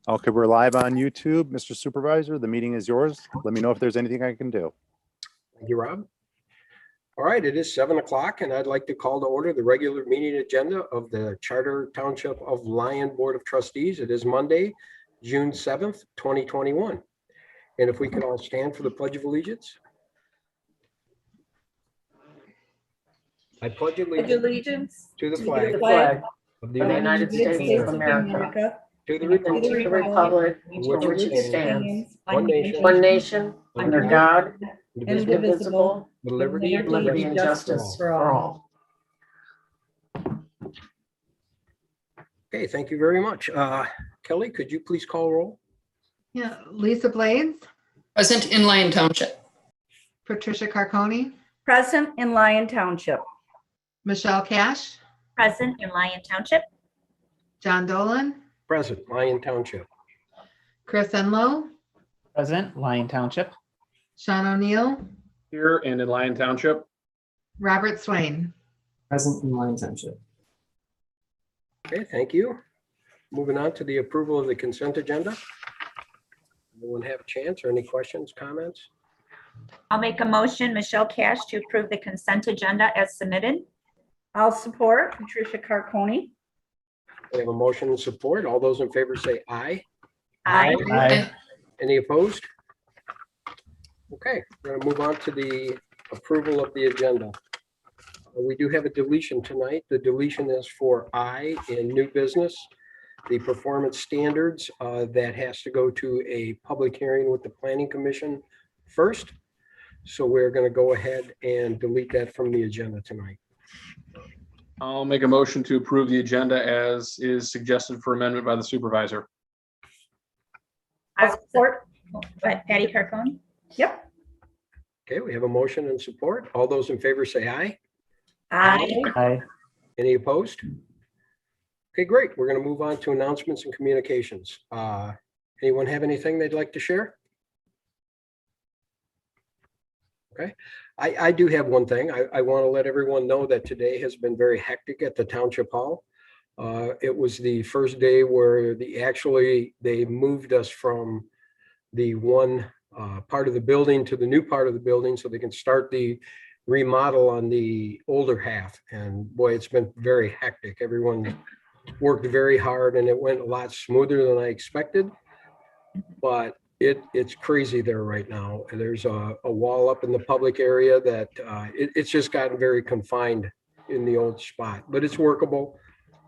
Okay, we're live on YouTube. Mr. Supervisor, the meeting is yours. Let me know if there's anything I can do. Thank you, Rob. All right, it is 7 o'clock and I'd like to call to order the regular meeting agenda of the Charter Township of Lyon Board of Trustees. It is Monday, June 7th, 2021. And if we could all stand for the Pledge of Allegiance. I pledge allegiance to the flag of the United States of America, to the republic for which it stands, one one nation, under God, indivisible, indivisible, with with liberty and justice for all. Okay, thank you very much. Kelly, could you please call roll? Yeah, Lisa Blades, Present in Lyon Township. Patricia Carconi, Present in Lyon Township. Michelle Cash, Present in Lyon Township. John Dolan, Present, Lyon Township. Chris Enlow, Present, Lyon Township. Sean O'Neill, Here and in Lyon Township. Robert Swain. Present in Lyon Township. Okay, thank you. Moving on to the approval of the consent agenda. Anyone have a chance or any questions, comments? I'll make a motion, Michelle Cash, to approve the consent agenda as submitted. I'll support Patricia Carconi. We have a motion and support. All those in favor say aye. Aye. Aye. Any opposed? Okay, we're going to move on to the approval of the agenda. We do have a deletion tonight. The deletion is for I in new business. The performance standards that has to go to a public hearing with the Planning Commission first. So we're going to go ahead and delete that from the agenda tonight. I'll make a motion to approve the agenda as is suggested for amendment by the supervisor. I'll support Patty Carcone. Yep. Okay, we have a motion and support. All those in favor say aye. Aye. Aye. Any opposed? Okay, great. We're going to move on to announcements and communications. Anyone have anything they'd like to share? Okay, I do have one thing. I want to let everyone know that today has been very hectic at the Township Hall. It was the first day where they moved us from the one part of the building to the new part of the building so they can start the remodel on the older half. And boy, it's been very hectic. Everyone worked very hard and it went a lot smoother than I expected. But it's crazy there right now. And there's a wall up in the public area that it's just gotten very confined in the old spot, but it's workable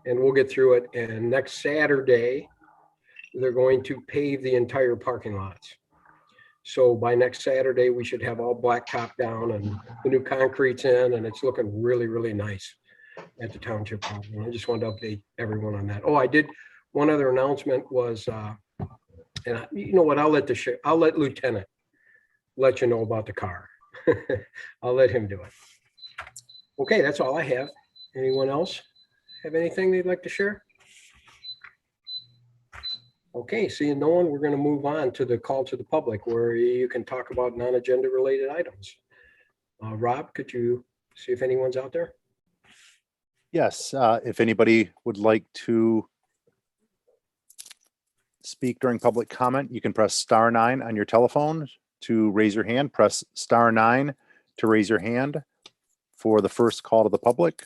and we'll get through it. And next Saturday, they're going to pave the entire parking lots. So by next Saturday, we should have all blacktop down and the new concrete's in and it's looking really, really nice at the Township Hall. And I just wanted to update everyone on that. Oh, I did. One other announcement was, and you know what, I'll let Lieutenant let you know about the car. I'll let him do it. Okay, that's all I have. Anyone else have anything they'd like to share? Okay, seeing no one, we're going to move on to the call to the public where you can talk about non-agenda related items. Rob, could you see if anyone's out there? Yes, if anybody would like to speak during public comment, you can press *9 on your telephone to raise your hand. Press *9 to raise your hand for the first call to the public.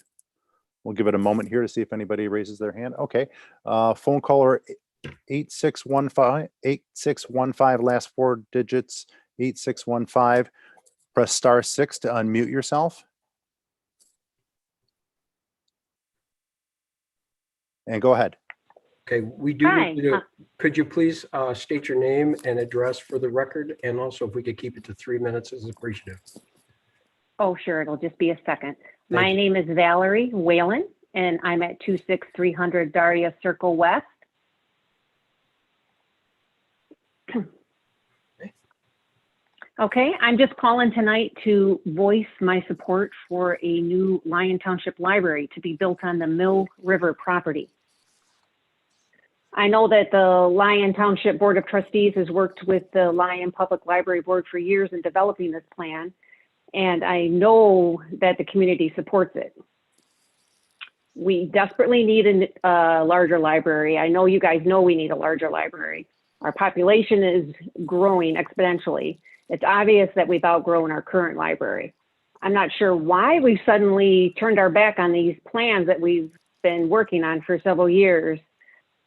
We'll give it a moment here to see if anybody raises their hand. Okay, phone caller 8615, last four digits 8615. Press *6 to unmute yourself. And go ahead. Okay, we do. Need to do, could you please state your name and address for the record? And also if we could keep it to 3 minutes is appreciative. Oh, sure. It'll just be a second. My you. name is Valerie Whalen, and I'm at 26300 Daria Circle West. Okay, I'm just calling tonight to voice my support for a new Lyon Township Library to be built on the Mill River property. I know that the Lyon Township Board of Trustees has worked with the Lyon Public Library Board for years in developing this plan, and I know that the community supports it. We desperately need a larger library. I know you guys know we need a larger library. Our population is growing exponentially. It's obvious that we've outgrown our current library. I'm not sure why we've suddenly turned our back on these plans that we've been working on for several years.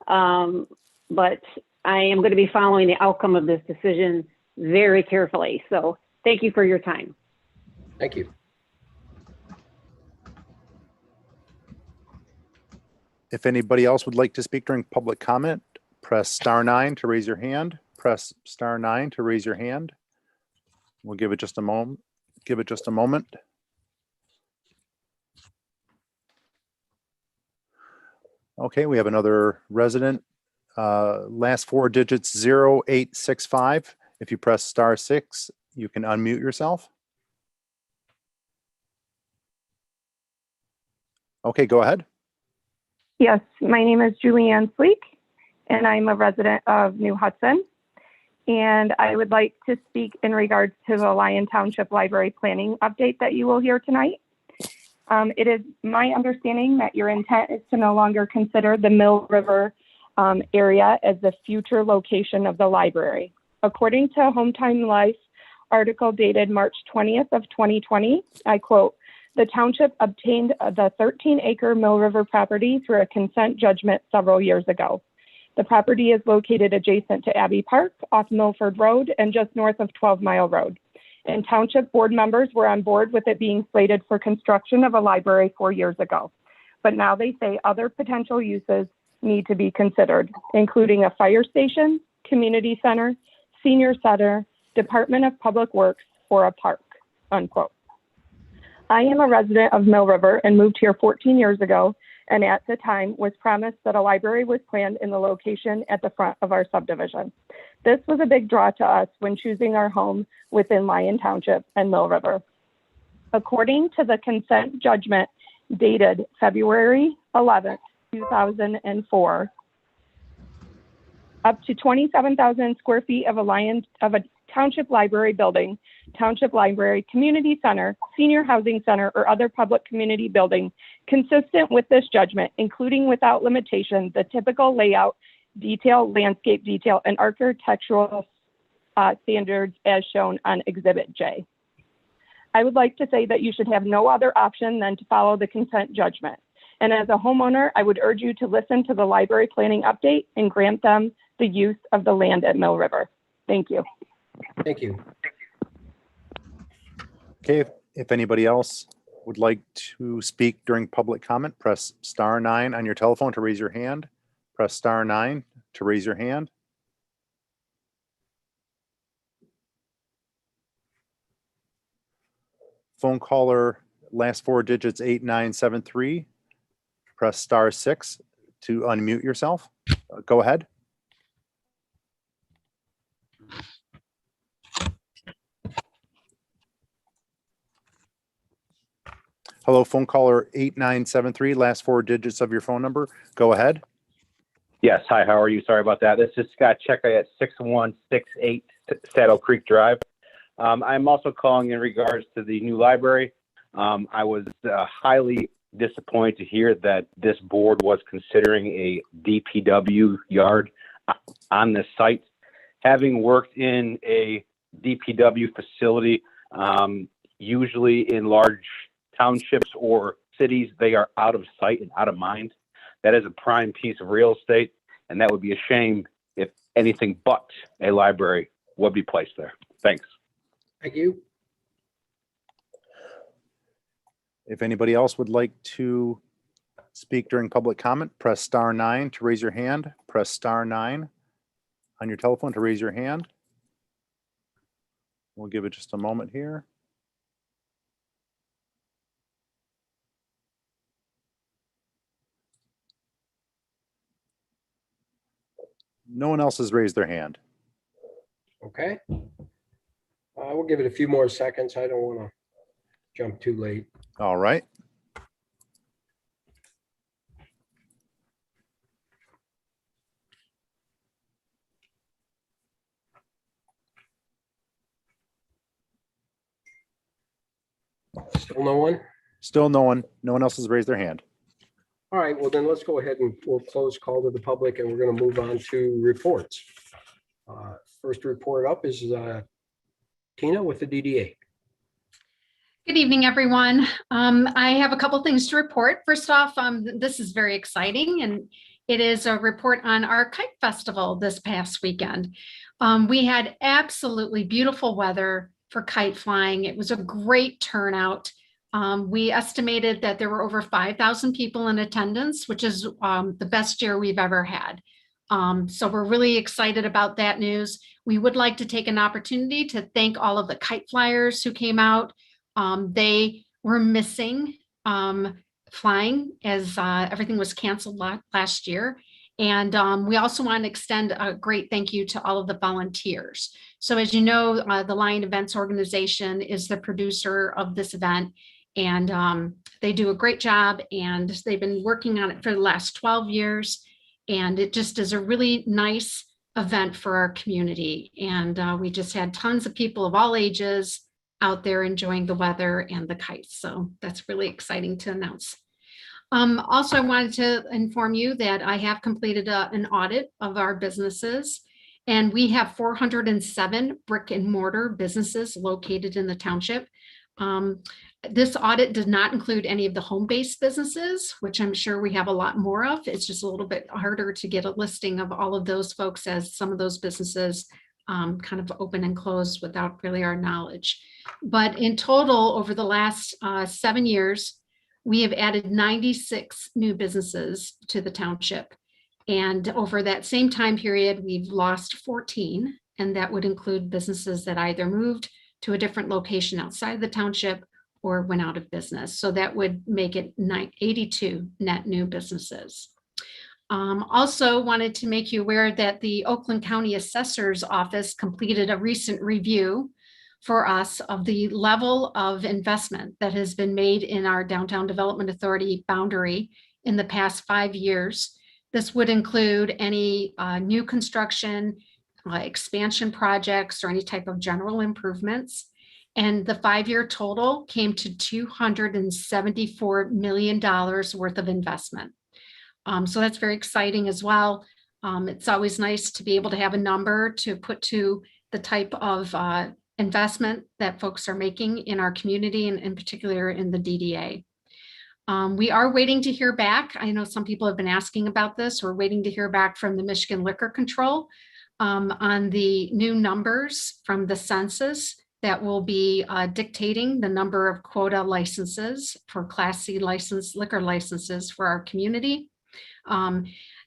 But I am going to be following the outcome of this decision very carefully. So thank you for your time. Thank you. If anybody else would like to speak during public comment, press star 9 to raise your hand. Press star 9 to raise your hand. We'll give it just a moment. Give it just a moment. Okay, we have another resident. Last 4 digits 0865. If you press star 6, you can unmute yourself. Okay, go ahead. Yes, my name is Julianne Sleek, and I'm a resident of New Hudson. And I would like to speak in regards to the Lyon Township Library planning update that you will hear tonight. It is my understanding that your intent is to no longer consider the Mill River area as the future location of the library. According to Hometime Life article dated March 20th of 2020, I quote, "The township obtained the 13-acre Mill River property through a consent judgment several years ago. The property is located adjacent to Abbey Park, off Milford Road, and just north of 12 Mile Road. And township board members were on board with it being slated for construction of a library 4 years ago. But now they say other potential uses need to be considered, including a fire station, community center, senior center, Department of Public Works, or a park," unquote. I am a resident of Mill River and moved here 14 years ago, and at the time was promised that a library was planned in the location at the front of our subdivision. This was a big draw to us when choosing our home within Lyon Township and Mill River. According to the consent judgment dated February 11th, 2004, up to 27,000 square feet of a township library building, township library, community center, senior housing center, or other public community building consistent with this judgment, including without limitation the typical layout, detail, landscape detail, and architectural standards as shown on Exhibit J. I would like to say that you should have no other option than to follow the consent judgment. And as a homeowner, I would urge you to listen to the library planning update and grant them the use of the land at Mill River. Thank you. Thank you. Okay, if anybody else would like to speak during public comment, press star 9 on your telephone to raise your hand. Press star 9 to raise your hand. Phone caller, last 4 digits 8973. Press star 6 to unmute yourself. Go ahead. Hello, phone caller 8973, last 4 digits of your phone number. Go ahead. Yes. Hi, how are you? Sorry about that. This is Scott Checkey at 6168 Saddle Creek Drive. I'm also calling in regards to the new library. I was highly disappointed to hear that this board was considering a DPW yard on this site. Having worked in a DPW facility, usually in large townships or cities, they are out of sight and out of mind. That is a prime piece of real estate, and that would be a shame if anything but a library would be placed there. Thanks. Thank you. If anybody else would like to speak during public comment, press star 9 to raise your hand. Press star 9 on your telephone to raise your hand. We'll give it just a moment here. No one else has raised their hand. Okay. We'll give it a few more seconds. I don't want to jump too late. All right. Still no one? Still no one. No one else has raised their hand. All right, well then let's go ahead and we'll close call to the public and we're going to move on to reports. First report up is Tina with the DDA. Good evening, everyone. I have a couple things to report. First off, this is very exciting, and it is a report on our Kite Festival this past weekend. We had absolutely beautiful weather for kite flying. It was a great turnout. We estimated that there were over 5,000 people in attendance, which is the best year we've ever had. So we're really excited about that news. We would like to take an opportunity to thank all of the kite flyers who came out. They were missing flying as everything was canceled last year. And we also want to extend a great thank you to all of the volunteers. So as you know, the Lion Events Organization is the producer of this event, and they do a great job, and they've been working on it for the last 12 years. And it just is a really nice event for our community. And we just had tons of people of all ages out there enjoying the weather and the kites. So that's really exciting to announce. Also, I wanted to inform you that I have completed an audit of our businesses, and we have 407 brick and mortar businesses located in the township. This audit does not include any of the home-based businesses, which I'm sure we have a lot more of. It's just a little bit harder to get a listing of all of those folks, as some of those businesses kind of open and close without really our knowledge. But in total, over the last 7 years, we have added 96 new businesses to the township. And over that same time period, we've lost 14, and that would include businesses that either moved to a different location outside the township or went out of business. So that would make it 82 net new businesses. Also wanted to make you aware that the Oakland County Assessor's Office completed a recent review for us of the level of investment that has been made in our Downtown Development Authority boundary in the past 5 years. This would include any new construction, expansion projects, or any type of general improvements. And the 5-year total came to $274 million worth of investment. So that's very exciting as well. It's always nice to be able to have a number to put to the type of investment that folks are making in our community, and in particular in the DDA. We are waiting to hear back. I know some people have been asking about this. We're waiting to hear back from the Michigan Liquor Control on the new numbers from the census that will be dictating the number of quota licenses for Class C liquor licenses for our community.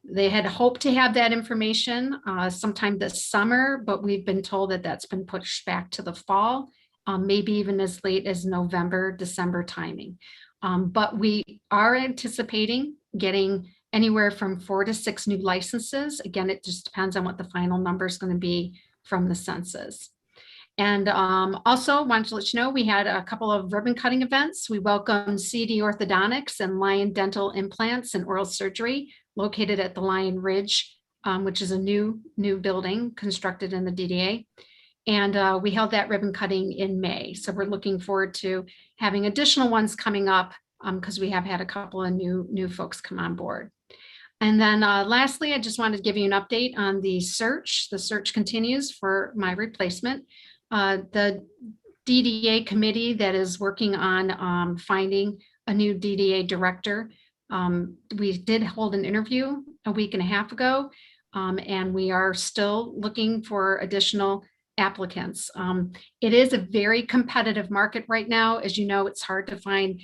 They had hoped to have that information sometime this summer, but we've been told that that's been pushed back to the fall, maybe even as late as November, December timing. But we are anticipating getting anywhere from 4 to 6 new licenses. Again, it just depends on what the final number is going to be from the census. And also wanted to let you know, we had a couple of ribbon cutting events. We welcomed CD Orthodontics and Lion Dental Implants and Oral Surgery located at the Lion Ridge, which is a new building constructed in the DDA. And we held that ribbon cutting in May. So we're looking forward to having additional ones coming up because we have had a couple of new folks come on board. And then lastly, I just wanted to give you an update on the search. The search continues for my replacement. The DDA committee that is working on finding a new DDA director. We did hold an interview a week and a half ago, and we are still looking for additional applicants. It is a very competitive market right now. As you know, it's hard to find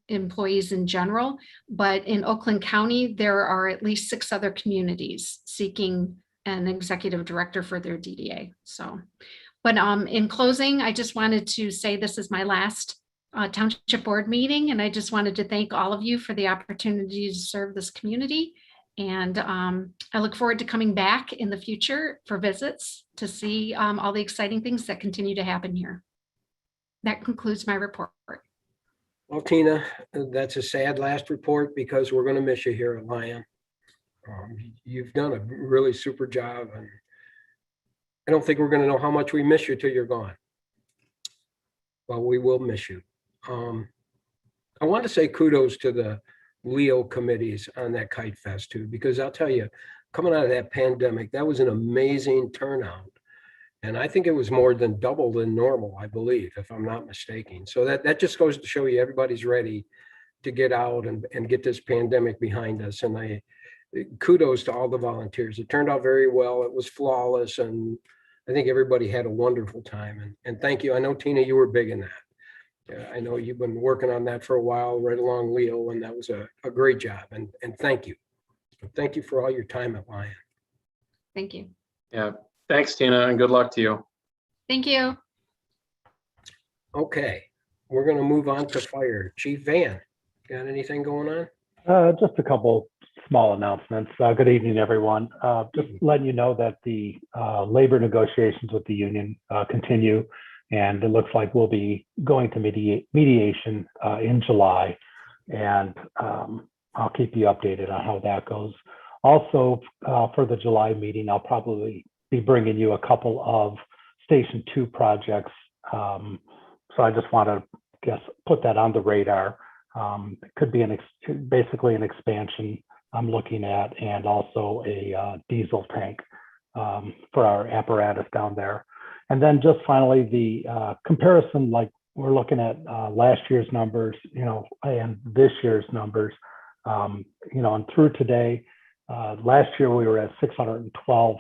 employees in general, but in Oakland County, there are at least 6 other communities seeking an executive director for their DDA. So, but in closing, I just wanted to say this is my last Township Board meeting, and I just wanted to thank all of you for the opportunity to serve this community. And I look forward to coming back in the future for visits to see all the exciting things that continue to happen here. That concludes my report. Well, Tina, that's a sad last report because we're going to miss you here at Lion. You've done a really super job, and I don't think we're going to know how much we miss you till you're gone. Well, we will miss you. I want to say kudos to the Leo committees on that Kite Fest too, because I'll tell you, coming out of that pandemic, that was an amazing turnout. And I think it was more than double than normal, I believe, if I'm not mistaken. So that just goes to show you everybody's ready to get out and get this pandemic behind us. And kudos to all the volunteers. It turned out very well. It was flawless. And I think everybody had a wonderful time. And thank you. I know, Tina, you were big in that. I know you've been working on that for a while, right along Leo, and that was a great job. And thank you. Thank you for all your time at Lion. Thank you. Yeah. Thanks, Tina, and good luck to you. Thank you. Okay, we're going to move on to fire. Chief Van, got anything going on? Just a couple small announcements. Good evening, everyone. Just letting you know that the labor negotiations with the union continue, and it looks like we'll be going to mediation in July, and I'll keep you updated on how that goes. Also, for the July meeting, I'll probably be bringing you a couple of Station 2 projects. So I just want to put that on the radar. It could be basically an expansion I'm looking at, and also a diesel tank for our apparatus down there. And then just finally, the comparison, like we're looking at last year's numbers, and this year's numbers, and through today. Last year we were at 612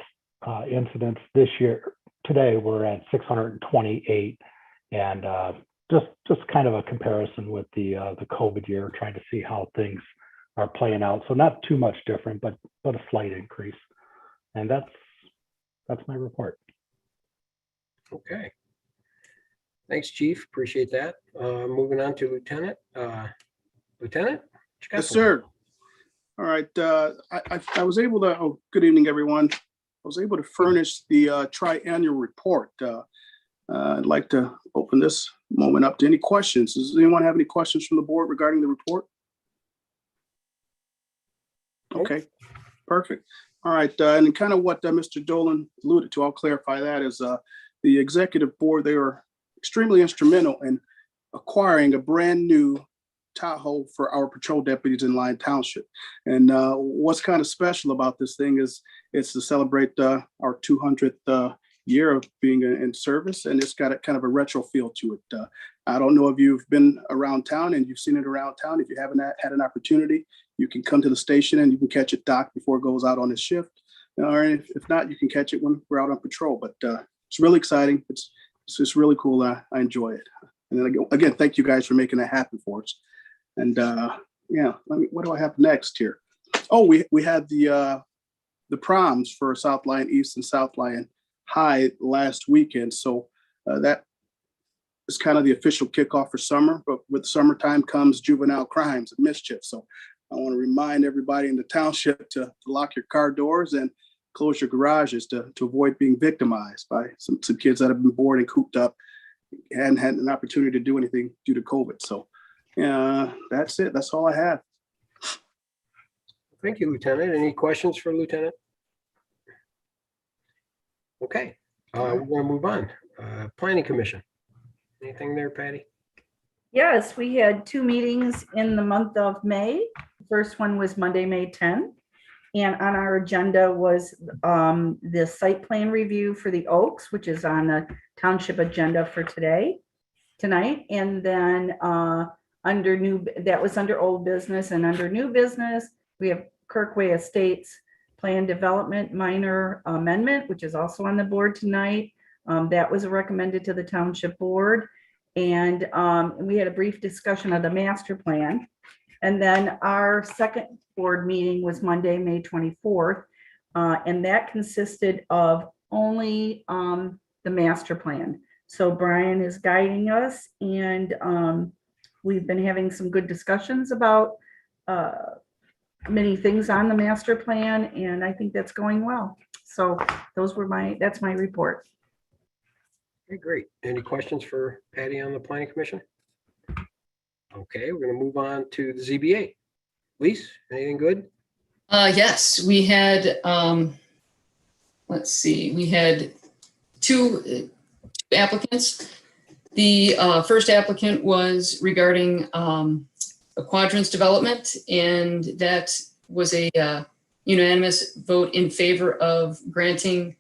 incidents. Today we're at 628, and just kind of a comparison with the COVID year, trying to see how things are playing out. So not too much different, but a slight increase. And that's my report. Okay. Thanks, Chief. Appreciate that. Moving on to Lieutenant. Lieutenant? Yes, sir. All right. I was able to, good evening, everyone. I was able to furnish the triennial report. I'd like to open this moment up to any questions. Does anyone have any questions from the board regarding the report? Okay, perfect. All right, and kind of what Mr. Dolan alluded to, I'll clarify that, is the executive board, they were extremely instrumental in acquiring a brand new Tahoe for our patrol deputies in Lyon Township. And what's kind of special about this thing is it's to celebrate our 200th year of being in service, and it's got a kind of a retro feel to it. I don't know if you've been around town and you've seen it around town. If you haven't had an opportunity, you can come to the station and you can catch it docked before it goes out on its shift. Or if not, you can catch it when we're out on patrol. But it's really exciting. It's just really cool. I enjoy it. And then again, thank you guys for making that happen for us. And yeah, what do I have next here? Oh, we had the proms for South Lyon East and South Lyon High last weekend. So that is kind of the official kickoff for summer. But with summertime comes juvenile crimes and mischief. So I want to remind everybody in the township to lock your car doors and close your garages to avoid being victimized by some kids that have been bored and cooped up and had an opportunity to do anything due to COVID. So that's it. That's all I have. Thank you, Lieutenant. Any questions for Lieutenant? Okay, we're going to move on. Planning Commission. Anything there, Patty? Yes, we had 2 meetings in the month of May. The first one was Monday, May 10th. And on our agenda was the site plan review for the Oaks, which is on the township agenda for tonight. And then that was under old business, and under new business, we have Kirkway Estates Plan Development Minor Amendment, which is also on the board tonight. That was recommended to the township board. And we had a brief discussion of the master plan. And then our second board meeting was Monday, May 24th. And that consisted of only the master plan. So Brian is guiding us, and we've been having some good discussions about many things on the master plan, and I think that's going well. So that's my report. Okay, great. Any questions for Patty on the Planning Commission? Okay, we're going to move on to the ZBA. Lise, anything good? Yes, we had, let's see, we had 2 applicants. The first applicant was regarding quadrants development, and that was a unanimous vote in favor of granting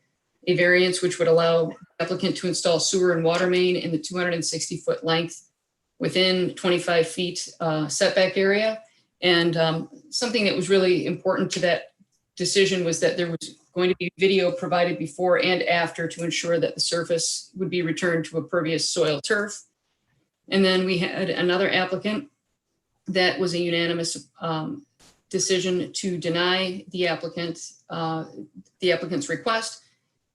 a variance which would allow applicant to install sewer and water main in the 260-foot length within 25 feet setback area. And something that was really important to that decision was that there was going to be video provided before and after to ensure that the surface would be returned to a pervious soil turf. And then we had another applicant that was a unanimous decision to deny the applicant's request.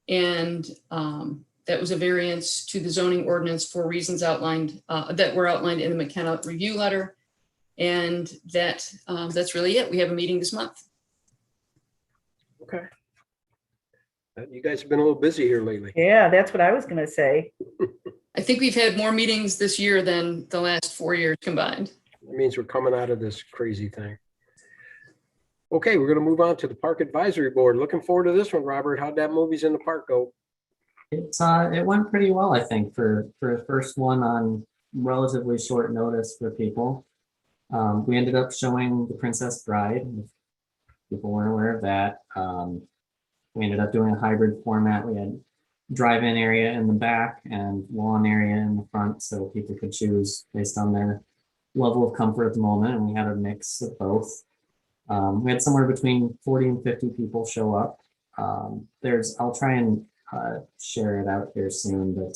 And that was a variance to the zoning ordinance for reasons outlined that were outlined in the McKenna review letter. And that's really it. We have a meeting this month. Okay. You guys have been a little busy here lately. Yeah, that's what I was gonna say. I think we've had more meetings this year than the last 4 years combined. It means we're coming out of this crazy thing. Okay, we're gonna move on to the Park Advisory Board. Looking forward to this one, Robert. How'd that Movies in the Park go? It went pretty well, I think, for the first one on relatively short notice for people. We ended up showing The Princess Bride, if people weren't aware of that. We ended up doing a hybrid format. We had drive-in area in the back and lawn area in the front, so people could choose based on their level of comfort at the moment, and we had a mix of both. We had somewhere between 40 and 50 people show up. I'll try and share it out here soon, but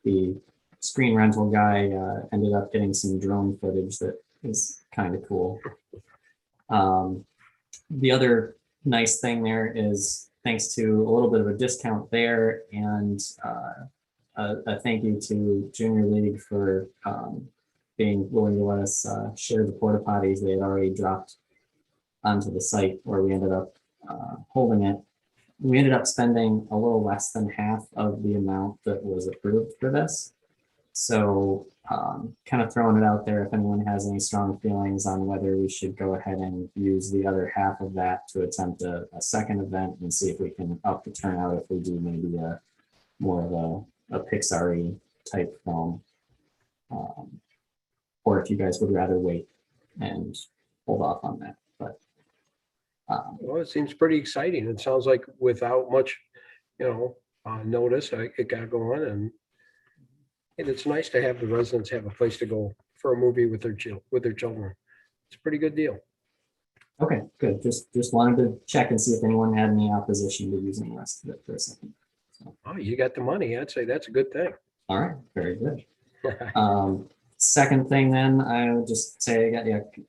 the screen rental guy ended up getting some drone footage that is kind of cool. The other nice thing there is, thanks to a little bit of a discount there and a thank you to Junior League for being willing to let us share the porta potties they had already dropped onto the site where we ended up holding it. We ended up spending a little less than half of the amount that was approved for this. So kind of throwing it out there, if anyone has any strong feelings on whether we should go ahead and use the other half of that to attempt a second event and see if we can up the turnout if we do maybe more of a Pixar-y type film. Or if you guys would rather wait and hold off on that. But Well, it seems pretty exciting. It sounds like without much, notice, it got going, and it's nice to have the residents have a place to go for a movie with their children. It's a pretty good deal. okay, good. Just wanted to check and see if anyone had any opposition to using the rest of it for a second. So, Oh, you got the money. I'd say that's a good thing. all right, very good. Second thing then, I would just say,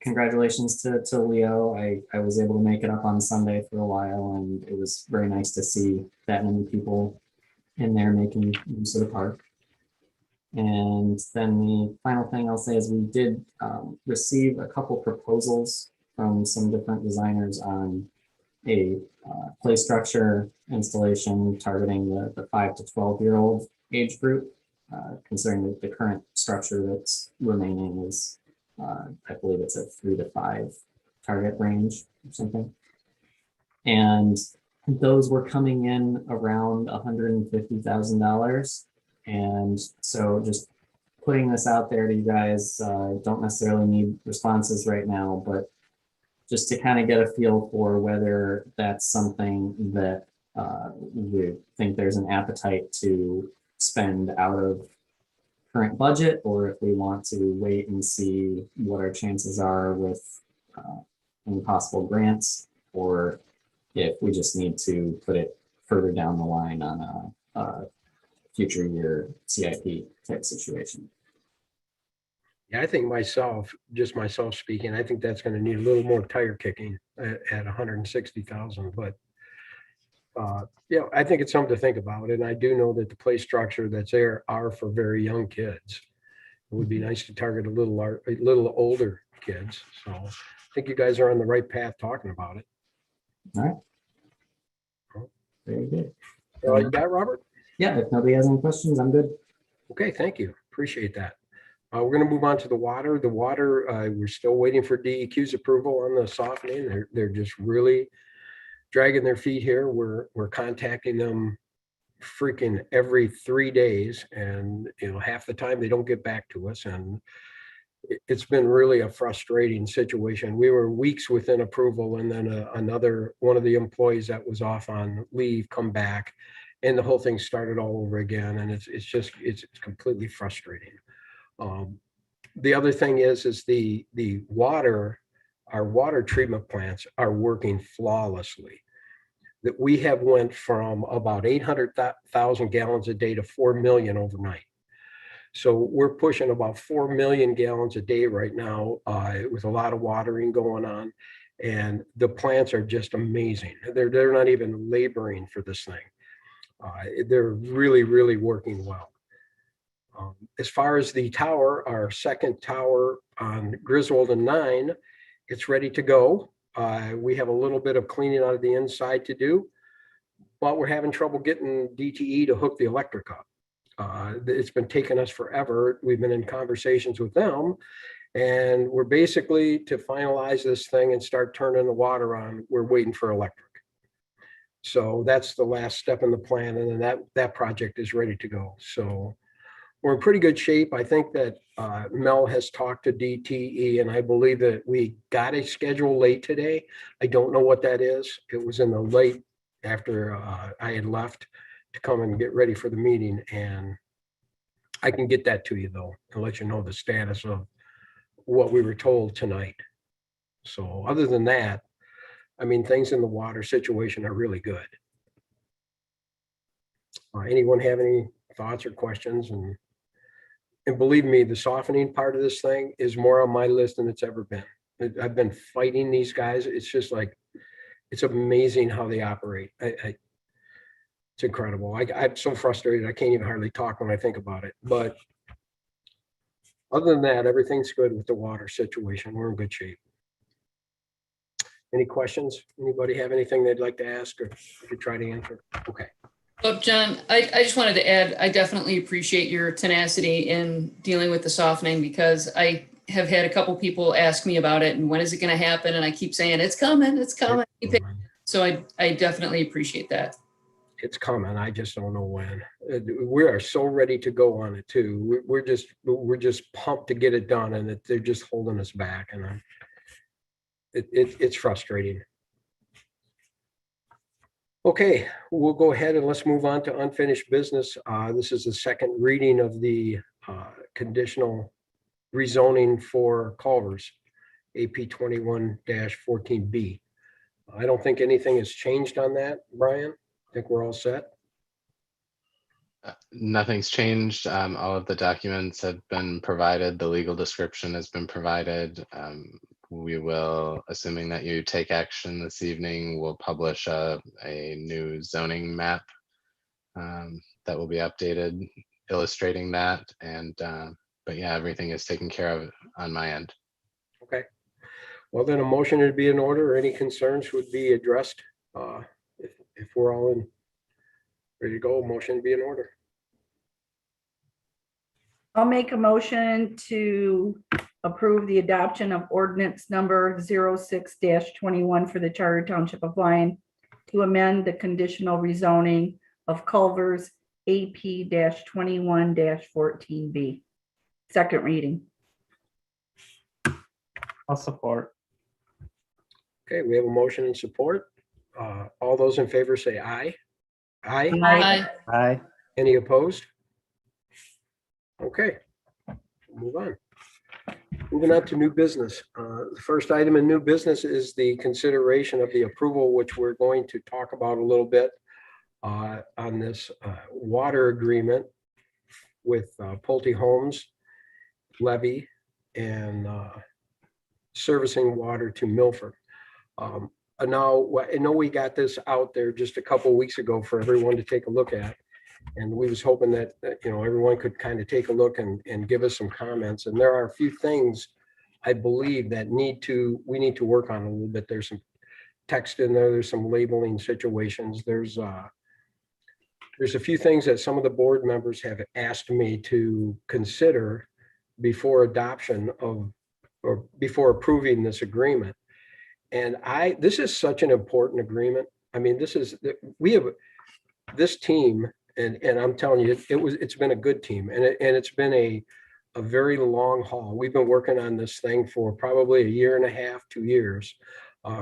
congratulations to Leo. I was able to make it up on Sunday for a while, and it was very nice to see that many people in there making use of the park. And then the final thing I'll say is we did receive a couple proposals from some different designers on a play structure installation targeting the 5 to 12-year-old age group. Considering that the current structure that's remaining is, I believe it's a 3 to 5 target range or something. And those were coming in around $150,000. And so just putting this out there to you guys, don't necessarily need responses right now, but just to kind of get a feel for whether that's something that we think there's an appetite to spend out of current budget, or if we want to wait and see what our chances are with any possible grants, or if we just need to put it further down the line on a future year CIP type situation. Yeah, I think myself speaking, I think that's going to need a little more tire kicking at 160,000, but I think it's something to think about. And I do know that the play structure that's there are for very young kids. It would be nice to target a little older kids. So I think you guys are on the right path talking about it. All right. Very good. You got it, Robert? Yeah, if nobody has any questions, I'm good. Okay, thank you. Appreciate that. We're going to move on to the water. The water, we're still waiting for DEQ's approval on the softening. They're just really dragging their feet here. We're contacting them freaking every 3 days, and half the time they don't get back to us. And it's been really a frustrating situation. We were weeks within approval, and then another one of the employees that was off on leave come back, and the whole thing started all over again. And it's completely frustrating. The other thing is the water, our water treatment plants are working flawlessly. That we have went from about 800,000 gallons a day to 4 million overnight. So we're pushing about 4 million gallons a day right now, with a lot of watering going on. And the plants are just amazing. They're not even laboring for this thing. They're really, really working well. As far as the tower, our second tower on Griswold and 9, it's ready to go. We have a little bit of cleaning out of the inside to do, but we're having trouble getting DTE to hook the electric up. It's been taking us forever. We've been in conversations with them, and we're basically to finalize this thing and start turning the water on. We're waiting for electric. So that's the last step in the plan, and then that project is ready to go. So we're in pretty good shape. I think that Mel has talked to DTE, and I believe that we got a schedule late today. I don't know what that is. It was in the late after I had left to come and get ready for the meeting, and I can get that to you though, to let you know the status of what we were told tonight. So other than that, I mean, things in the water situation are really good. Anyone have any thoughts or questions? And believe me, the softening part of this thing is more on my list than it's ever been. I've been fighting these guys. It's just like, it's amazing how they operate. It's incredible. I'm so frustrated. I can't even hardly talk when I think about it. But other than that, everything's good with the water situation. We're in good shape. Any questions? Anybody have anything they'd like to ask, or I could try to answer? Okay. Well, John, I just wanted to add, I definitely appreciate your tenacity in dealing with the softening, because I have had a couple people ask me about it and when is it going to happen? And I keep saying, it's coming, it's coming. So I definitely appreciate that. It's coming. I just don't know when. We are so ready to go on it too. We're just pumped to get it done, and they're just holding us back, and it's frustrating. Okay, we'll go ahead and let's move on to unfinished business. This is the second reading of the conditional rezoning for Culvers, AP 21-14B. I don't think anything has changed on that, Brian. I think we're all set. Nothing's changed. All of the documents have been provided. The legal description has been provided. We will, assuming that you take action this evening, we'll publish a new zoning map that will be updated, illustrating that. And but yeah, everything is taken care of on my end. Okay. Well, then a motion would be in order. Any concerns would be addressed. If we're all ready to go, motion would be in order. I'll make a motion to approve the adoption of ordinance number 06-21 for the Charter Township of Lyon to amend the conditional rezoning of Culvers AP-21-14B. Second reading. I'll support. Okay, we have a motion and support. All those in favor say aye. Aye. Aye. Aye. Any opposed? Okay, move on. Moving on to new business. The first item in new business is the consideration of the approval, which we're going to talk about a little bit on this water agreement with Pulte Homes levy and servicing water to Milford. Now, I know we got this out there just a couple of weeks ago for everyone to take a look at. And we was hoping that, everyone could kind of take a look and give us some comments. And there are a few things I believe that we need to work on a little bit. There's some text in there. There's some labeling situations. There's a few things that some of the board members have asked me to consider before adoption of, or before approving this agreement. And this is such an important agreement. I mean, we have this team, and I'm telling you, it's been a good team, and it's been a a very long haul. We've been working on this thing for probably a year and a half, 2 years.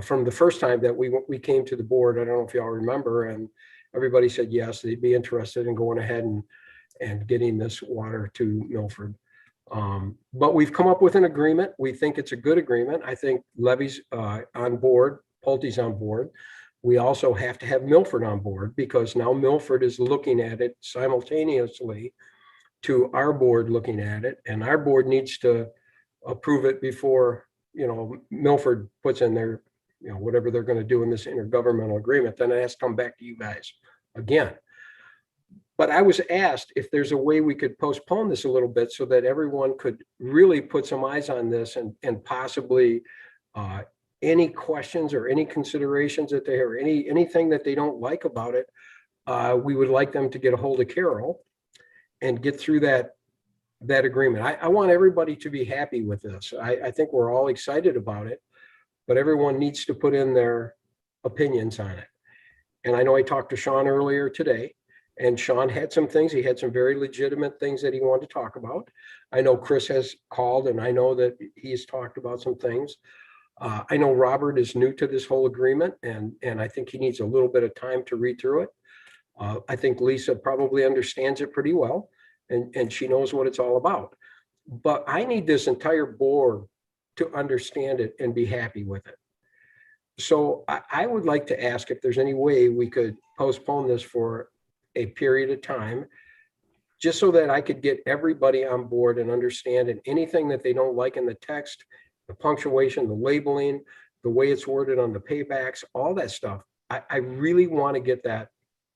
From the first time that we came to the board, I don't know if y'all remember, and everybody said yes, they'd be interested in going ahead and getting this water to Milford. But we've come up with an agreement. We think it's a good agreement. I think Levy's on board, Pulte's on board. We also have to have Milford on board because now Milford is looking at it simultaneously to our board looking at it, and our board needs to approve it before, Milford puts in their, whatever they're going to do in this intergovernmental agreement. Then it has to come back to you guys again. But I was asked if there's a way we could postpone this a little bit so that everyone could really put some eyes on this and possibly any questions or any considerations that they have, or anything that they don't like about it, we would like them to get a hold of Carol and get through that agreement. I want everybody to be happy with this. I think we're all excited about it, but everyone needs to put in their opinions on it. And I know I talked to Sean earlier today, and Sean had some things, he had some very legitimate things that he wanted to talk about. I know Chris has called, and I know that he's talked about some things. I know Robert is new to this whole agreement, and I think he needs a little bit of time to read through it. I think Lisa probably understands it pretty well, and she knows what it's all about. But I need this entire board to understand it and be happy with it. So I would like to ask if there's any way we could postpone this for a period of time, just so that I could get everybody on board and understand, and anything that they don't like in the text, the punctuation, the labeling, the way it's worded on the paybacks, all that stuff. I really want to get that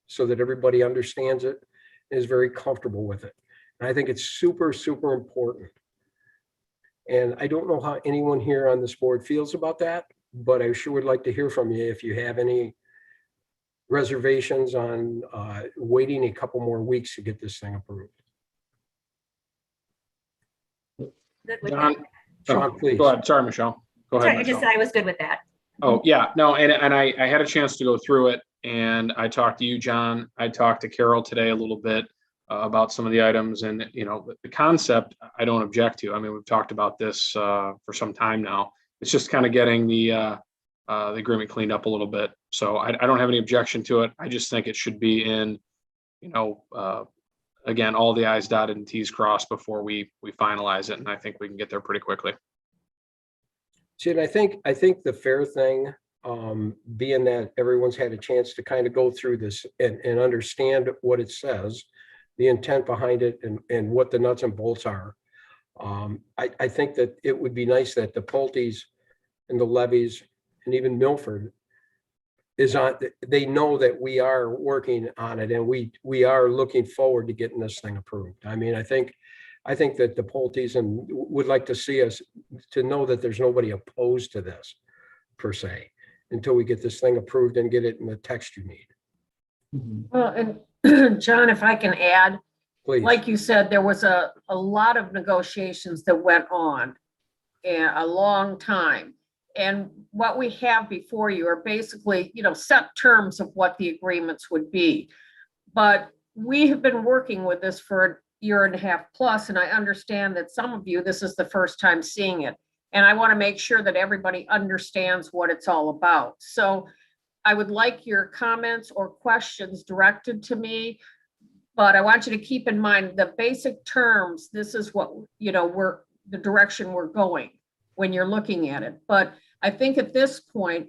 so that everybody understands it and is very comfortable with it. And I think it's super, super important. And I don't know how anyone here on this board feels about that, but I sure would like to hear from you if you have any reservations on waiting a couple more weeks to get this thing approved. Good with John, that. Sean, please. Go ahead. Sorry, Michelle. Go ahead. Sorry, I just said I was good with that. Oh, yeah, no, and I had a chance to go through it, and I talked to you, John. I talked to Carol today a little bit about some of the items, and the concept I don't object to. I mean, we've talked about this for some time now. It's just kind of getting the agreement cleaned up a little bit. So I don't have any objection to it. I just think it should be in, again, all the I's dotted and T's crossed before we finalize it, and I think we can get there pretty quickly. See, and I think the fair thing, being that everyone's had a chance to kind of go through this and understand what it says, the intent behind it, and what the nuts and bolts are. I think that it would be nice that the Pulte's and the Levies and even Milford is on, they know that we are working on it, and we are looking forward to getting this thing approved. I mean, I think that the Pulte's and would like to see us to know that there's nobody opposed to this per se, until we get this thing approved and get it in the text you need. Well, and John, if I can add, Please. like you said, there was a lot of negotiations that went on and a long time. And what we have before you are basically, set terms of what the agreements would be. But we have been working with this for a year and a half plus, and I understand that some of you, this is the first time seeing it. And I want to make sure that everybody understands what it's all about. So I would like your comments or questions directed to me, but I want you to keep in mind the basic terms. This is what, the direction we're going when you're looking at it. But I think at this point,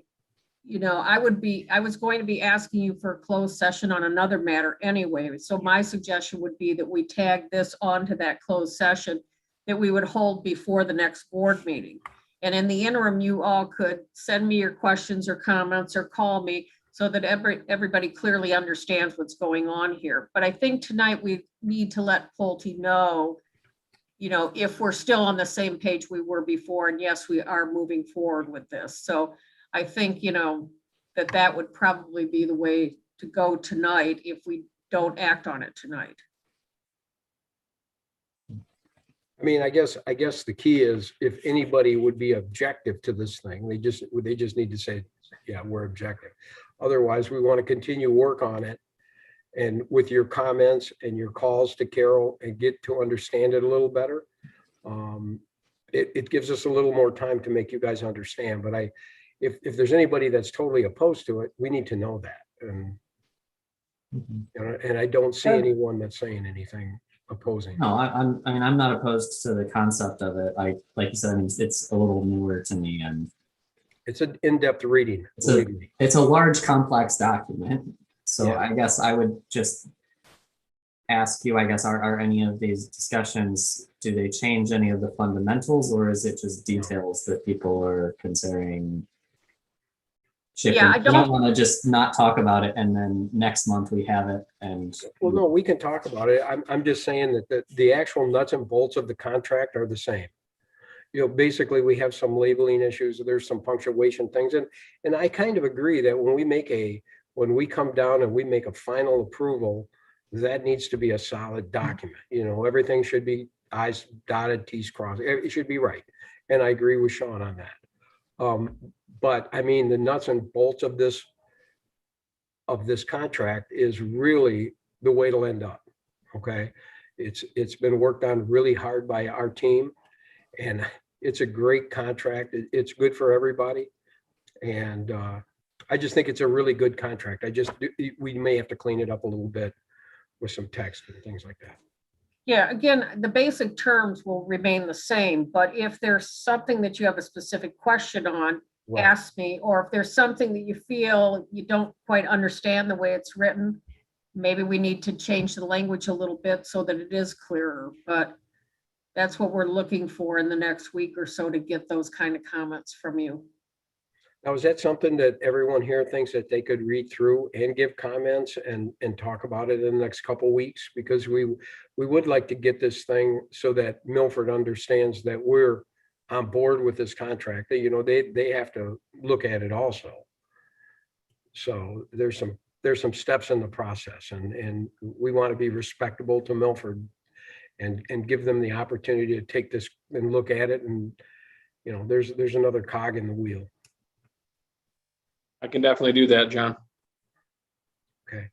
I was going to be asking you for a closed session on another matter anyway. So my suggestion would be that we tag this onto that closed session that we would hold before the next board meeting. And in the interim, you all could send me your questions or comments or call me so that everybody clearly understands what's going on here. But I think tonight we need to let Pulte know, if we're still on the same page we were before, and yes, we are moving forward with this. So I think, that would probably be the way to go tonight if we don't act on it tonight. I mean, I guess the key is if anybody would be objective to this thing, they just need to say, yeah, we're objective. Otherwise, we want to continue work on it. And with your comments and your calls to Carol and get to understand it a little better, It gives us a little more time to make you guys understand, but if there's anybody that's totally opposed to it, we need to know that. And, and I don't see anyone that's saying anything opposing. No, I mean, I'm not opposed to the concept of it. Like you said, I mean, it's a little newer to me, and it's an in-depth reading. It's a large, complex document. So Yeah. I guess I would just ask you, I guess, are any of these discussions, do they change any of the fundamentals, or is it just details that people are considering shifting? Yeah, I don't want to just not talk about it and then next month we have it and. Well, no, we can talk about it. I'm just saying that the actual nuts and bolts of the contract are the same. Basically, we have some labeling issues. There's some punctuation things. And I kind of agree that when we come down and we make a final approval, that needs to be a solid document. Everything should be I's dotted, T's crossed. It should be right. And I agree with Sean on that. But I mean, the nuts and bolts of this contract is really the way to end up. Okay. It's been worked on really hard by our team, and it's a great contract. It's good for everybody. And I just think it's a really good contract. We may have to clean it up a little bit with some text and things like that. Yeah, again, the basic terms will remain the same, but if there's something that you have a specific question on, Right. ask me, or if there's something that you feel you don't quite understand the way it's written, maybe we need to change the language a little bit so that it is clearer, but that's what we're looking for in the next week or so, to get those kind of comments from you. Now, is that something that everyone here thinks that they could read through and give comments and talk about it in the next couple of weeks? Because we would like to get this thing so that Milford understands that we're on board with this contract. They have to look at it also. So there's some steps in the process, and we want to be respectable to Milford and give them the opportunity to take this and look at it. And, there's another cog in the wheel. I can definitely do that, John. Okay.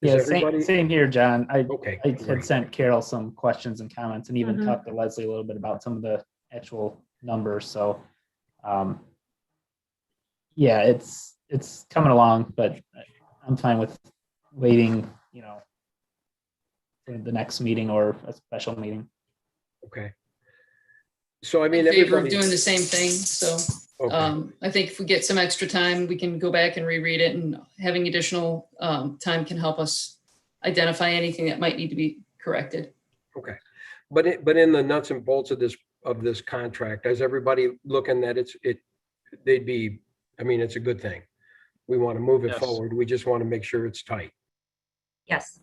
Yeah, same here, John. I great. had sent Carol some questions and comments, and even Mhm. talked to Leslie a little bit about some of the actual numbers. So, yeah, it's coming along, but I'm fine with waiting, for the next meeting or a special meeting. Okay. So, I mean, In favor of everybody- doing the same thing. So I think if we get some extra time, we can go back and reread it, and having additional time can help us identify anything that might need to be corrected. Okay. But in the nuts and bolts of this contract, is everybody looking that it's a good thing? We want to move it Yes. forward. We just want to make sure it's tight. Yes.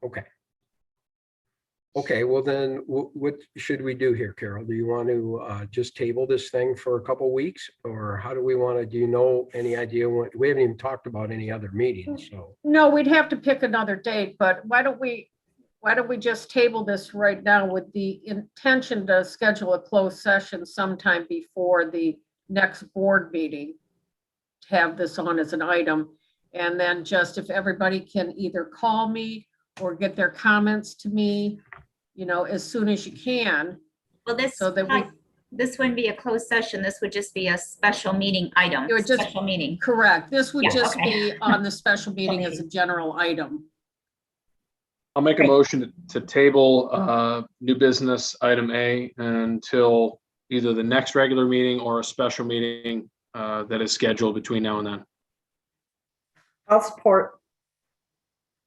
Okay. Okay, well then, what should we do here, Carol? Do you want to just table this thing for a couple weeks, or how do we want to, do you know any idea what, we haven't even talked about any other meetings, so. No, we'd have to pick another date, but why don't we just table this right now with the intention to schedule a closed session sometime before the next board meeting, to have this on as an item, and then just if everybody can either call me or get their comments to me, as soon as you can. Well, this wouldn't be a closed session. This would just be a special meeting item. It would just- Special meeting. Correct. This would Yeah, just okay. be on the special meeting as a general item. I'll make a motion to table new business item A until either the next regular meeting or a special meeting that is scheduled between now and then. I'll support.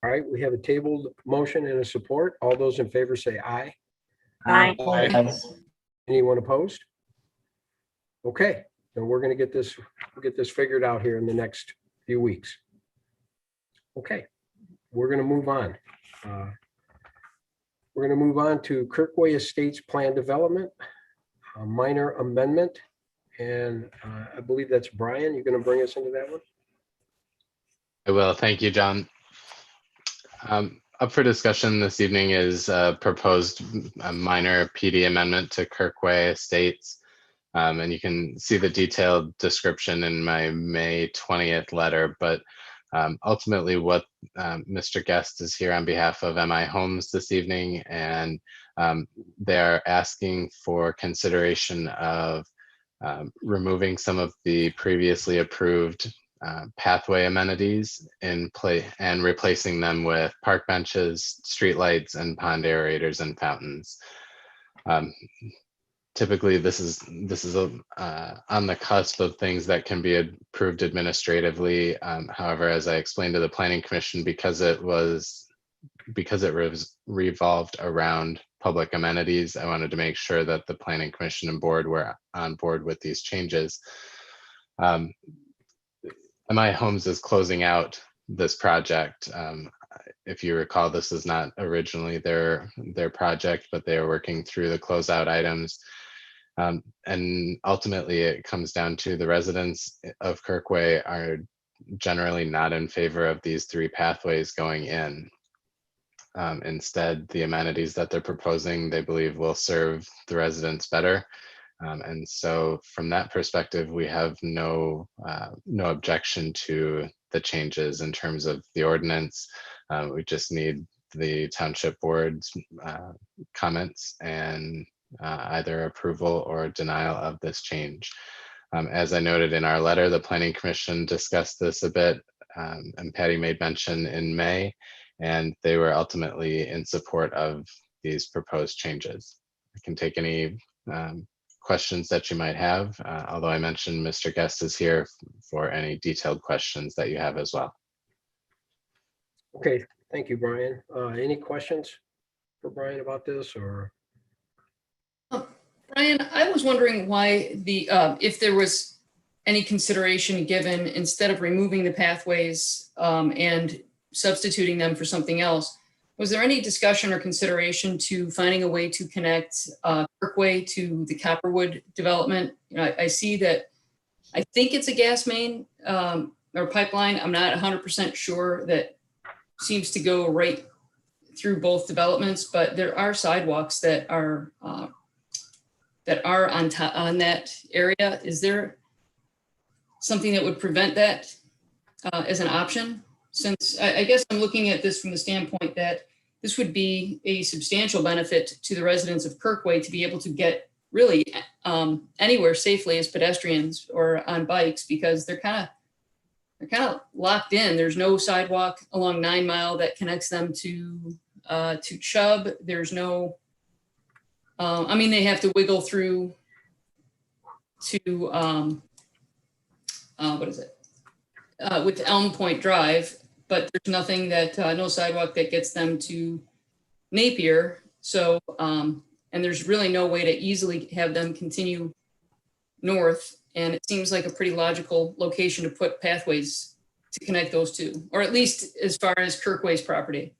All right, we have a tabled motion and a support. All those in favor say aye. Aye. Anyone opposed? Okay, then we're gonna get this figured out here in the next few weeks. Okay, we're gonna move on. We're gonna move on to Kirkway Estates Plan Development, a minor amendment. And I believe that's Brian. You're gonna bring us into that one? I will. Thank you, John. Up for discussion this evening is a proposed minor PD amendment to Kirkway Estates. And you can see the detailed description in my May 20th letter, but ultimately what Mr. Guest is here on behalf of MI Homes this evening, and They're asking for consideration of removing some of the previously approved pathway amenities in play and replacing them with park benches, streetlights, and pond aerators and fountains. Typically, this is on the cusp of things that can be approved administratively. However, as I explained to the Planning Commission, because it revolved around public amenities, I wanted to make sure that the Planning Commission and board were on board with these changes. MI Homes is closing out this project. If you recall, this is not originally their project, but they are working through the closeout items. And ultimately, it comes down to the residents of Kirkway are generally not in favor of these 3 pathways going in. Instead, the amenities that they're proposing, they believe will serve the residents better. And so from that perspective, we have no objection to the changes in terms of the ordinance. We just need the township board's comments and either approval or denial of this change. As I noted in our letter, the Planning Commission discussed this a bit, and Patty made mention in May, and they were ultimately in support of these proposed changes. I can take any questions that you might have, although I mentioned Mr. Guest is here for any detailed questions that you have as well. Okay, thank you, Brian. Any questions for Brian about this, or? Brian, I was wondering why if there was any consideration given, instead of removing the pathways and substituting them for something else, was there any discussion or consideration to finding a way to connect Kirkway to the Copperwood development? You know, I see that, I think it's a gas main or pipeline. I'm not 100% sure, that seems to go right through both developments, but there are sidewalks that are on that area. Is there something that would prevent that as an option? Since I guess I'm looking at this from the standpoint that this would be a substantial benefit to the residents of Kirkway to be able to get really anywhere safely as pedestrians or on bikes, because they're kind of locked in. There's no sidewalk along 9 Mile that connects them to Chubb. There's no, I mean, they have to wiggle through to, what is it? With Elm Point Drive, but there's nothing that, no sidewalk that gets them to Napier. So, and there's really no way to easily have them continue north. And it seems like a pretty logical location to put pathways to connect those two, or at least as far as Kirkway's property.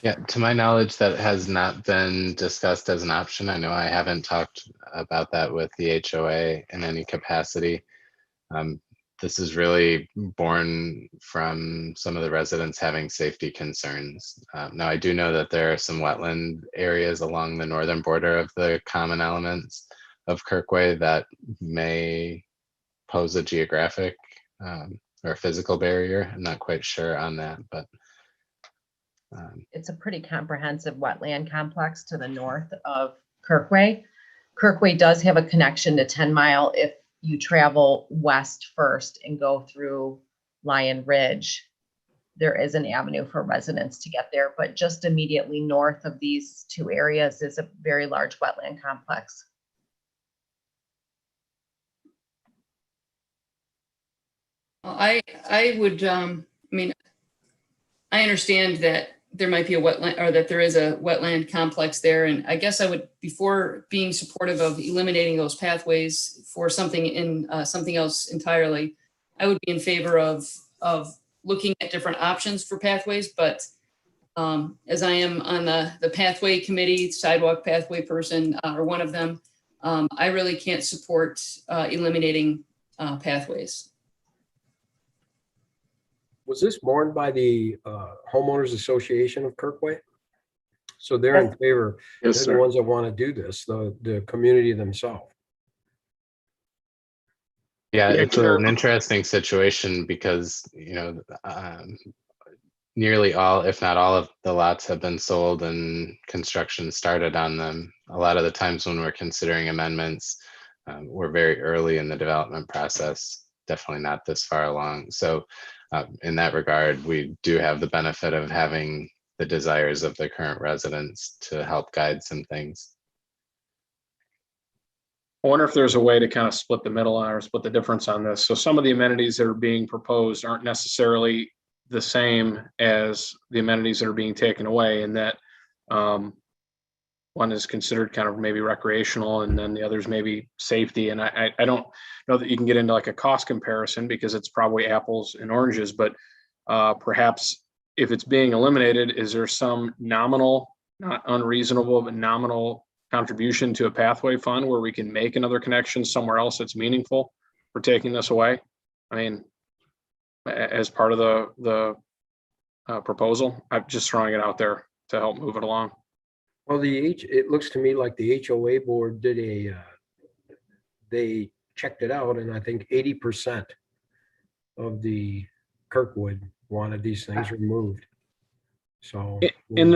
Yeah, to my knowledge, that has not been discussed as an option. I know I haven't talked about that with the HOA in any capacity. This is really born from some of the residents having safety concerns. Now, I do know that there are some wetland areas along the northern border of the common elements of Kirkway that may pose a geographic or physical barrier. I'm not quite sure on that, but it's a pretty comprehensive wetland complex to the north of Kirkway. Kirkway does have a connection to 10 Mile if you travel west first and go through Lion Ridge. There is an avenue for residents to get there, but just immediately north of these 2 areas is a very large wetland complex. I would, I mean, I understand that there might be a wetland, or that there is a wetland complex there. And I guess I would, before being supportive of eliminating those pathways for something in something else entirely, I would be in favor of looking at different options for pathways. But as I am on the pathway committee, sidewalk pathway person, or one of them, I really can't support eliminating pathways. Was this borne by the homeowners association of Kirkway? So they're in favor. Yes, They're sir. the ones that want to do this, the community themselves. yeah, Yeah, it's sure. an interesting situation because, you know, nearly all, if not all of the lots have been sold and construction started on them. A lot of the times when we're considering amendments, we're very early in the development process, definitely not this far along. So in that regard, we do have the benefit of having the desires of the current residents to help guide some things. I wonder if there's a way to kind of split the middle or split the difference on this. So some of the amenities that are being proposed aren't necessarily the same as the amenities that are being taken away, and that one is considered kind of maybe recreational and then the others maybe safety. And I don't know that you can get into like a cost comparison because it's probably apples and oranges, but perhaps if it's being eliminated, is there some nominal, not unreasonable, but nominal contribution to a pathway fund where we can make another connection somewhere else that's meaningful for taking this away? I mean, as part of the proposal, I'm just throwing it out there to help move it along. Well, it looks to me like the HOA board did they checked it out, and I think 80% of the Kirkwood wanted these things removed. So, And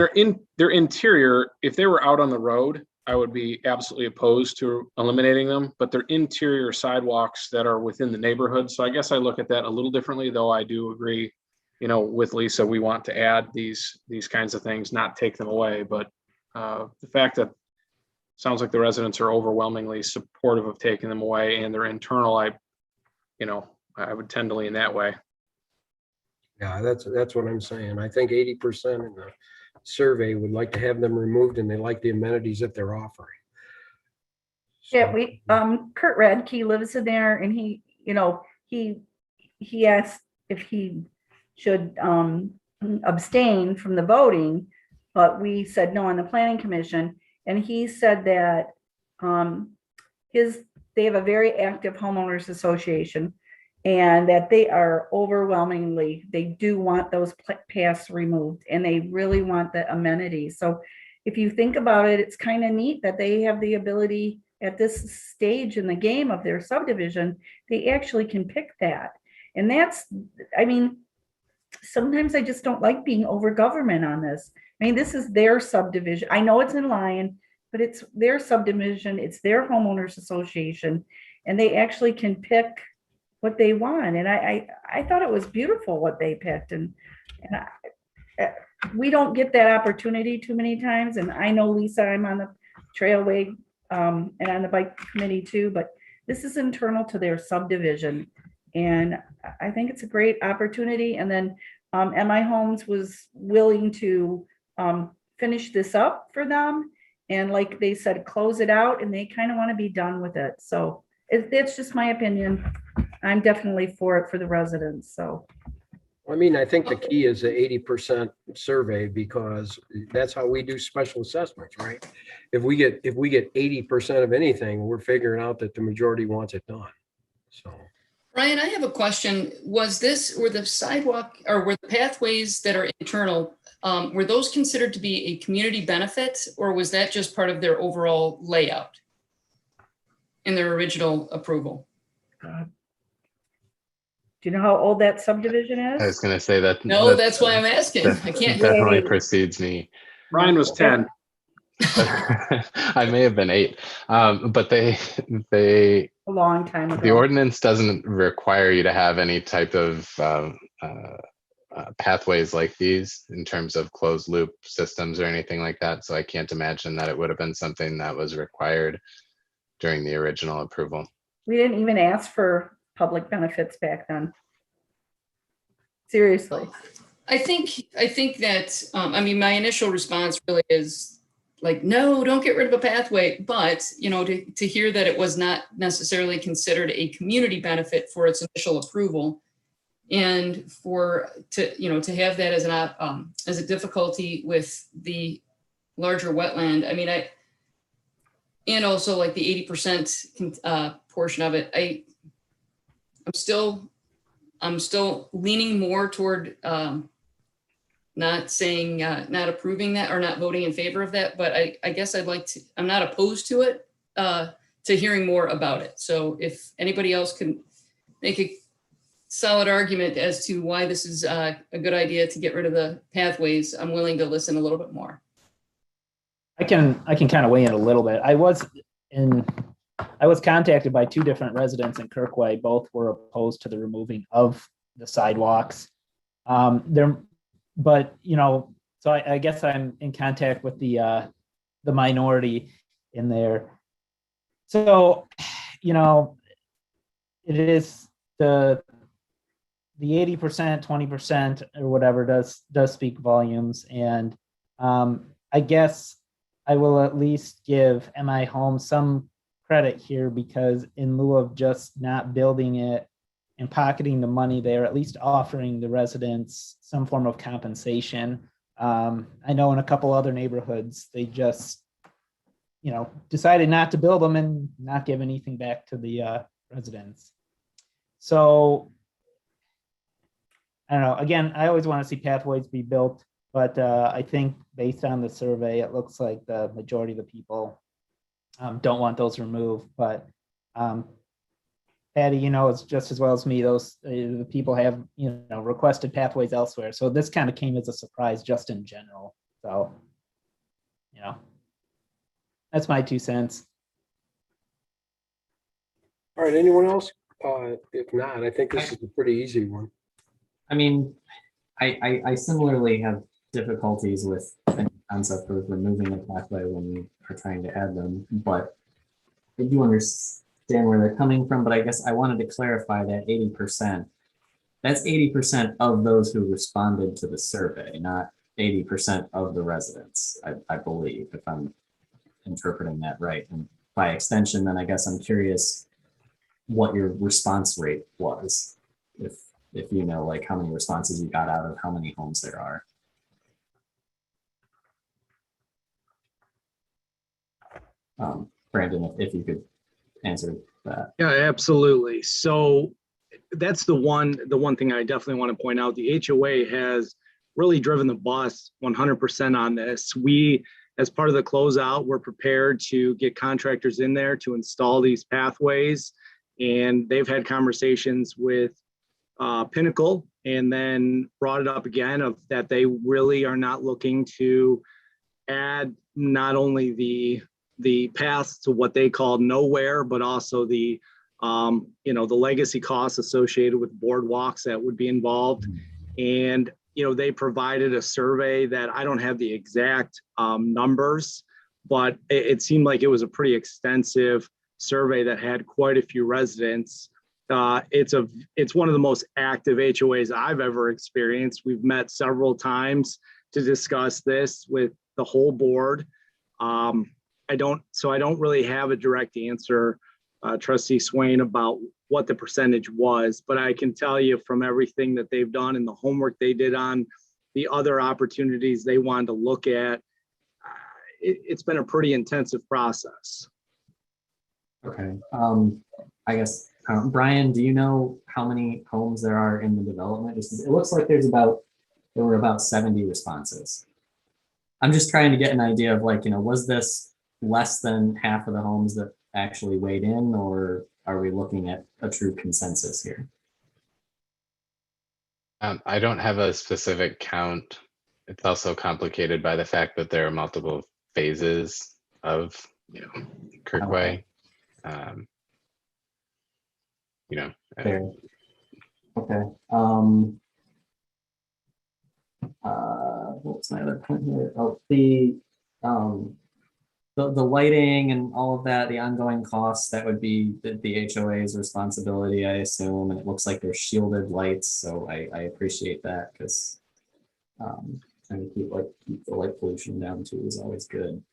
their interior, if they were out on the road, I would be absolutely opposed to eliminating them, but they're interior sidewalks that are within the neighborhood. So I guess I look at that a little differently, though I do agree, with Lisa, we want to add these kinds of things, not take them away. But the fact that it sounds like the residents are overwhelmingly supportive of taking them away and they're internal, I would tend to lean that way. yeah, that's what I'm saying. I think 80% in the survey would like to have them removed, and they like the amenities that they're offering. Yeah, Kurt Radke lives in there, and he asked if he should abstain from the voting, but we said no on the planning commission. And he said that they have a very active homeowners association, and that they are overwhelmingly, they do want those paths removed, and they really want the amenities. So if you think about it, it's kind of neat that they have the ability at this stage in the game of their subdivision, they actually can pick that. And sometimes I just don't like being over government on this. I mean, this is their subdivision. I know it's in Lyon, but it's their subdivision, it's their homeowners association, and they actually can pick what they want. And I thought it was beautiful what they picked. And we don't get that opportunity too many times. And I know, Lisa, I'm on the Trailway and on the bike committee too, but this is internal to their subdivision. And I think it's a great opportunity. And then MI Homes was willing to finish this up for them. And like they said, close it out, and they kind of want to be done with it. So it's just my opinion. I'm definitely for it for the residents. So, I mean, I think the key is the 80% survey, because that's how we do special assessments, right? If we get 80% of anything, we're figuring out that the majority wants it done. So, Ryan, I have a question. Were the sidewalk or were the pathways that are internal, were those considered to be a community benefit, or was that just part of their overall layout in their original approval? Do you know how old that subdivision is? I was going to say that. No, that's why I'm asking. I can't. Definitely precedes me. Ryan was 10. I may have been 8, but they a long time ago. The ordinance doesn't require you to have any type of pathways like these in terms of closed loop systems or anything like that. So I can't imagine that it would have been something that was required during the original approval. We didn't even ask for public benefits back then. Seriously. I think that, my initial response really is like, no, don't get rid of a pathway. But, to hear that it was not necessarily considered a community benefit for its initial approval, and to have that as a difficulty with the larger wetland. And also like the 80% portion of it, I'm still leaning more toward not approving that or not voting in favor of that, but I guess I'm not opposed to it, to hearing more about it. So if anybody else can make a solid argument as to why this is a good idea to get rid of the pathways, I'm willing to listen a little bit more. I can kind of weigh in a little bit. I was contacted by 2 different residents in Kirkway. Both were opposed to the removing of the sidewalks. But you know, so I guess I'm in contact with the minority in there. So, you know, it is the 80%, 20% or whatever does speak volumes. And I guess I will at least give MI Home some credit here, because in lieu of just not building it and pocketing the money, they're at least offering the residents some form of compensation. I know in a couple other neighborhoods, they just, you know, decided not to build them and not give anything back to the residents. So I don't know. Again, I always want to see pathways be built, but I think based on the survey, it looks like the majority of the people don't want those removed. But Patty, you know, it's just as well as me, those the people have, you know, requested pathways elsewhere. So this kind of came as a surprise just in general. So, you know, that's my 2 cents. All right, anyone else? If not, I think this is a pretty easy one. I mean, I similarly have difficulties with the concept of removing a pathway when you are trying to add them, but I do understand where they're coming from. But I guess I wanted to clarify that 80%, that's 80% of those who responded to the survey, not 80% of the residents, I believe, if I'm interpreting that right. And by extension, then I guess I'm curious what your response rate was, if you know, like how many responses you got out of how many homes there are. Brandon, if you could answer that. Yeah, absolutely. So that's the one thing I definitely want to point out. The HOA has really driven the bus 100% on this. We, as part of the closeout, we're prepared to get contractors in there to install these pathways. And they've had conversations with Pinnacle, and then brought it up again of that they really are not looking to add not only the paths to what they call nowhere, but also the you know, the legacy costs associated with boardwalks that would be involved. And you know, they provided a survey that I don't have the exact numbers, but it seemed like it was a pretty extensive survey that had quite a few residents. It's one of the most active HOAs I've ever experienced. We've met several times to discuss this with the whole board. I don't really have a direct answer, Trustee Swain, about what the percentage was, but I can tell you from everything that they've done and the homework they did on the other opportunities they wanted to look at, it's been a pretty intensive process. Okay. I guess, Brian, do you know how many homes there are in the development? It looks like there were about 70 responses. I'm just trying to get an idea of, like, you know, was this less than half of the homes that actually weighed in, or are we looking at a true consensus here? I don't have a specific count. It's also complicated by the fact that there are multiple phases of, you know, Kirkway. You know. Fair. Okay. What's my other point here? Oh, the lighting and all of that, the ongoing costs, that would be the HOA's responsibility, I assume. And it looks like they're shielded lights, so I appreciate that, because trying to keep the light pollution down too is always good.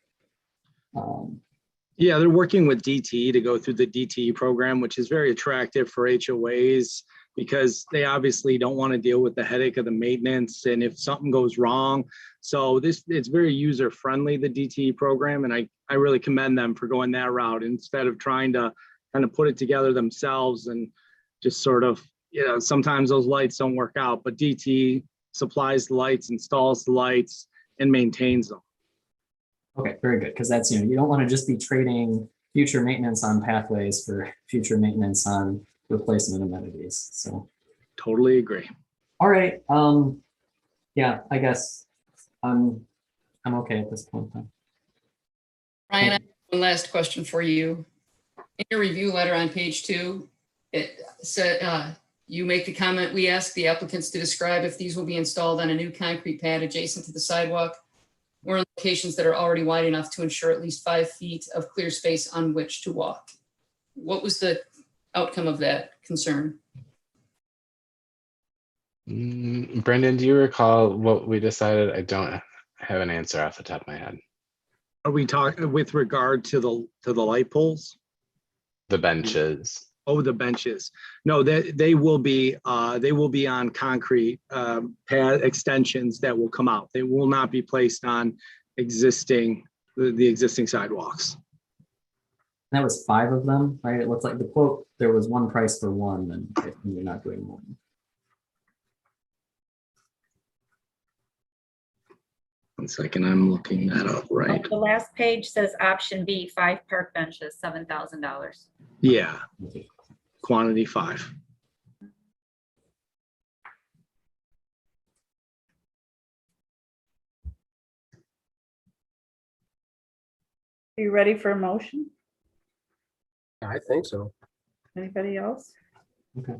Yeah, they're working with DTE to go through the DTE program, which is very attractive for HOAs because they obviously don't want to deal with the headache of the maintenance and if something goes wrong. So it's very user friendly, the DTE program, and I really commend them for going that route instead of trying to kind of put it together themselves and just sort of, you know, sometimes those lights don't work out, but DTE supplies the lights, installs the lights, and maintains them. Okay, very good, because that's, you know, you don't want to just be trading future maintenance on pathways for future maintenance on replacement amenities. So Totally agree. All right, yeah, I guess I'm okay at this point then. Ryan, I have one last question for you. In your review letter on page 2, it said, you make the comment, we ask the applicants to describe if these will be installed on a new concrete pad adjacent to the sidewalk or in locations that are already wide enough to ensure at least 5 feet of clear space on which to walk. What was the outcome of that concern? Brendan, do you recall what we decided? I don't have an answer off the top of my head. Are we talking with regard to the light poles? The benches. Oh, the benches. No, they will be on concrete pad extensions that will come out. They will not be placed on the existing sidewalks. That was 5 of them, right? It looks like the quote, there was one price for one, and you're not doing one. One second, I'm looking that up, right? The last page says option B, 5 park benches, $7,000. Yeah, quantity 5. Are you ready for a motion? I think so. Anybody else? Okay.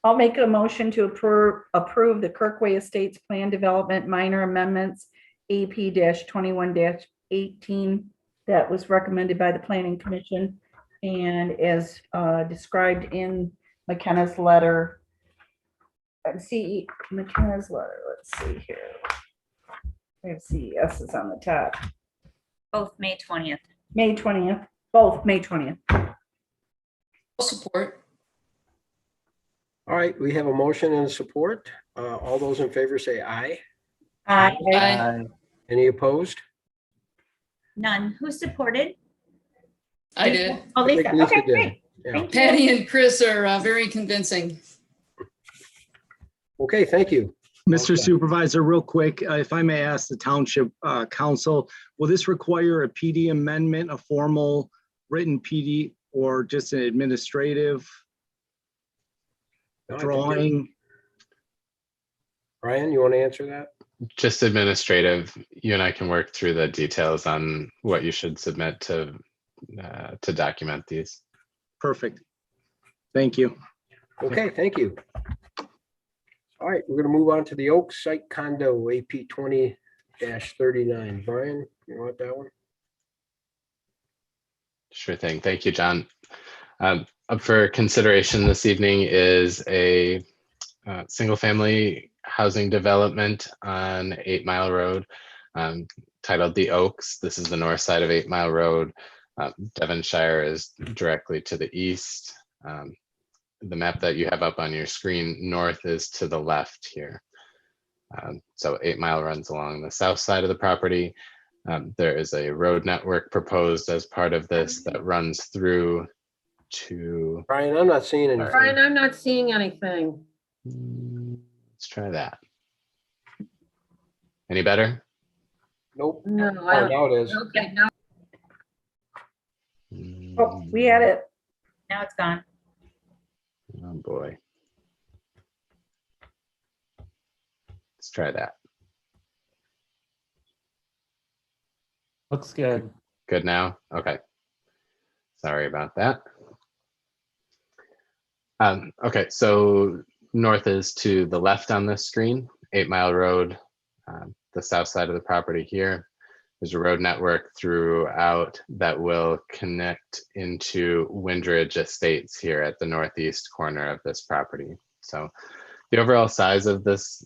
I'll make a motion to approve the Kirkway Estates Plan Development Minor Amendments AP-21-18 that was recommended by the Planning Commission and as described in McKenna's letter. McKenna's letter, let's see here. We have CES is on the top. Both May 20th. May 20th, both May 20th. Support. All right, we have a motion and support. All those in favor say aye. Aye. Aye. Any opposed? None. Who supported? I did. Oh, I think Lisa. Lisa Okay, did. great. Yeah. Thank you. Patty and Chris are very convincing. Okay, thank you. Mr. Okay. Supervisor, real quick, if I may ask the Township Council, will this require a PD amendment, a formal written PD, or just an administrative No, I think drawing? Ryan, you want to answer that? Just administrative. You and I can work through the details on what you should submit to document these. Perfect. Thank you. Okay, thank you. All right, we're going to move on to the Oak Site Condo AP 20-39. Brian, you want that one? Sure thing. Thank you, John. Up for consideration this evening is a single-family housing development on 8 Mile Road, titled The Oaks. This is the north side of 8 Mile Road. Devonshire is directly to the east. The map that you have up on your screen, north is to the left here. So 8 Mile runs along the south side of the property. There is a road network proposed as part of this that runs through to. Brian, I'm not seeing anything. Brian, I'm not seeing anything. Let's try that. Any better? Nope. No, Oh, I don't. now it is. Okay, now. Oh, we had it. Now it's gone. Oh boy. Let's try that. Looks good. Good now? Okay. Sorry about that. Okay, so north is to the left on this screen, 8 Mile Road, the south side of the property here. There's a road network throughout that will connect into Windridge Estates here at the northeast corner of this property. So the overall size of this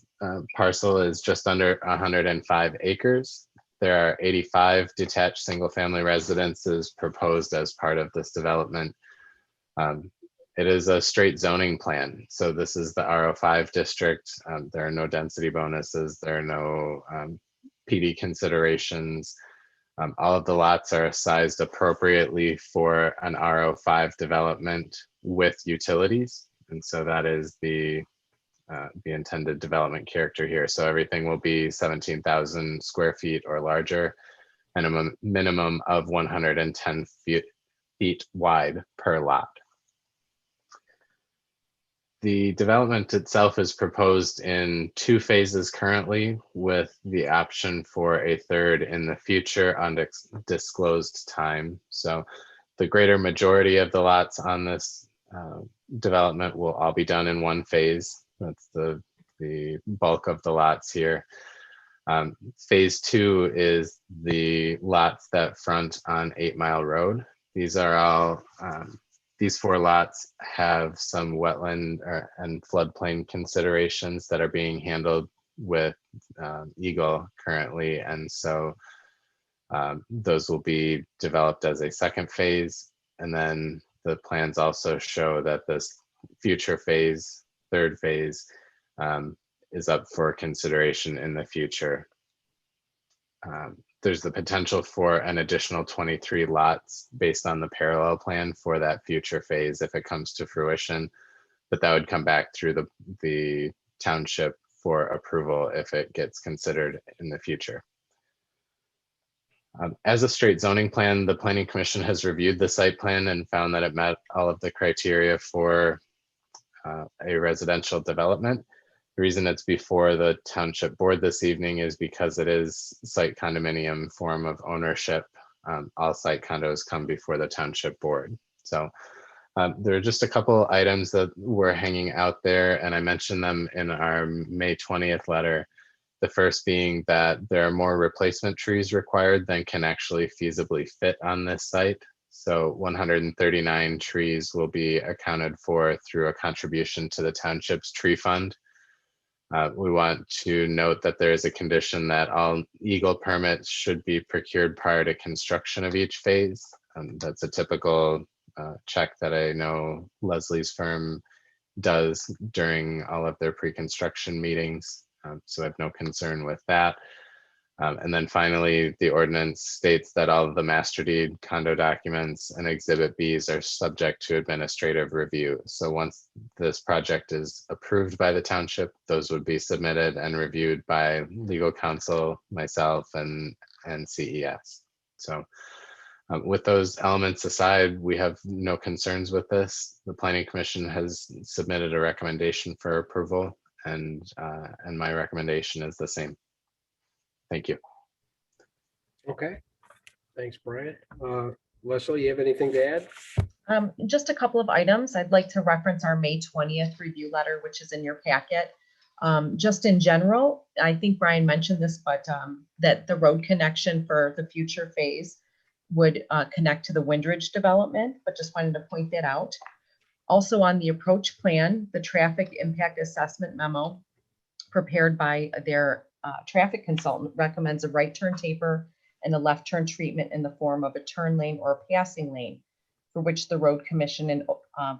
parcel is just under 105 acres. There are 85 detached single-family residences proposed as part of this development. It is a straight zoning plan. So this is the R05 district. There are no density bonuses. There are no PD considerations. All of the lots are sized appropriately for an R05 development with utilities. And so that is the intended development character here. So everything will be 17,000 square feet or larger, and a minimum of 110 feet wide per lot. The development itself is proposed in 2 phases currently, with the option for a third in the future undisclosed time. So the greater majority of the lots on this development will all be done in 1 phase. That's the bulk of the lots here. Phase 2 is the lots that front on 8 Mile Road. These are all, these 4 lots have some wetland and floodplain considerations that are being handled with Eagle currently. And so those will be developed as a 2nd phase. And then the plans also show that this future phase, 3rd phase, is up for consideration in the future. There's the potential for an additional 23 lots based on the parallel plan for that future phase if it comes to fruition, but that would come back through the township for approval if it gets considered in the future. As a straight zoning plan, the Planning Commission has reviewed the site plan and found that it met all of the criteria for a residential development. The reason it's before the township board this evening is because it is site condominium form of ownership. All site condos come before the township board. So there are just a couple items that were hanging out there, and I mentioned them in our May 20th letter. The first being that there are more replacement trees required than can actually feasibly fit on this site. So 139 trees will be accounted for through a contribution to the township's tree fund. We want to note that there is a condition that all Eagle permits should be procured prior to construction of each phase. That's a typical check that I know Leslie's firm does during all of their pre-construction meetings. So I have no concern with that. And then finally, the ordinance states that all of the master deed, condo documents, and Exhibit Bs are subject to administrative review. So once this project is approved by the township, those would be submitted and reviewed by legal counsel, myself, and CES. So with those elements aside, we have no concerns with this. The Planning Commission has submitted a recommendation for approval, and my recommendation is the same. Thank you. Okay, thanks, Brian. Leslie, you have anything to add? Just a couple of items. I'd like to reference our May 20th review letter, which is in your packet. Just in general, I think Brian mentioned this, but that the road connection for the future phase would connect to the Windridge development, but just wanted to point that out. Also on the approach plan, the traffic impact assessment memo prepared by their traffic consultant recommends a right turn taper and a left turn treatment in the form of a turn lane or a passing lane, for which the road commission in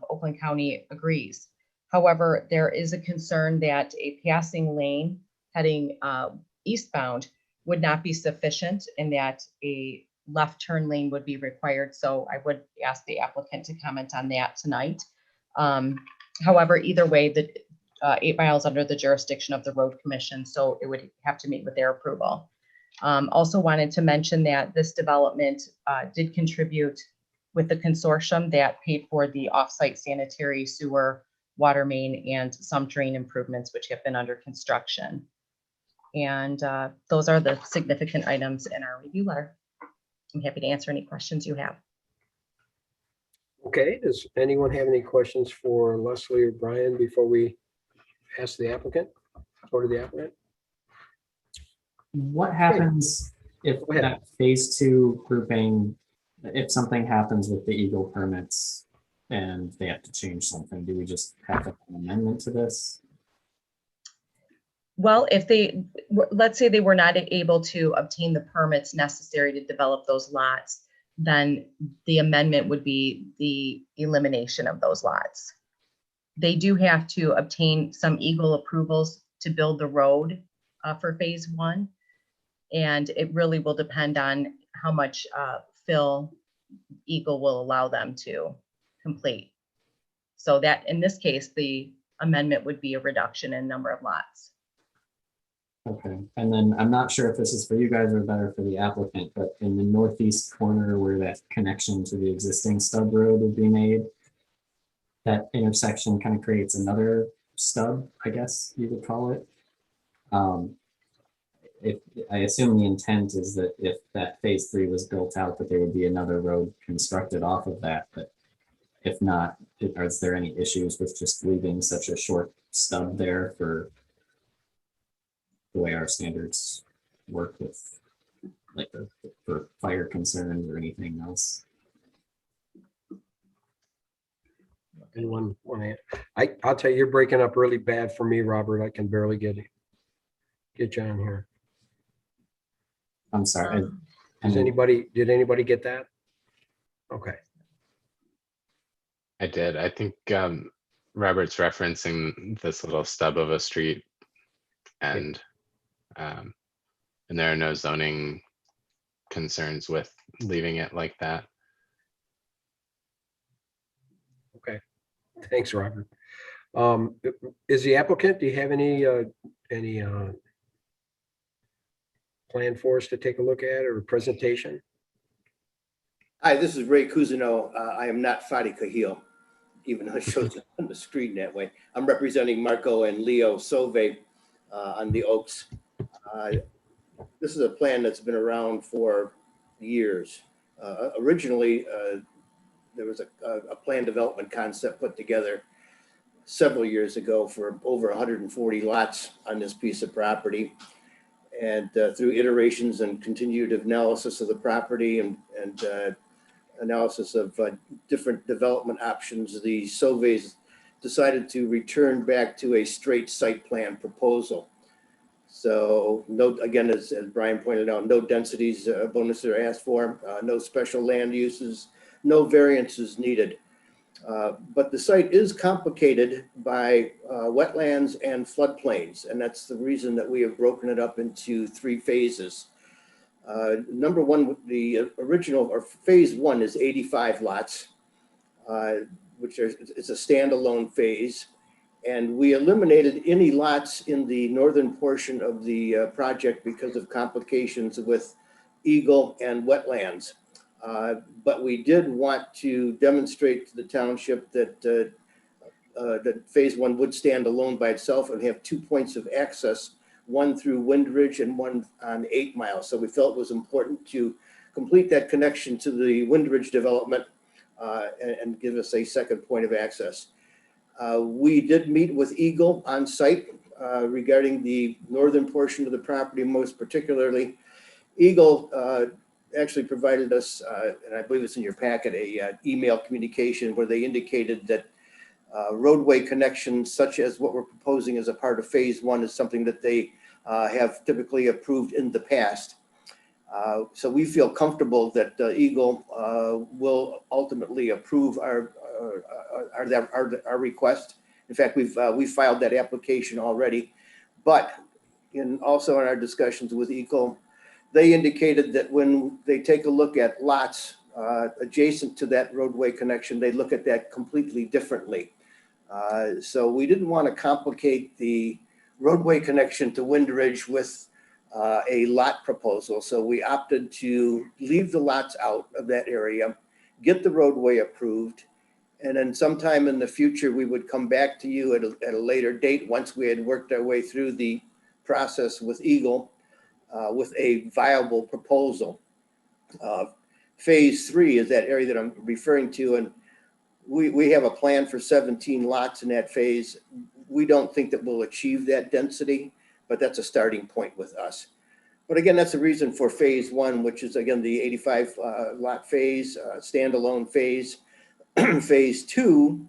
Oakland County agrees. However, there is a concern that a passing lane heading eastbound would not be sufficient and that a left turn lane would be required. So I would ask the applicant to comment on that tonight. However, either way, the 8 miles under the jurisdiction of the road commission, so it would have to meet with their approval. Also wanted to mention that this development did contribute with the consortium that paid for the offsite sanitary sewer, water main, and some drain improvements which have been under construction. And those are the significant items in our review letter. I'm happy to answer any questions you have. Okay, does anyone have any questions for Leslie or Brian before we ask the applicant? Go to the applicant. What happens if that phase 2 grouping, if something happens with the Eagle permits and they have to change something, do we just have an amendment to this? Well, if they, let's say they were not able to obtain the permits necessary to develop those lots, then the amendment would be the elimination of those lots. They do have to obtain some Eagle approvals to build the road for phase 1. And it really will depend on how much fill Eagle will allow them to complete. So that in this case, the amendment would be a reduction in number of lots. Okay, and then I'm not sure if this is for you guys or better for the applicant, but in the northeast corner where that connection to the existing stub road would be made, that intersection kind of creates another stub, I guess you would call it. If I assume the intent is that if that phase 3 was built out, that there would be another road constructed off of that, but if not, is there any issues with just leaving such a short stub there for the way our standards work with, like, for fire concerns or anything else? Anyone want to? I'll tell you, you're breaking up really bad for me, Robert. I can barely get you on here. I'm sorry. Did anybody get that? Okay. I did. I think Robert's referencing this little stub of a street, and there are no zoning concerns with leaving it like that. Okay. Thanks, Robert. Is the applicant, do you have any plan for us to take a look at or a presentation? Hi, this is Ray Cousineau. I am not Fadi Kahil, even though it shows up on the screen that way. I'm representing Marco and Leo Sauve on the Oaks. This is a plan that's been around for years. Originally, there was a plan development concept put together several years ago for over 140 lots on this piece of property. And through iterations and continued analysis of the property and analysis of different development options, the Sauves decided to return back to a straight site plan proposal. So no, again, as Brian pointed out, no densities bonuses are asked for, no special land uses, no variances needed. But the site is complicated by wetlands and floodplains, and that's the reason that we have broken it up into 3 phases. Number one, the original or phase 1 is 85 lots, which is a standalone phase. And we eliminated any lots in the northern portion of the project because of complications with eagle and wetlands. But we did want to demonstrate to the township that that phase 1 would stand alone by itself and have 2 points of access, one through Windridge and one on 8 Mile. So we felt it was important to complete that connection to the Windridge development and give us a second point of access. We did meet with Eagle on site regarding the northern portion of the property, most particularly. Eagle actually provided us, and I believe it's in your packet, a email communication where they indicated that roadway connections such as what we're proposing as a part of phase 1 is something that they have typically approved in the past. So we feel comfortable that Eagle will ultimately approve our request. In fact, we've filed that application already, but also in our discussions with Eagle, they indicated that when they take a look at lots adjacent to that roadway connection, they look at that completely differently. So we didn't want to complicate the roadway connection to Windridge with a lot proposal. So we opted to leave the lots out of that area, get the roadway approved, and then sometime in the future, we would come back to you at a later date once we had worked our way through the process with Eagle with a viable proposal. Phase 3 is that area that I'm referring to, and we have a plan for 17 lots in that phase. We don't think that we'll achieve that density, but that's a starting point with us. But again, that's the reason for phase 1, which is again the 85 lot phase, standalone phase. Phase 2,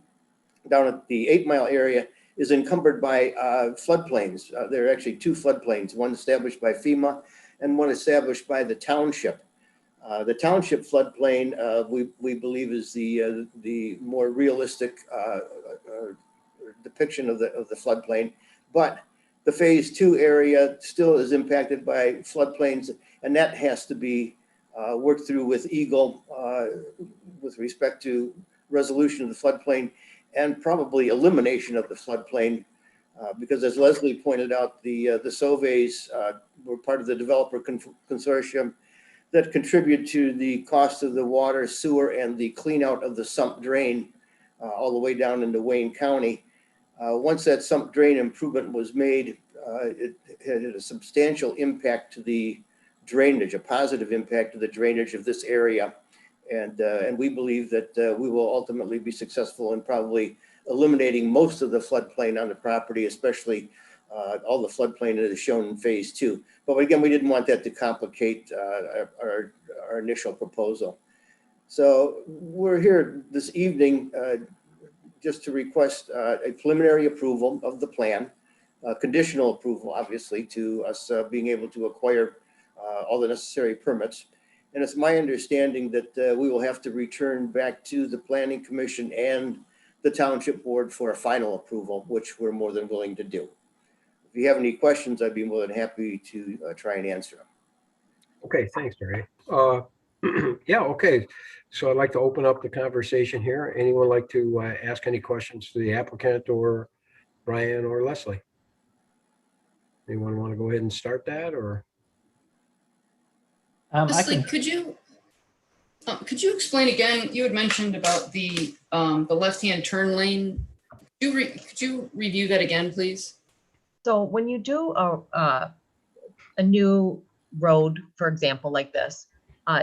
down at the 8 Mile area, is encumbered by floodplains. There are actually 2 floodplains, one established by FEMA and one established by the township. The township floodplain, we believe, is the more realistic depiction of the floodplain, but the phase 2 area still is impacted by floodplains, and that has to be worked through with Eagle with respect to resolution of the floodplain and probably elimination of the floodplain, because as Leslie pointed out, the Sauves were part of the developer consortium that contribute to the cost of the water, sewer, and the clean out of the Sump drain all the way down into Wayne County. Once that sump drain improvement was made, it had a substantial impact to the drainage, a positive impact to the drainage of this area. And we believe that we will ultimately be successful in probably eliminating most of the floodplain on the property, especially all the floodplain that is shown in phase 2. But again, we didn't want that to complicate our initial proposal. So we're here this evening just to request a preliminary approval of the plan, conditional approval, obviously, to us being able to acquire all the necessary permits. And it's my understanding that we will have to return back to the Planning Commission and the Township Board for a final approval, which we're more than willing to do. If you have any questions, I'd be more than happy to try and answer them. Okay, thanks, Terry. Yeah, okay. So I'd like to open up the conversation here. Anyone like to ask any questions to the applicant or Brian or Leslie? Anyone want to go ahead and start that, or? Leslie, could you explain again? You had mentioned about the left-hand turn lane. Could you review that again, please? So when you do a new road, for example, like this,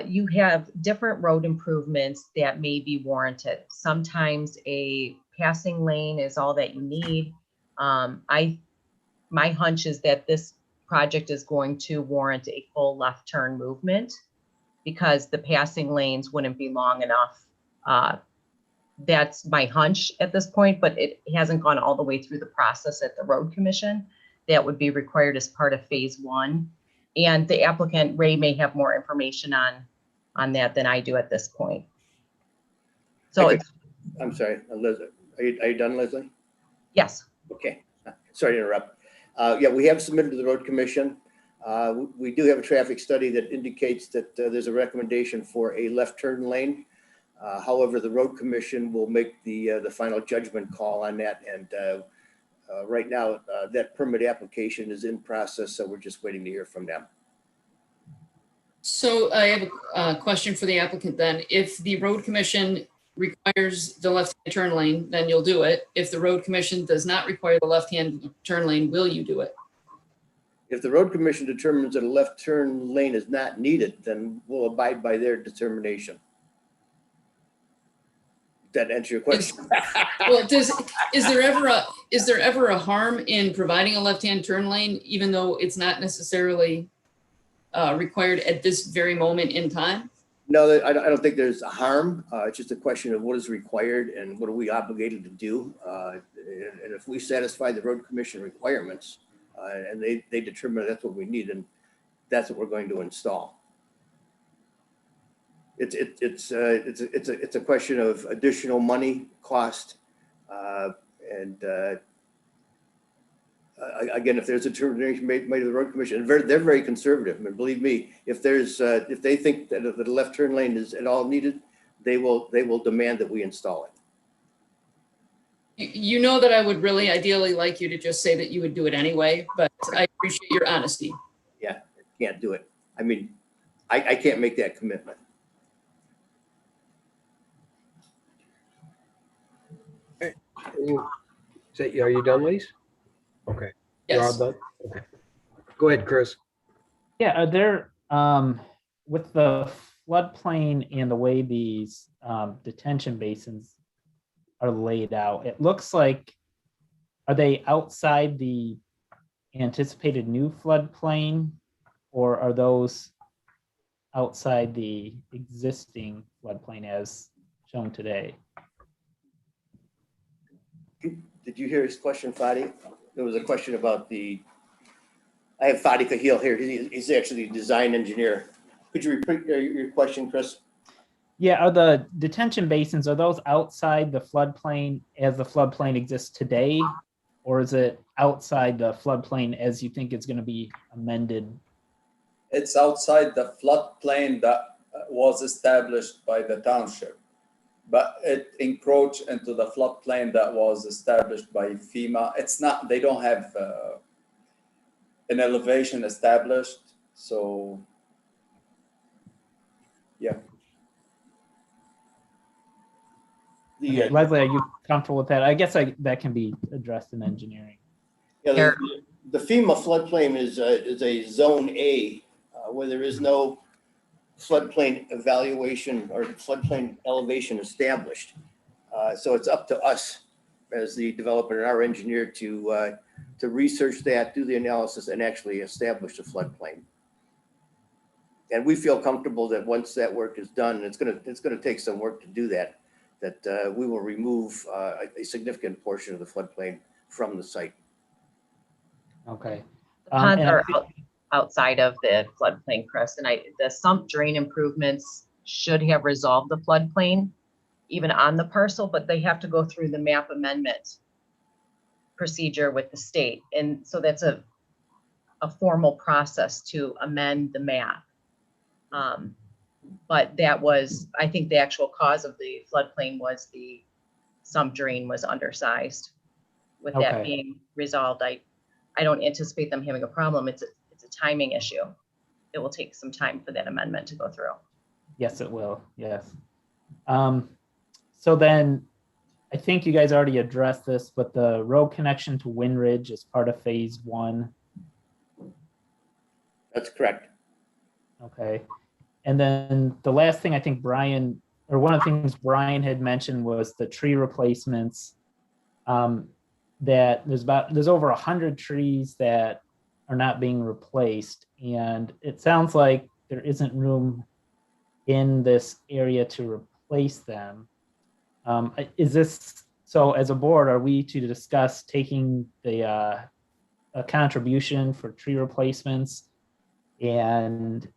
you have different road improvements that may be warranted. Sometimes a passing lane is all that you need. My hunch is that this project is going to warrant a full left turn movement because the passing lanes wouldn't be long enough. That's my hunch at this point, but it hasn't gone all the way through the process at the Road Commission. That would be required as part of phase 1. And the applicant, Ray, may have more information on that than I do at this point. So I'm sorry, Leslie, are you done, Leslie? Yes. Okay, sorry to interrupt. Yeah, we have submitted to the Road Commission. We do have a traffic study that indicates that there's a recommendation for a left turn lane. However, the Road Commission will make the final judgment call on that. And right now, that permit application is in process, so we're just waiting to hear from them. So I have a question for the applicant then. If the Road Commission requires the left-hand turn lane, then you'll do it. If the Road Commission does not require the left-hand turn lane, will you do it? If the Road Commission determines that a left turn lane is not needed, then we'll abide by their determination. Does that answer your question? Well, is there ever a harm in providing a left-hand turn lane, even though it's not necessarily required at this very moment in time? No, I don't think there's a harm. It's just a question of what is required and what are we obligated to do. And if we satisfy the Road Commission requirements and they determine that's what we need, and that's what we're going to install. It's a question of additional money, cost, and again, if there's a determination made by the Road Commission, they're very conservative. I mean, believe me, if they think that the left turn lane is at all needed, they will demand that we install it. You know that I would really ideally like you to just say that you would do it anyway, but I appreciate your honesty. Yeah, can't do it. I mean, I can't make that commitment. Are you done, Lise? Okay. Yes. You're all done? Okay. Go ahead, Chris. Yeah, are there, with the floodplain and the way these detention basins are laid out, it looks like, are they outside the anticipated new floodplain, or are those outside the existing floodplain as shown today? Did you hear his question, Fadi? There was a question about I have Fadi Kahil here. He's actually the design engineer. Could you repeat your question, Chris? Yeah, are the detention basins, are those outside the floodplain as the floodplain exists today? Or is it outside the floodplain as you think it's going to be amended? It's outside the floodplain that was established by the township, but it encroached into the floodplain that was established by FEMA. It's not, they don't have an elevation established. So, yeah. The, Leslie, are you comfortable with that? I guess that can be addressed in engineering. yeah, the FEMA floodplain is a zone A, where there is no floodplain evaluation or floodplain elevation established. So it's up to us as the developer and our engineer to research that, do the analysis, and actually establish a floodplain. And we feel comfortable that once that work is done, and it's gonna take some work to do that, we will remove a significant portion of the floodplain from the site. Okay. The ponds are outside of the floodplain, Chris, and the sump drain improvements should have resolved the floodplain even on the parcel, but they have to go through the map amendment procedure with the state. And so that's a formal process to amend the map. But that was, I think the actual cause of the floodplain was the sump drain was undersized. With that being resolved, I don't anticipate them having a problem. It's a timing issue. It will take some time for that amendment to go through. Yes, it will. Yes. So then I think you guys already addressed this, but the road connection to Wind Ridge is part of phase 1. That's correct. Okay. And then the last thing I think Brian, or one of the things Brian had mentioned was the tree replacements. That there's over 100 trees that are not being replaced. And it sounds like there isn't room in this area to replace them. Is this, so as a board, are we to discuss taking a contribution for tree replacements? And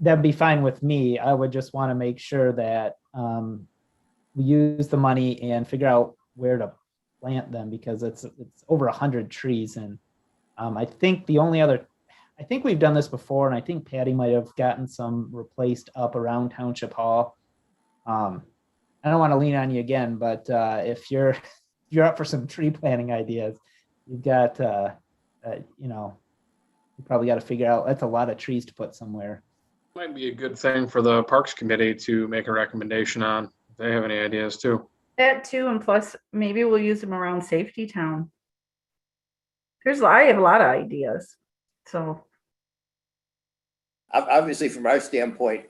that'd be fine with me. I would just want to make sure that we use the money and figure out where to plant them, because it's over 100 trees. And I think I think we've done this before, and I think Patty might have gotten some replaced up around Township Hall. I don't want to lean on you again, but if you're up for some tree planting ideas, you've got you probably got to figure out, that's a lot of trees to put somewhere. Might be a good thing for the Parks Committee to make a recommendation on, if they have any ideas too. That too, and plus maybe we'll use them around Safety Town. I have a lot of ideas, so. Obviously, from our standpoint,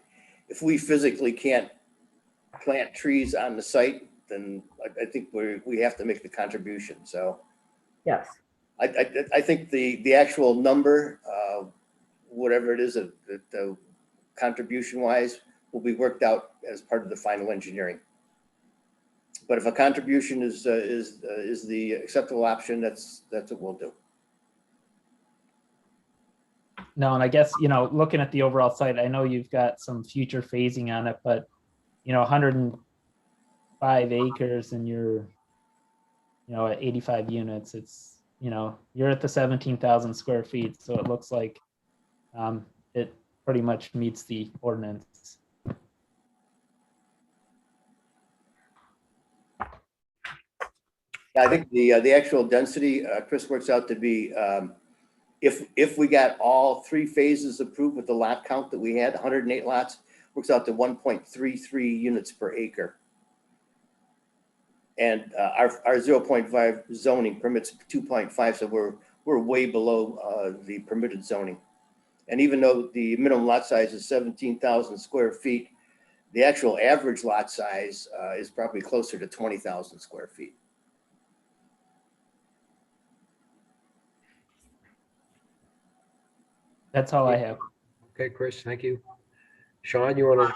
if we physically can't plant trees on the site, then I think we have to make the contribution. So yes, I think the actual number, whatever it is, the contribution wise, will be worked out as part of the final engineering. But if a contribution is the acceptable option, that's what we'll do. No, and I guess, looking at the overall site, I know you've got some future phasing on it, but 105 acres and you're, at 85 units, it's, you're at the 17,000 square feet. So it looks like it pretty much meets the ordinance. Yeah, I think the actual density, Chris, works out to be, if we got all 3 phases approved with the lot count that we had, 108 lots, works out to 1.33 units per acre. And our 0.5 zoning permits 2.5, so we're way below the permitted zoning. And even though the minimum lot size is 17,000 square feet, the actual average lot size is probably closer to 20,000 square feet. That's all I have. Okay, Chris, thank you. Sean, you want to?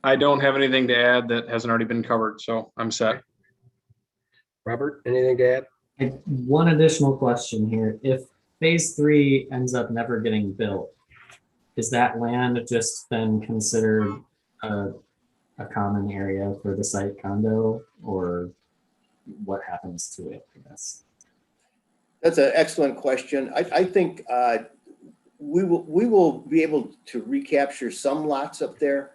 I don't have anything to add that hasn't already been covered, so I'm set. Robert, anything to add? One additional question here. If phase 3 ends up never getting built, is that land just then considered a common area for the site condo, or what happens to it, I guess? That's an excellent question. I think we will be able to recapture some lots up there.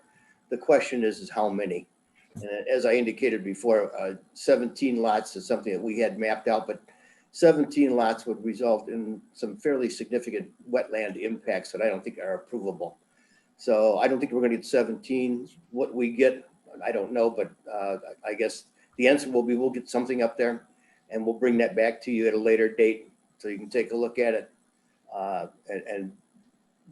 The question is how many? And as I indicated before, 17 lots is something that we had mapped out, but 17 lots would result in some fairly significant wetland impacts that I don't think are approvable. So I don't think we're going to get 17. What we get, I don't know, but I guess the answer will be we'll get something up there and we'll bring that back to you at a later date so you can take a look at it. And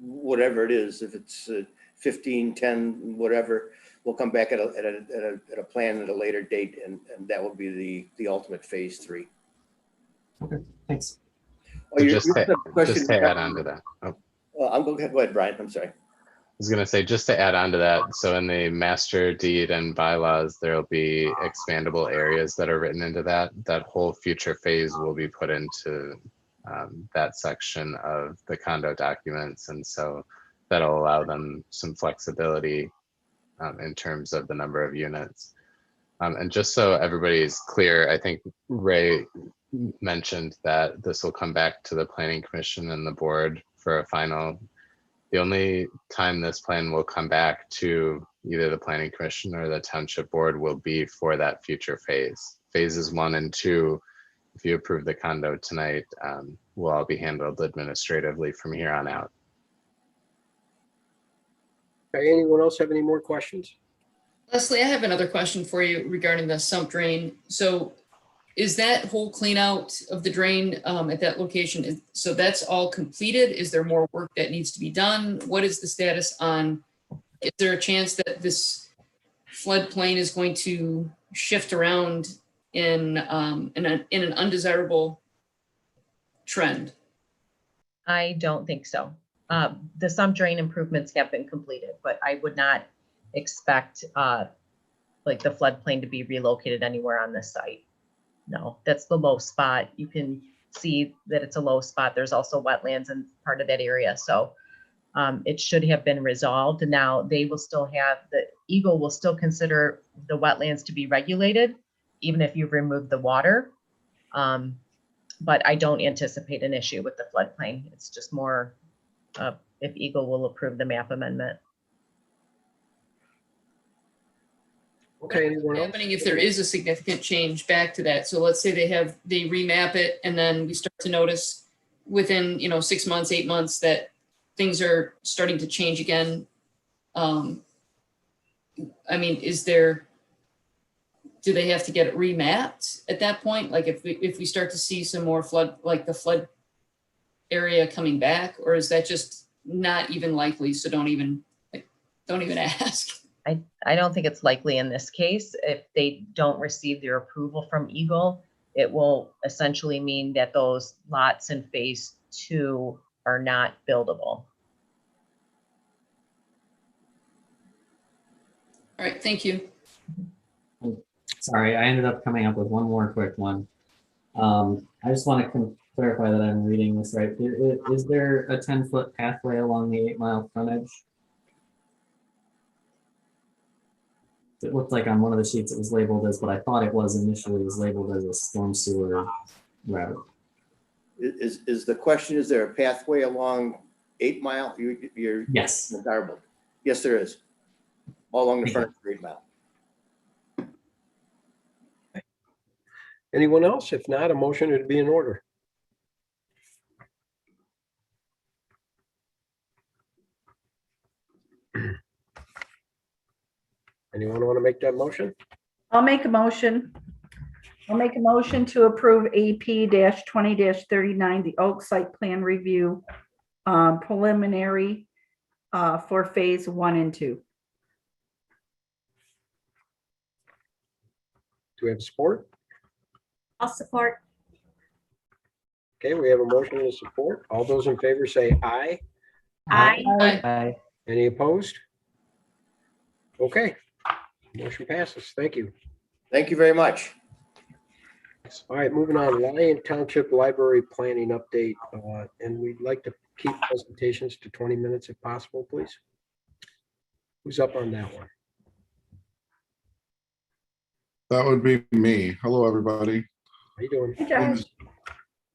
whatever it is, if it's 15, 10, whatever, we'll come back at a plan at a later date, and that will be the ultimate phase 3. Okay, thanks. Oh, So you just have a question. to add on to that. Oh. Go ahead, Brian. I'm sorry. I was going to say, just to add on to that, so in the master deed and bylaws, there will be expandable areas that are written into that. That whole future phase will be put into that section of the condo documents. And so that'll allow them some flexibility in terms of the number of units. And just so everybody's clear, I think Ray mentioned that this will come back to the Planning Commission and the board for a final. The only time this plan will come back to either the Planning Commission or the Township Board will be for that future phase. Phases 1 and 2, if you approve the condo tonight, will all be handled administratively from here on out. Okay, anyone else have any more questions? Leslie, I have another question for you regarding the sump drain. So is that whole clean out of the drain at that location, so that's all completed? Is there more work that needs to be done? What is the status on, is there a chance that this floodplain is going to shift around in an undesirable trend? I don't think so. The sump drain improvements have been completed, but I would not expect like the floodplain to be relocated anywhere on this site. No, that's the low spot. You can see that it's a low spot. There's also wetlands in part of that area. So it should have been resolved. Now they will still have, the Eagle will still consider the wetlands to be regulated, even if you've removed the water. But I don't anticipate an issue with the floodplain. It's just more if Eagle will approve the map amendment. Okay, anyone else? Happening if there is a significant change back to that. So let's say they remap it, and then we start to notice within 6 months, 8 months that things are starting to change again. I mean, do they have to get it remapped at that point? Like if we start to see some more flood, like the flood area coming back, or is that just not even likely? So don't even ask. I don't think it's likely in this case. If they don't receive their approval from Eagle, it will essentially mean that those lots in phase 2 are not buildable. All right, thank you. Sorry, I ended up coming up with one more quick one. I just want to clarify that I'm reading this right. Is there a 10-foot pathway along the 8-mile frontage? It looked like on one of the sheets it was labeled as what I thought it was initially. It was labeled as a storm sewer route. Is the question, is there a pathway along 8 Mile? You're yes. In the garbled. Yes, there is. All along the front of 8 Mile. Anyone else? If not, a motion would be in order. Anyone want to make that motion? I'll make a motion. I'll make a motion to approve AP-20-39, the Oak Site Plan Review preliminary for phase 1 and 2. Do we have support? I'll support. Okay, we have a motion and support. All those in favor say aye. Aye. Aye. Any opposed? Okay, motion passes. Thank you. Thank you very much. All right, moving on, Lyon Township Library Planning Update. And we'd like to keep presentations to 20 minutes if possible, please. Who's up on that one? That would be me. Hello, everybody. How you doing? Hey, Josh.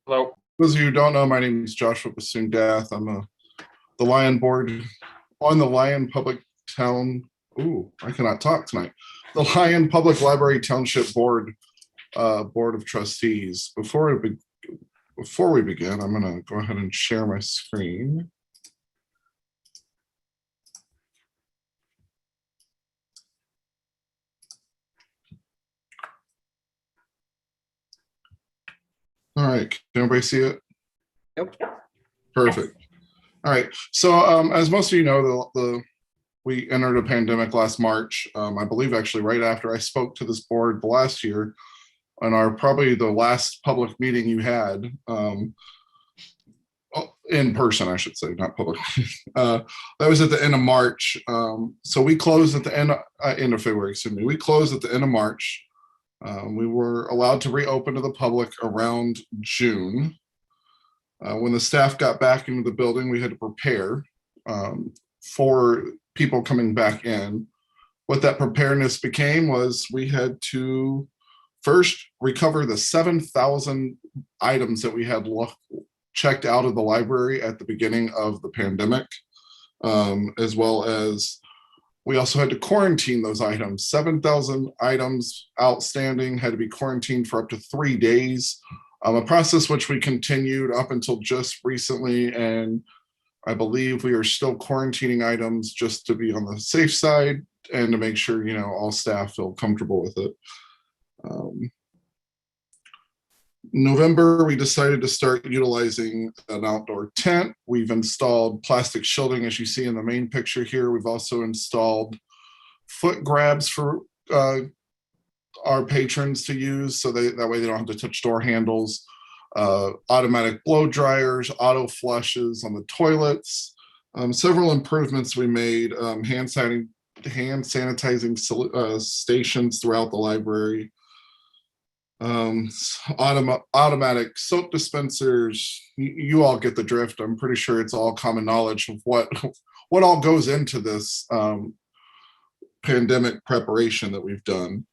Hello. Those of you who don't know, my name is Joshua Bassoon-Dath. I'm the Lyon board on the Lyon Public Town. Ooh, I cannot talk tonight. The Lyon Public Library Township Board of Trustees. Before we begin, I'm going to go ahead and share my screen. right, can everybody see it? Yep. Perfect. All right, so as most of you know, we entered a pandemic last March. I believe actually right after I spoke to this board last year on our probably the last public meeting you had, in person, I should say, not public. That was at the end of March. So we closed at the end of February, excuse me. We closed at the end of March. We were allowed to reopen to the public around June. When the staff got back into the building, we had to prepare for people coming back in. What that preparedness became was we had to first recover the 7,000 items that we had checked out of the library at the beginning of the pandemic, as well as we also had to quarantine those items. 7,000 items outstanding had to be quarantined for up to 3 days, a process which we continued up until just recently. And I believe we are still quarantining items just to be on the safe side and to make sure, you know, all staff feel comfortable with it. November, we decided to start utilizing an outdoor tent. We've installed plastic shielding, as you see in the main picture here. We've also installed foot grabs for our patrons to use, so that way they don't have to touch door handles. Automatic blow dryers, auto flushes on the toilets. Several improvements we made. Hand sanitizing stations throughout the library. Automatic soap dispensers. You all get the drift. I'm pretty sure it's all common knowledge of what all goes into this pandemic preparation that we've done.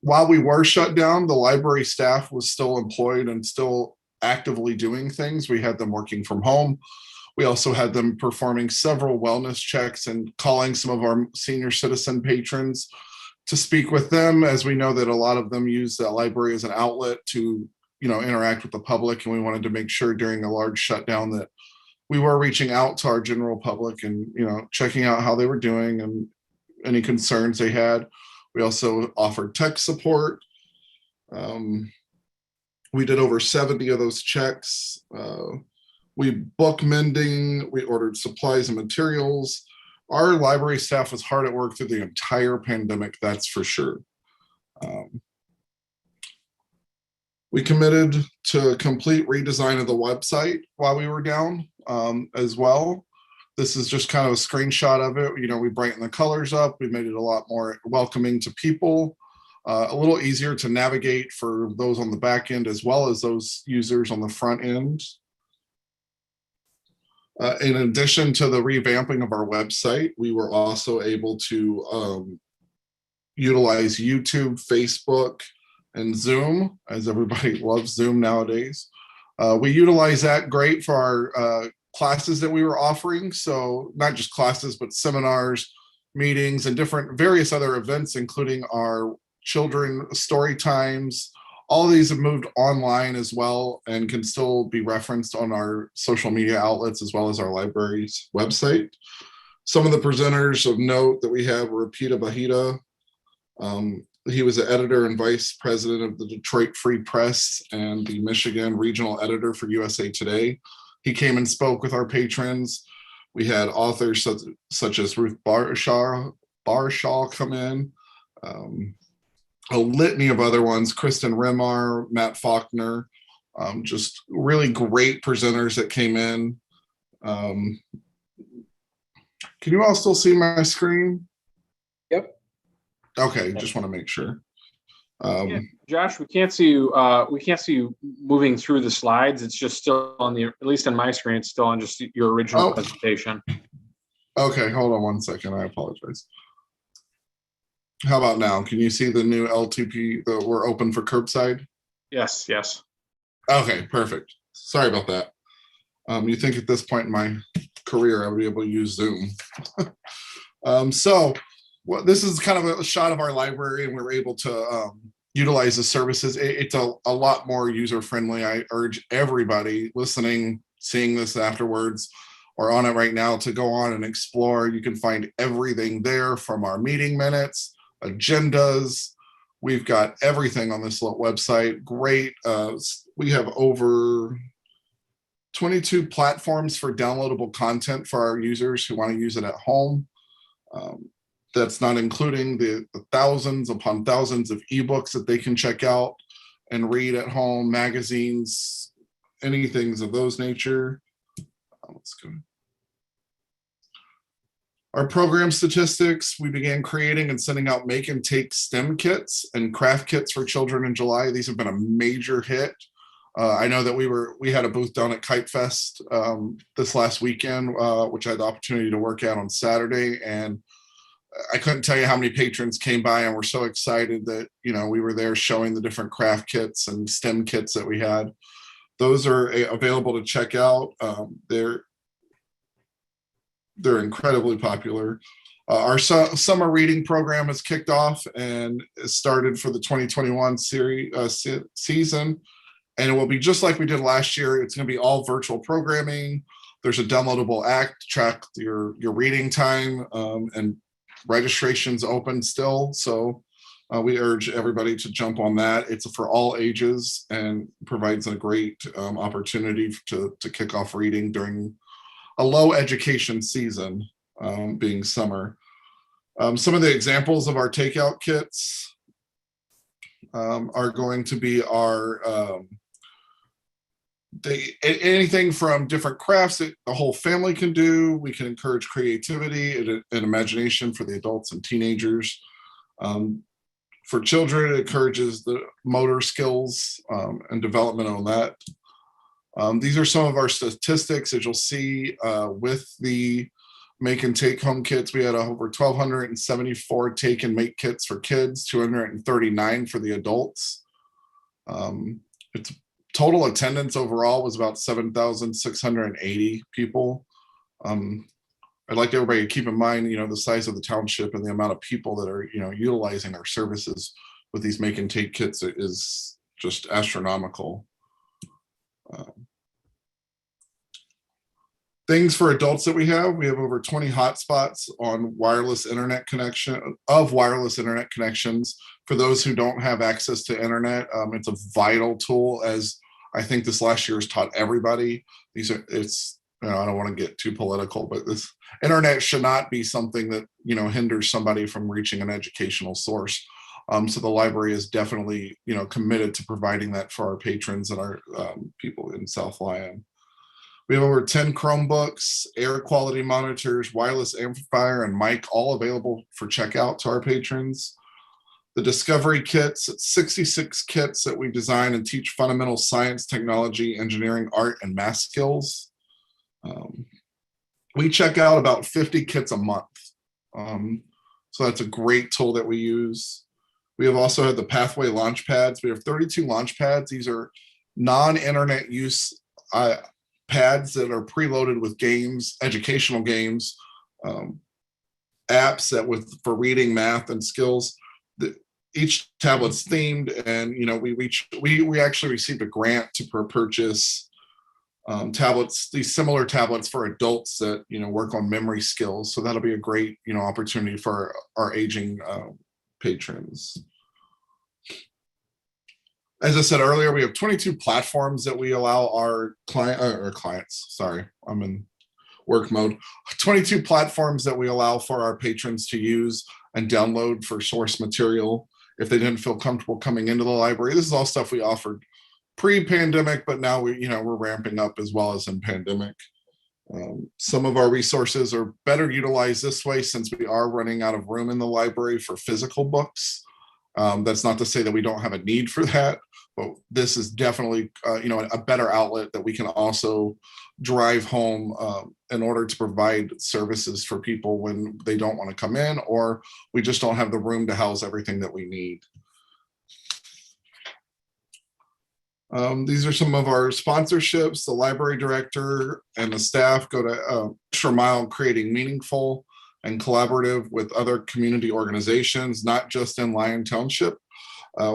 While we were shut down, the library staff was still employed and still actively doing things. We had them working from home. We also had them performing several wellness checks and calling some of our senior citizen patrons to speak with them, as we know that a lot of them use that library as an outlet to, you know, interact with the public. And we wanted to make sure during a large shutdown that we were reaching out to our general public and, you know, checking out how they were doing and any concerns they had. We also offered tech support. We did over 70 of those checks. We book mending, we ordered supplies and materials. Our library staff was hard at work through the entire pandemic, that's for sure. We committed to a complete redesign of the website while we were down as well. This is just kind of a screenshot of it. You know, we brightened the colors up. We made it a lot more welcoming to people, a little easier to navigate for those on the back end as well as those users on the front end. In addition to the revamping of our website, we were also able to utilize YouTube, Facebook, and Zoom, as everybody loves Zoom nowadays. We utilize that great for our classes that we were offering. So not just classes, but seminars, meetings, and various other events, including our children story times. All of these have moved online as well and can still be referenced on our social media outlets as well as our library's website. Some of the presenters of note that we have were Peter Bahita. He was the editor and vice president of the Detroit Free Press and the Michigan regional editor for USA Today. He came and spoke with our patrons. We had authors such as Ruth Barshaw come in. A litany of other ones, Kristen Rimar, Matt Faulkner, just really great presenters that came in. Can you all still see my screen? Yep. Okay, just want to make sure. Yeah, Josh, we can't see you. We can't see you moving through the slides. It's just still on at least on my screen, it's still on just your original presentation. Okay, hold on one second. I apologize. How about now? Can you see the new LTP that we're open for curbside? Yes, yes. Okay, perfect. Sorry about that. You think at this point in my career, I would be able to use Zoom. This is kind of a shot of our library, and we're able to utilize the services. It's a lot more user-friendly. I urge everybody listening, seeing this afterwards, or on it right now to go on and explore. You can find everything there from our meeting minutes, agendas, We've got everything on this website. Great. We have over 22 platforms for downloadable content for our users who want to use it at home. That's not including the thousands upon thousands of ebooks that they can check out and read at home, magazines, anything of those nature. Let's go. Our program statistics, we began creating and sending out make and take STEM kits and craft kits for children in July. These have been a major hit. I know that we had a booth down at Kite Fest this last weekend, which I had the opportunity to work at on Saturday. And I couldn't tell you how many patrons came by and were so excited that, you know, we were there showing the different craft kits and STEM kits that we had. Those are available to check out. They're incredibly popular. Our summer reading program has kicked off and started for the 2021 season. And it will be just like we did last year. It's going to be all virtual programming. There's a downloadable app to track your reading time, and registration's open still. So we urge everybody to jump on that. It's for all ages and provides a great opportunity to kick off reading during a low education season, being summer. Some of the examples of our takeout kits are going to be our anything from different crafts that the whole family can do. We can encourage creativity and imagination for the adults and teenagers. For children, it encourages the motor skills and development on that. These are some of our statistics. As you'll see with the make and take home kits, we had over 1,274 take and make kits for kids, 239 for the adults. It's total attendance overall was about 7,680 people. I'd like everybody to keep in mind, you know, the size of the township and the amount of people that are, you know, utilizing our services with these make and take kits is just astronomical. Things for adults that we have over 20 hotspots on wireless internet connections. For those who don't have access to internet, it's a vital tool, as I think this last year has taught everybody. I don't want to get too political, but this internet should not be something that, you know, hinders somebody from reaching an educational source. So the library is definitely, you know, committed to providing that for our patrons and our people in South Lyon. We have over 10 Chromebooks, air quality monitors, wireless amplifier, and mic, all available for checkout to our patrons. The Discovery Kits, 66 kits that we design and teach fundamental science, technology, engineering, art, and math skills. We check out about 50 kits a month. So that's a great tool that we use. We have also had the Pathway launch pads. We have 32 launch pads. These are non-internet use pads that are preloaded with games, educational games, apps for reading, math, and skills. Each tablet's themed, and you know we actually received a grant to purchase tablets, these similar tablets for adults that, you know, work on memory skills. So that'll be a great, you know, opportunity for our aging patrons. As I said earlier, we have 22 platforms that we allow our clients, sorry, I'm in work mode. 22 platforms that we allow for our patrons to use and download for source material if they didn't feel comfortable coming into the library. This is all stuff we offered pre-pandemic, but now we're ramping up as well as in pandemic. Some of our resources are better utilized this way since we are running out of room in the library for physical books. That's not to say that we don't have a need for that, but this is definitely a better outlet that we can also drive home in order to provide services for people when they don't want to come in, or we just don't have the room to house everything that we need. These are some of our sponsorships. The library director and the staff go to extra mile creating meaningful and collaborative with other community organizations, not just in Lyon Township.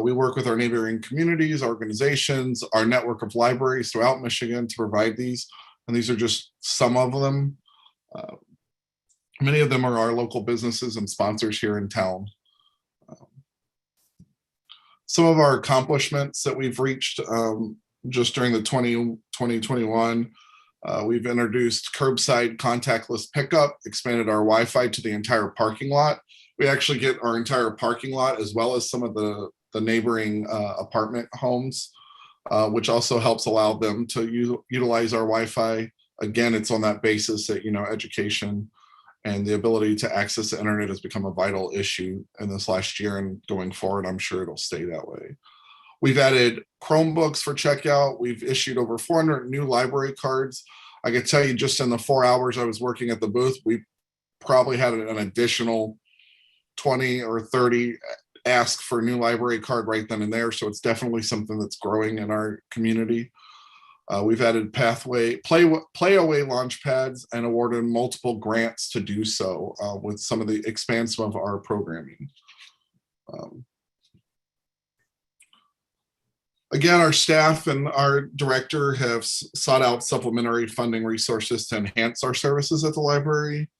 We work with our neighboring communities, organizations, our network of libraries throughout Michigan to provide these. And these are just some of them. Many of them are our local businesses and sponsors here in town. some of our accomplishments that we've reached just during the 2021. We've introduced curbside contactless pickup, expanded our Wi-Fi to the entire parking lot. We actually get our entire parking lot as well as some of the neighboring apartment homes, which also helps allow them to utilize our Wi-Fi. Again, it's on that basis that, education and the ability to access the internet has become a vital issue in this last year, and going forward, I'm sure it'll stay that way. We've added Chromebooks for checkout. We've issued over 400 new library cards. I can tell you, just in the 4 hours I was working at the booth, we probably had an additional 20 or 30 ask for a new library card right then and there. So it's definitely something that's growing in our community. We've added playaway launch pads and awarded multiple grants to do so with some of the expansion of our programming. Again, our staff and our director have sought out supplementary funding resources to enhance our services at the library.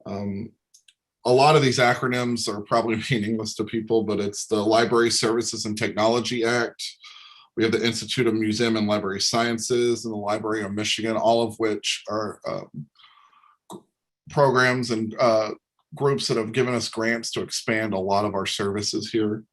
A lot of these acronyms are probably meaningless to people, but it's the Library Services and Technology Act. We have the Institute of Museum and Library Sciences and the Library of Michigan, all of which are programs and groups that have given us grants to expand a lot of our services here.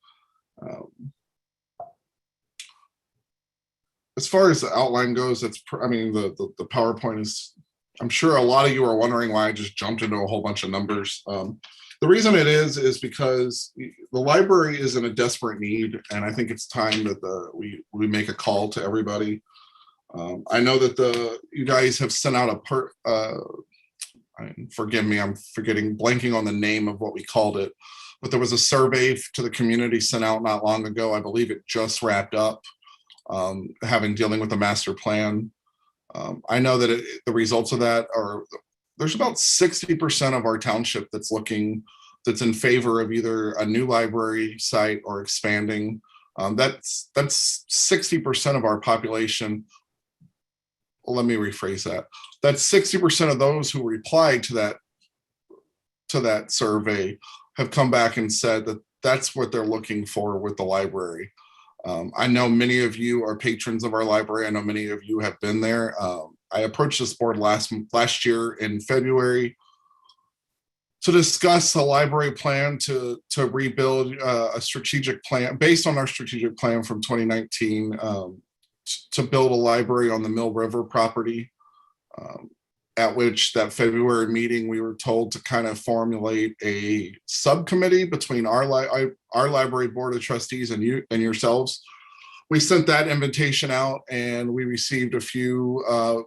As far as the outline goes, the PowerPoint is, I'm sure a lot of you are wondering why I just jumped into a whole bunch of numbers. The reason it is because the library is in a desperate need, and I think it's time that we make a call to everybody. I know that you guys have sent out forgive me, I'm blanking on the name of what we called it, but there was a survey to the community sent out not long ago. I believe it just wrapped up, dealing with the master plan. I know that the results of that are, there's about 60% of our township that's in favor of either a new library site or expanding. That's 60% of our population. Well, let me rephrase that. That's 60% of those who replied to that survey have come back and said that that's what they're looking for with the library. I know many of you are patrons of our library. I know many of you have been there. I approached this board last year in February to discuss a library plan to rebuild a strategic plan based on our strategic plan from 2019 to build a library on the Mill River property. At which that February meeting, we were told to kind of formulate a subcommittee between our library board of trustees and yourselves. We sent that invitation out and we received a few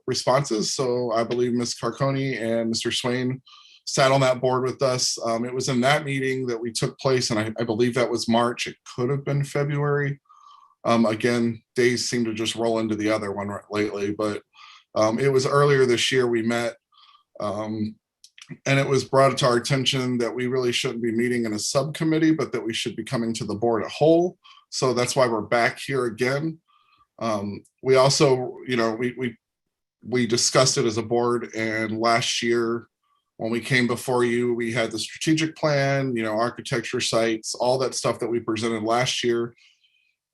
responses. So I believe Ms. Carconi and Mr. Swain sat on that board with us. It was in that meeting that we took place, and I believe that was March. It could have been February. Again, days seem to just roll into the other one lately, but it was earlier this year we met, and it was brought to our attention that we really shouldn't be meeting in a subcommittee, but that we should be coming to the board at whole. So that's why we're back here again. We also, we discussed it as a board, and last year when we came before you, we had the strategic plan, architecture sites, all that stuff that we presented last year.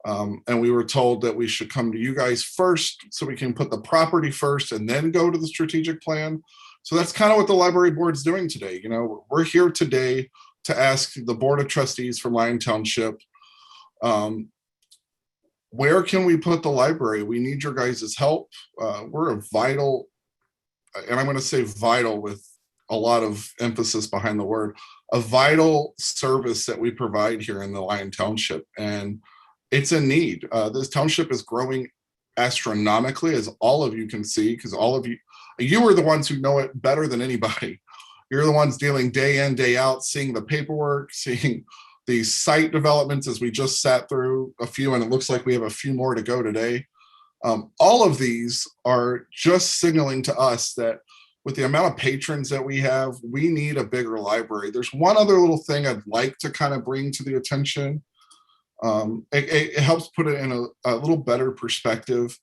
And we were told that we should come to you guys first so we can put the property first and then go to the strategic plan. So that's kind of what the library board's doing today. We're here today to ask the board of trustees for Lyon Township, where can we put the library? We need your guys' help. We're a vital, and I'm going to say vital with a lot of emphasis behind the word, a vital service that we provide here in the Lyon Township. And it's in need. This township is growing astronomically, as all of you can see, because all of you are the ones who know it better than anybody. You're the ones dealing day in, day out, seeing the paperwork, seeing these site developments as we just sat through a few, and it looks like we have a few more to go today. All of these are just signaling to us that with the amount of patrons that we have, we need a bigger library. There's one other little thing I'd like to kind of bring to the attention. It helps put it in a little better perspective.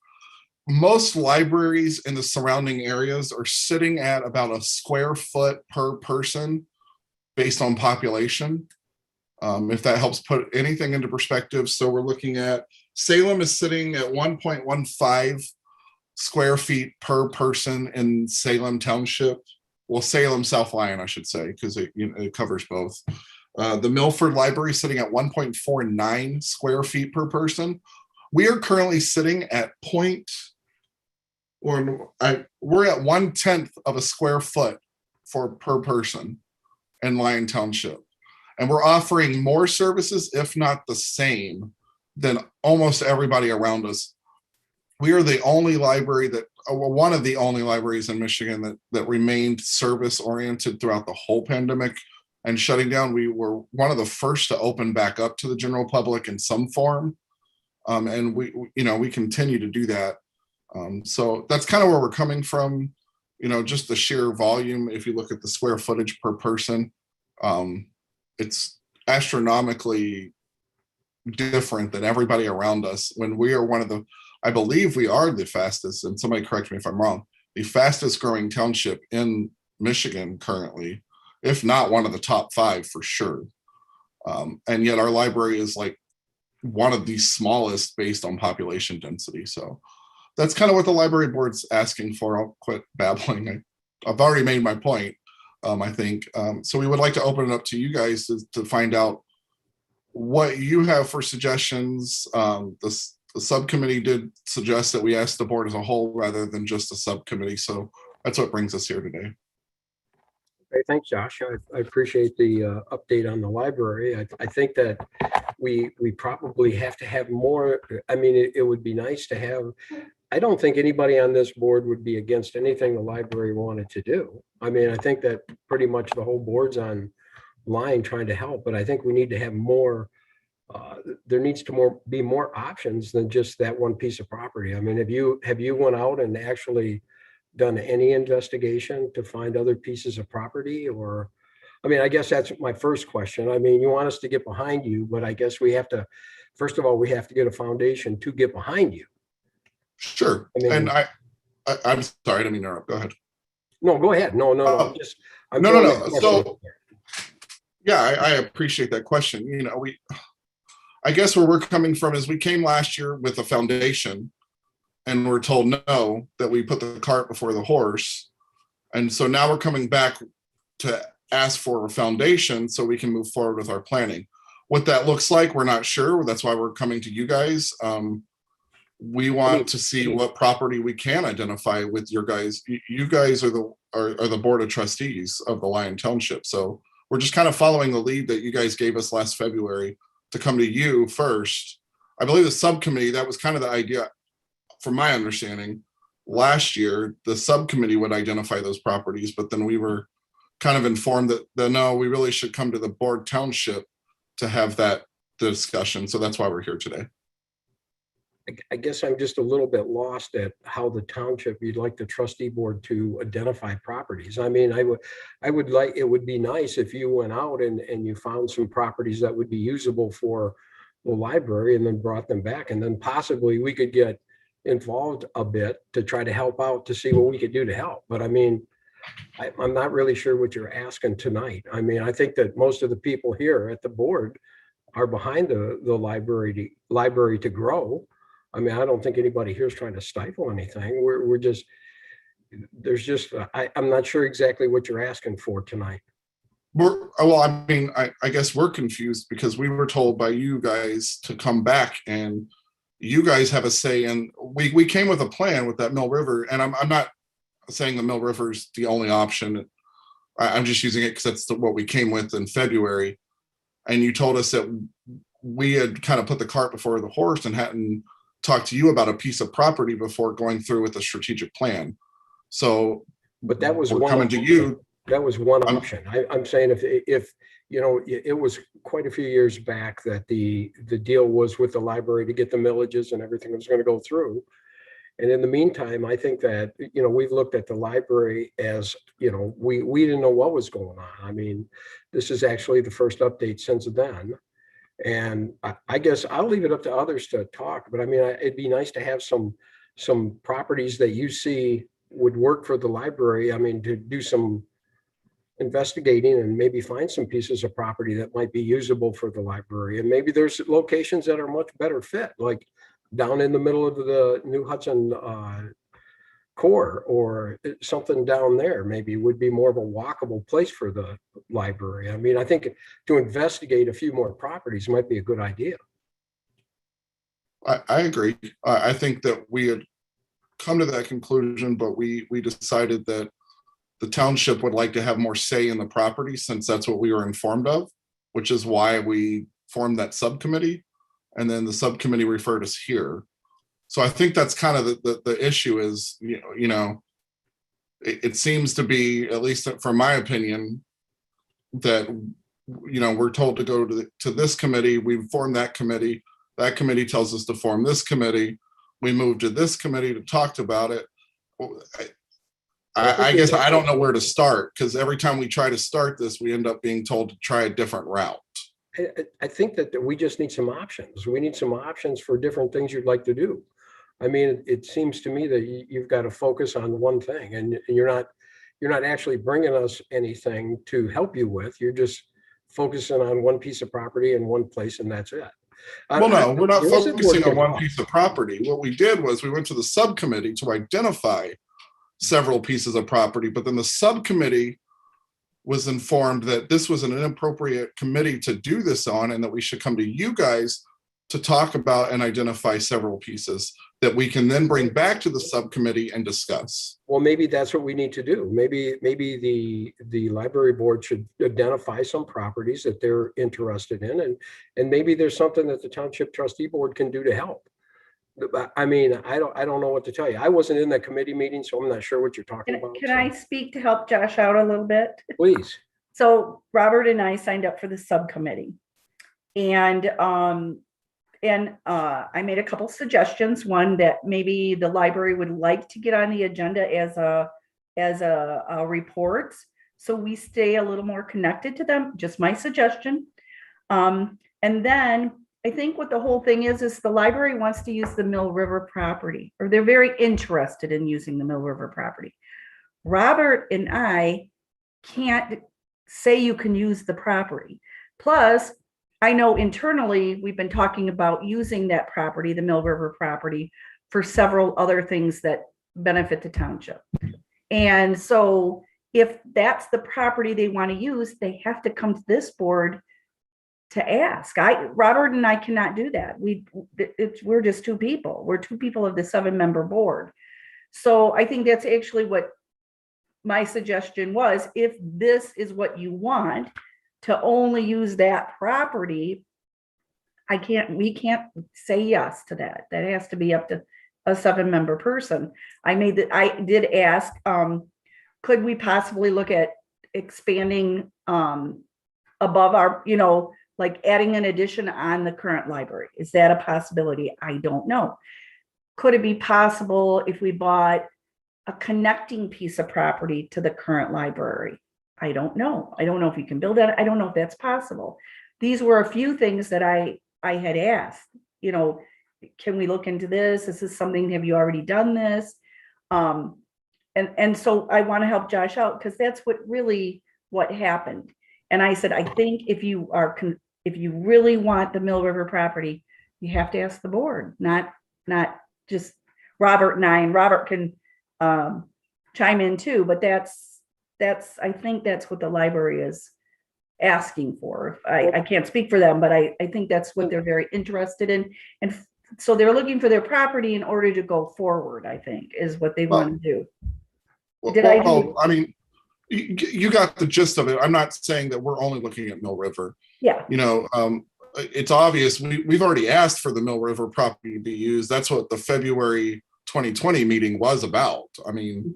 Most libraries in the surrounding areas are sitting at about a square foot per person based on population. If that helps put anything into perspective. So we're looking at Salem is sitting at 1.15 square feet per person in Salem Township. Well, Salem South Lyon, I should say, because it covers both. The Milford Library is sitting at 1.49 square feet per person. We are currently sitting at we're at 1/10 of a square foot per person in Lyon Township. And we're offering more services, if not the same, than almost everybody around us. We are the only library one of the only libraries in Michigan that remained service oriented throughout the whole pandemic and shutting down. We were one of the first to open back up to the general public in some form. And we continue to do that. So that's kind of where we're coming from, just the sheer volume. If you look at the square footage per person, it's astronomically different than everybody around us. When we are I believe we are the fastest, and somebody correct me if I'm wrong, the fastest growing township in Michigan currently, if not one of the top 5 for sure. And yet our library is like one of the smallest based on population density. So that's kind of what the library board's asking for. I'll quit babbling. I've already made my point, I think. So we would like to open it up to you guys to find out what you have for suggestions. The subcommittee did suggest that we ask the board as a whole rather than just a subcommittee. So that's what brings us here today. Okay, thanks, Josh. I appreciate the update on the library. I think that we probably have to have more. I mean, it would be nice to have. I don't think anybody on this board would be against anything the library wanted to do. I mean, I think that pretty much the whole board's on line trying to help, but I think we need to have more. There needs to be more options than just that one piece of property. I mean, have you went out and actually done any investigation to find other pieces of property? Or, I mean, I guess that's my first question. I mean, you want us to get behind you, but I guess we have to, first of all, we have to get a foundation to get behind you. Sure. I mean, and I'm sorry, I didn't mean to interrupt. Go ahead. No, go ahead. No. No. So yeah, I appreciate that question. I guess where we're coming from is we came last year with a foundation and we're told no, that we put the cart before the horse. And so now we're coming back to ask for a foundation so we can move forward with our planning. What that looks like, we're not sure. That's why we're coming to you guys. We want to see what property we can identify with your guys. You guys are the board of trustees of the Lyon Township. So we're just kind of following the lead that you guys gave us last February to come to you first. I believe the subcommittee, that was kind of the idea, from my understanding. Last year, the subcommittee would identify those properties, but then we were kind of informed that no, we really should come to the board township to have the discussion. So that's why we're here today. I guess I'm just a little bit lost at how the township, you'd like the trustee board to identify properties. I mean, I would like, it would be nice if you went out and you found some properties that would be usable for the library and then brought them back. And then possibly we could get involved a bit to try to help out to see what we could do to help. But I mean, I'm not really sure what you're asking tonight. I mean, I think that most of the people here at the board are behind the library to grow. I mean, I don't think anybody here is trying to stifle anything. We're just, I'm not sure exactly what you're asking for tonight. I guess we're confused because we were told by you guys to come back and you guys have a say. And we came with a plan with that Mill River, and I'm not saying the Mill River is the only option. I'm just using it because that's what we came with in February. And you told us that we had kind of put the cart before the horse and hadn't talked to you about a piece of property before going through with a strategic plan. So, but that was one coming to you. That was one option. I'm saying if it was quite a few years back that the deal was with the library to get the millages and everything was going to go through. And in the meantime, I think that, we've looked at the library as, we didn't know what was going on. I mean, this is actually the first update since then. And I guess I'll leave it up to others to talk, but I mean, it'd be nice to have some properties that you see would work for the library. I mean, to do some investigating and maybe find some pieces of property that might be usable for the library. And maybe there's locations that are much better fit, like down in the middle of the New Hudson core, or something down there maybe would be more of a walkable place for the library. I mean, I think to investigate a few more properties might be a good idea. I agree. I think that we had come to that conclusion, but we decided that the township would like to have more say in the property, since that's what we were informed of, which is why we formed that subcommittee. And then the subcommittee referred us here. So I think that's kind of the issue is, it seems to be, at least from my opinion, that, we're told to go to this committee. We formed that committee. That committee tells us to form this committee. We moved to this committee to talk about it. I guess I don't know where to start, because every time we try to start this, we end up being told to try a different route. I think that we just need some options. We need some options for different things you'd like to do. I mean, it seems to me that you've got to focus on one thing, and you're not actually bringing us anything to help you with. You're just focusing on one piece of property in one place, and that's it. Well, no, we're not focusing on one piece of property. What we did was we went to the subcommittee to identify several pieces of property, but then the subcommittee was informed that this was an inappropriate committee to do this on, and that we should come to you guys to talk about and identify several pieces that we can then bring back to the subcommittee and discuss. Well, maybe that's what we need to do. Maybe the library board should identify some properties that they're interested in, and maybe there's something that the township trustee board can do to help. I mean, I don't know what to tell you. I wasn't in that committee meeting, so I'm not sure what you're talking about. Can I speak to help Josh out a little bit? Please. So Robert and I signed up for the subcommittee, and I made a couple suggestions. One, that maybe the library would like to get on the agenda as a report, so we stay a little more connected to them. Just my suggestion. And then I think what the whole thing is the library wants to use the Mill River property, or they're very interested in using the Mill River property. Robert and I can't say you can use the property. Plus, I know internally we've been talking about using that property, the Mill River property, for several other things that benefit the township. And so if that's the property they want to use, they have to come to this board to ask. Robert and I cannot do that. We're just two people. We're two people of the 7-member board. So I think that's actually what my suggestion was. If this is what you want, to only use that property, we can't say yes to that. That has to be up to a 7-member person. I did ask, could we possibly look at expanding above our, like adding an addition on the current library? Is that a possibility? I don't know. Could it be possible if we bought a connecting piece of property to the current library? I don't know. I don't know if you can build that. I don't know if that's possible. These were a few things that I had asked, can we look into this? Is this something, have you already done this? And so I want to help Josh out, because that's what happened. And I said, I think if you really want the Mill River property, you have to ask the board, not just Robert and I, and Robert can chime in too, but I think that's what the library is asking for. I can't speak for them, but I think that's what they're very interested in. And so they're looking for their property in order to go forward, I think, is what they want to do. I mean, you got the gist of it. I'm not saying that we're only looking at Mill River. Yeah. It's obvious. We've already asked for the Mill River property to be used. That's what the February 2020 meeting was about. I mean,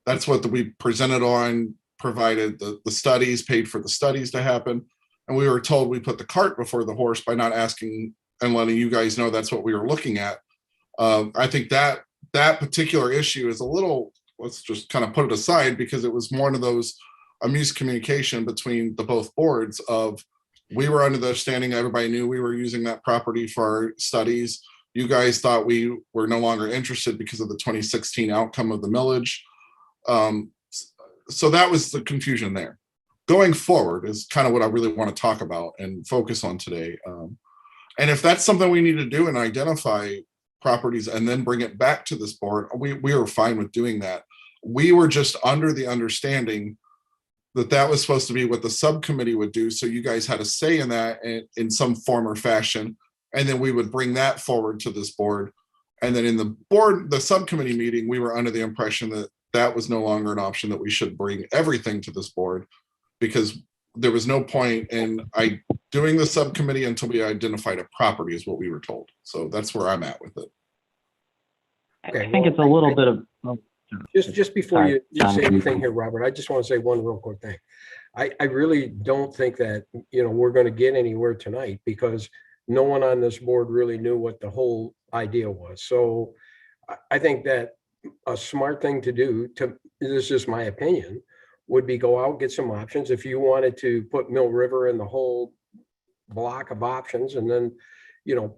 that's what we presented on, provided the studies, paid for the studies to happen. And we were told we put the cart before the horse by not asking and letting you guys know that's what we were looking at. I think that particular issue is a little, let's just kind of put it aside, because it was one of those miscommunication between the both boards of, we were under the understanding everybody knew we were using that property for our studies. You guys thought we were no longer interested because of the 2016 outcome of the millage. So that was the confusion there. going forward is kind of what I really want to talk about and focus on today. And if that's something we need to do and identify properties and then bring it back to this board, we are fine with doing that. We were just under the understanding that that was supposed to be what the subcommittee would do. So you guys had a say in that in some form or fashion. And then we would bring that forward to this board. And then in the subcommittee meeting, we were under the impression that that was no longer an option, that we should bring everything to this board, because there was no point in doing the subcommittee until we identified a property, is what we were told. So that's where I'm at with it. Okay, I think it's a little bit of. Just before Sorry, you say John. anything here, Robert, I just want to say one real quick thing. I really don't think that, we're going to get anywhere tonight, because no one on this board really knew what the whole idea was. So I think that a smart thing to do, this is just my opinion, would be go out, get some options. If you wanted to put Mill River in the whole block of options, and then,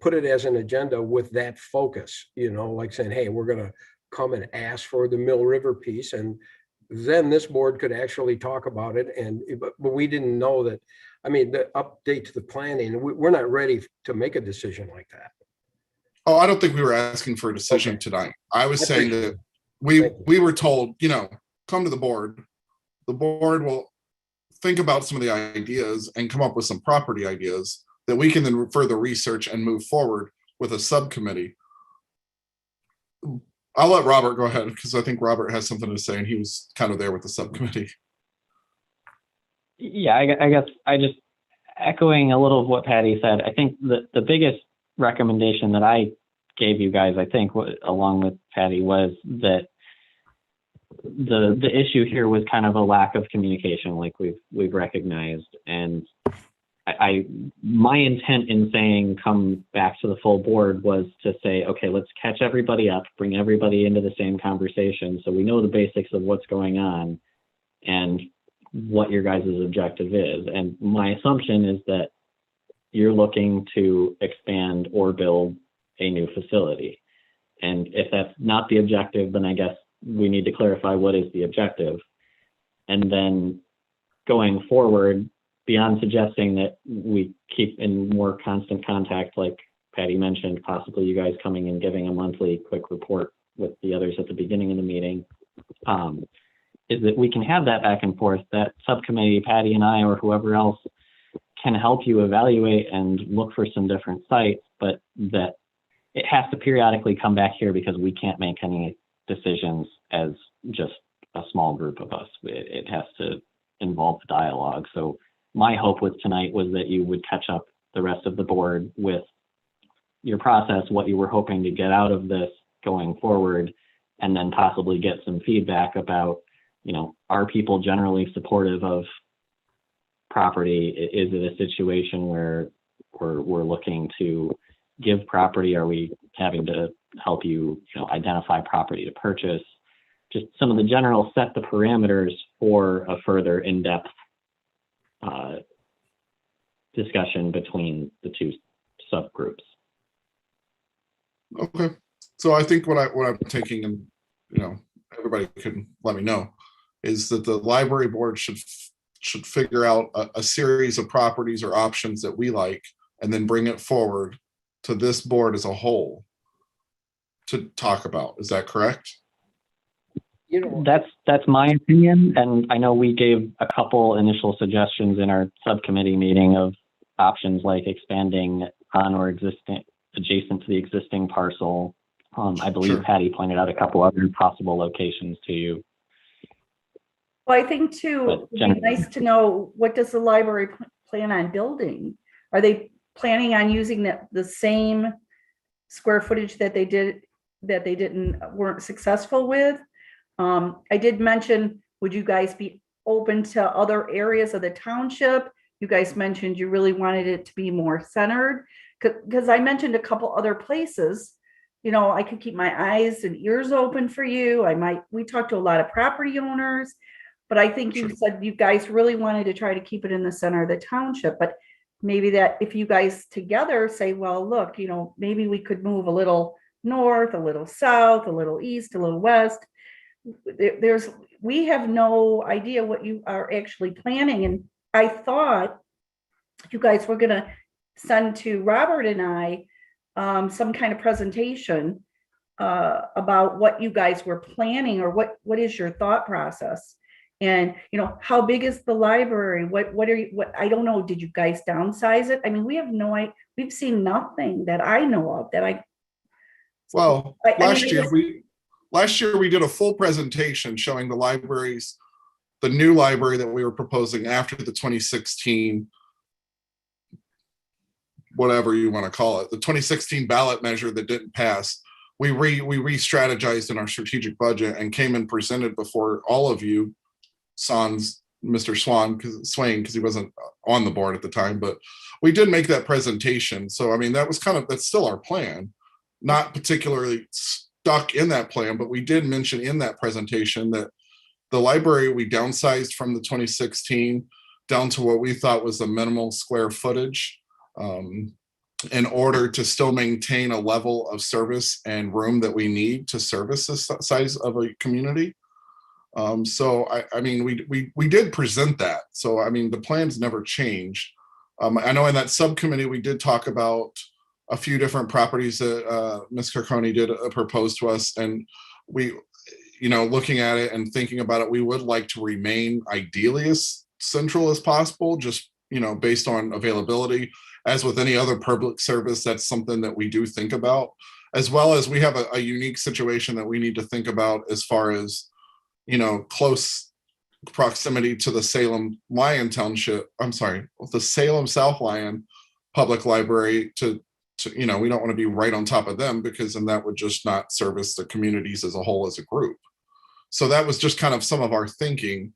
put it as an agenda with that focus, like saying, hey, we're going to come and ask for the Mill River piece. And then this board could actually talk about it. But we didn't know that. I mean, the update to the planning, we're not ready to make a decision like that. Oh, I don't think we were asking for a decision tonight. I was saying that we were told, come to the board. The board will think about some of the ideas and come up with some property ideas that we can then further research and move forward with a subcommittee. I'll let Robert go ahead, because I think Robert has something to say, and he was kind of there with the subcommittee. Yeah, I guess I just echoing a little of what Patty said. I think the biggest recommendation that I gave you guys, I think, along with Patty, was that the issue here was kind of a lack of communication, like we've recognized. And my intent in saying come back to the full board was to say, okay, let's catch everybody up, bring everybody into the same conversation, so we know the basics of what's going on and what your guys' objective is. And my assumption is that you're looking to expand or build a new facility. And if that's not the objective, then I guess we need to clarify what is the objective. And then going forward, beyond suggesting that we keep in more constant contact, like Patty mentioned, possibly you guys coming and giving a monthly quick report with the others at the beginning of the meeting, is that we can have that back and forth, that subcommittee, Patty and I, or whoever else, can help you evaluate and look for some different sites, but that it has to periodically come back here, because we can't make any decisions as just a small group of us. It has to involve the dialogue. So my hope with tonight was that you would catch up the rest of the board with your process, what you were hoping to get out of this going forward, and then possibly get some feedback about, are people generally supportive of property? Is it a situation where we're looking to give property? Are we having to help you, identify property to purchase? Just some of the general set the parameters for a further in-depth discussion between the two subgroups. Okay, so I think what I'm taking, and everybody can let me know, is that the library board should figure out a series of properties or options that we like, and then bring it forward to this board as a whole to talk about. Is that correct? That's my opinion, and I know we gave a couple initial suggestions in our subcommittee meeting of options like expanding on or adjacent to the existing parcel. I believe Sure. Patty pointed out a couple other possible locations to you. Well, I think too, But it'd be generally- nice to know, what does the library plan on building? Are they planning on using the same square footage that they weren't successful with? I did mention, would you guys be open to other areas of the township? You guys mentioned you really wanted it to be more centered, because I mentioned a couple other places. I could keep my eyes and ears open for you. We talked to a lot of property owners, but I think you said you guys really wanted to try to keep it in the center of the township. But maybe that if you guys together say, well, look, maybe we could move a little north, a little south, a little east, a little west. we have no idea what you are actually planning. And I thought you guys were gonna send to Robert and I some kind of presentation about what you guys were planning, or what is your thought process? And, how big is the library? What I don't know, did you guys downsize it? I mean, we have no idea. We've seen nothing that I know of Well, I mean, last year we did a full presentation showing the new library that we were proposing after the 2016, whatever you want to call it, the 2016 ballot measure that didn't pass. We re-strategized in our strategic budget and came and presented before all of you, Mr. Swain, because he wasn't on the board at the time, but we did make that presentation. So, I mean, that's still our plan, not particularly stuck in that plan, but we did mention in that presentation that the library, we downsized from the 2016 down to what we thought was the minimal square footage in order to still maintain a level of service and room that we need to service this size of a community. So I mean, we did present that. So, I mean, the plans never change. I know in that subcommittee, we did talk about a few different properties that Ms. Kirkconney did propose to us. And we, looking at it and thinking about it, we would like to remain ideally as central as possible, just, based on availability. As with any other public service, that's something that we do think about, as well as we have a unique situation that we need to think about as far as, close proximity to the Salem the Salem South Lyon Public Library to we don't want to be right on top of them, because then that would just not service the communities as a whole as a group. So that was just kind of some of our thinking.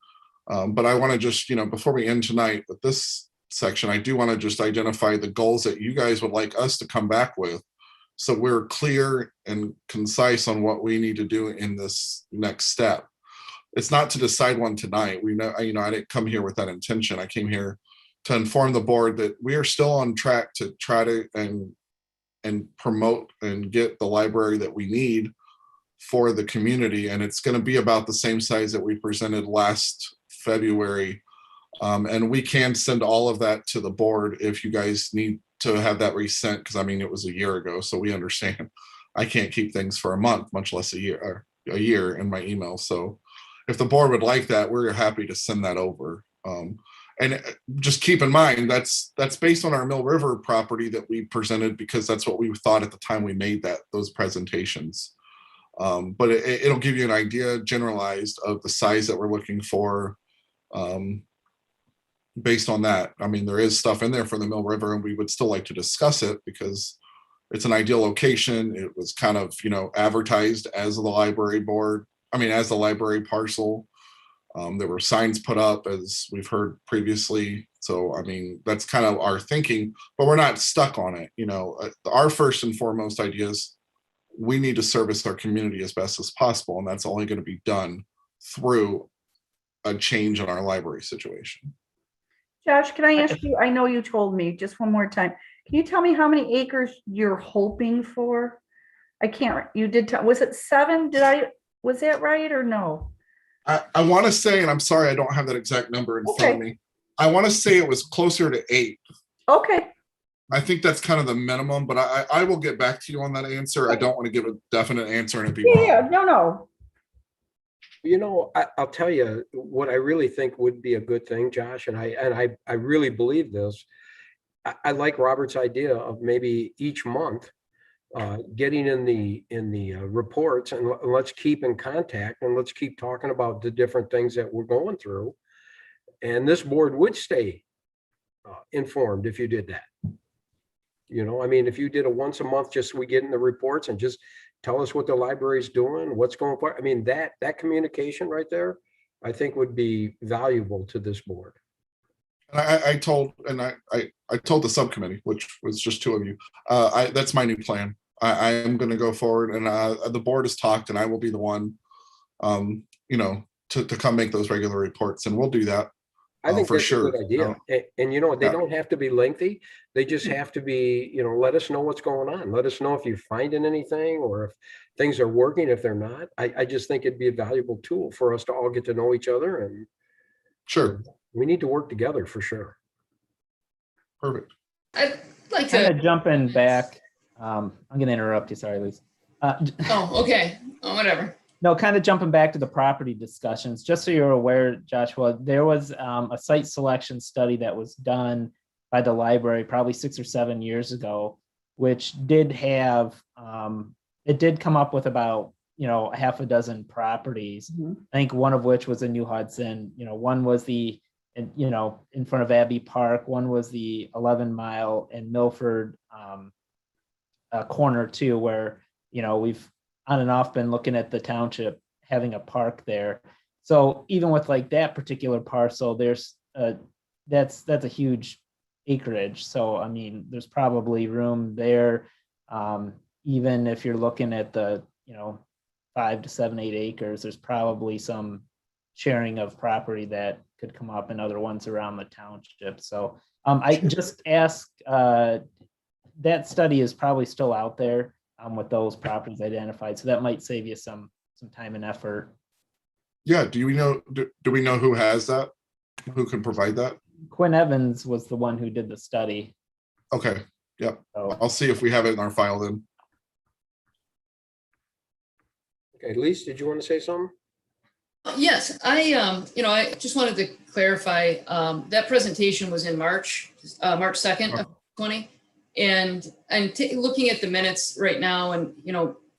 But I want to just, before we end tonight with this section, I do want to just identify the goals that you guys would like us to come back with, so we're clear and concise on what we need to do in this next step. It's not to decide one tonight. We know, I didn't come here with that intention. I came here to inform the board that we are still on track to try to and promote and get the library that we need for the community. And it's going to be about the same size that we presented last February. And we can send all of that to the board if you guys need to have that resent, because I mean, it was a year ago, so we understand. I can't keep things for a month, much less a year in my email. So if the board would like that, we're happy to send that over. And just keep in mind, that's based on our Mill River property that we presented, because that's what we thought at the time we made those presentations. But it'll give you an idea generalized of the size that we're looking for. Based on that, I mean, there is stuff in there for the Mill River, and we would still like to discuss it because it's an ideal location. It was kind of, advertised as the library board. I mean, as the library parcel. There were signs put up, as we've heard previously. So, I mean, that's kind of our thinking, but we're not stuck on it. Our first and foremost idea is we need to service our community as best as possible. And that's only going to be done through a change in our library situation. Josh, can I ask you, I know you told me just one more time, can you tell me how many acres you're hoping for? I can't, you did, was it 7? Was that right or no? I want to say, and I'm sorry, I don't have that exact number in front of me. I want to say it was closer to 8. Okay. I think that's kind of the minimum, but I will get back to you on that answer. I don't want to give a definite answer and it be wrong. Yeah, no. I'll tell you what I really think would be a good thing, Josh, and I really believe this. I like Robert's idea of maybe each month getting in the reports, and let's keep in contact, and let's keep talking about the different things that we're going through. And this board would stay informed if you did that. I mean, if you did a once a month, just we get in the reports and just tell us what the library's doing, what's going on. I mean, that communication right there, I think would be valuable to this board. And I told the subcommittee, which was just 2 of you, that's my new plan. I am going to go forward, and the board has talked, and I will be the one, to come make those regular reports, and we'll do that. I think for that's sure. a good idea. And they don't have to be lengthy. They just have to be, let us know what's going on. Let us know if you're finding anything or if things are working, if they're not. I just think it'd be a valuable tool for us to all get to know each other, and Sure. we need to work together for sure. Perfect. I'd like Kind to, of jumping back, I'm going to interrupt you. Sorry, Lisa. oh, okay, oh, whatever. No, kind of jumping back to the property discussions, just so you're aware, Joshua, there was a site selection study that was done by the library probably 6 or 7 years ago, which did have, it did come up with about, a half a dozen properties. I think one of which was in New Hudson, one was the, in front of Abbey Park, one was the 11 Mile and Milford corner too, where, we've on and off been looking at the township having a park there. So even with like that particular parcel, there's that's a huge acreage. So I mean, there's probably room there. Even if you're looking at the 5 to 7, 8 acres, there's probably some sharing of property that could come up, and other ones around the township. So I just ask, that study is probably still out there with those properties identified. So that might save you some time and effort. Yeah. Do we know who has that? Who can provide that? Quinn Evans was the one who did the study. Okay. Yep. So, I'll see if we have it in our file then. Okay, Lise, did you want to say something? Yes, I just wanted to clarify, that presentation was in March 2nd of 20. And looking at the minutes right now, and,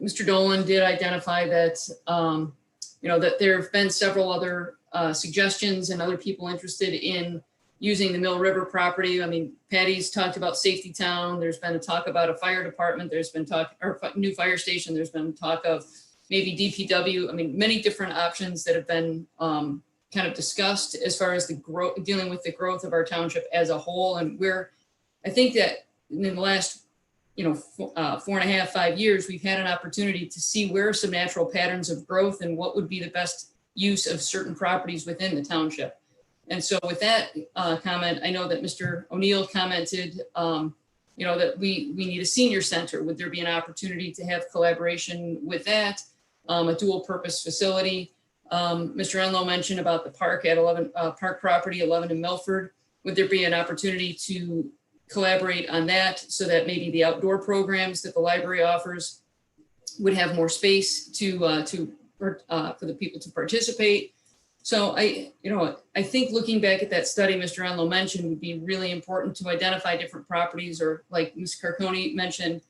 Mr. Dolan did identify that, that there have been several other suggestions and other people interested in using the Mill River property. I mean, Patty's talked about Safety Town. There's been a talk about a fire department. There's been talk, or new fire station. There's been talk of maybe DPW. I mean, many different options that have been kind of discussed as far as the growth, dealing with the growth of our township as a whole. And I think that in the last, 4.5, 5 years, we've had an opportunity to see where some natural patterns of growth and what would be the best use of certain properties within the township. And so with that comment, I know that Mr. O'Neill commented, that we need a senior center. Would there be an opportunity to have collaboration with that? A dual purpose facility. Mr. Enlow mentioned about the park at 11 park property, 11 in Milford. Would there be an opportunity to collaborate on that so that maybe the outdoor programs that the library offers would have more space for the people to participate? So I think looking back at that study Mr. Enlow mentioned would be really important to identify different properties, or like Ms. Carconi mentioned,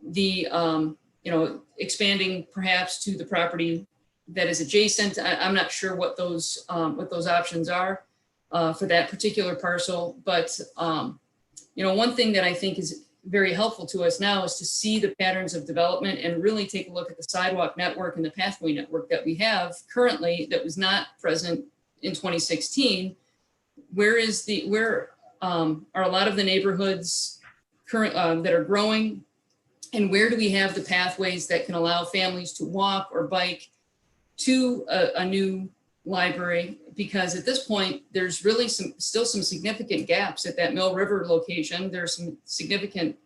the expanding perhaps to the property that is adjacent. I'm not sure what those options are for that particular parcel, but one thing that I think is very helpful to us now is to see the patterns of development and really take a look at the sidewalk network and the pathway network that we have currently that was not present in 2016. Where are a lot of the neighborhoods that are growing, and where do we have the pathways that can allow families to walk or bike to a new library? Because at this point, there's really still some significant gaps at that Mill River location. There's some significant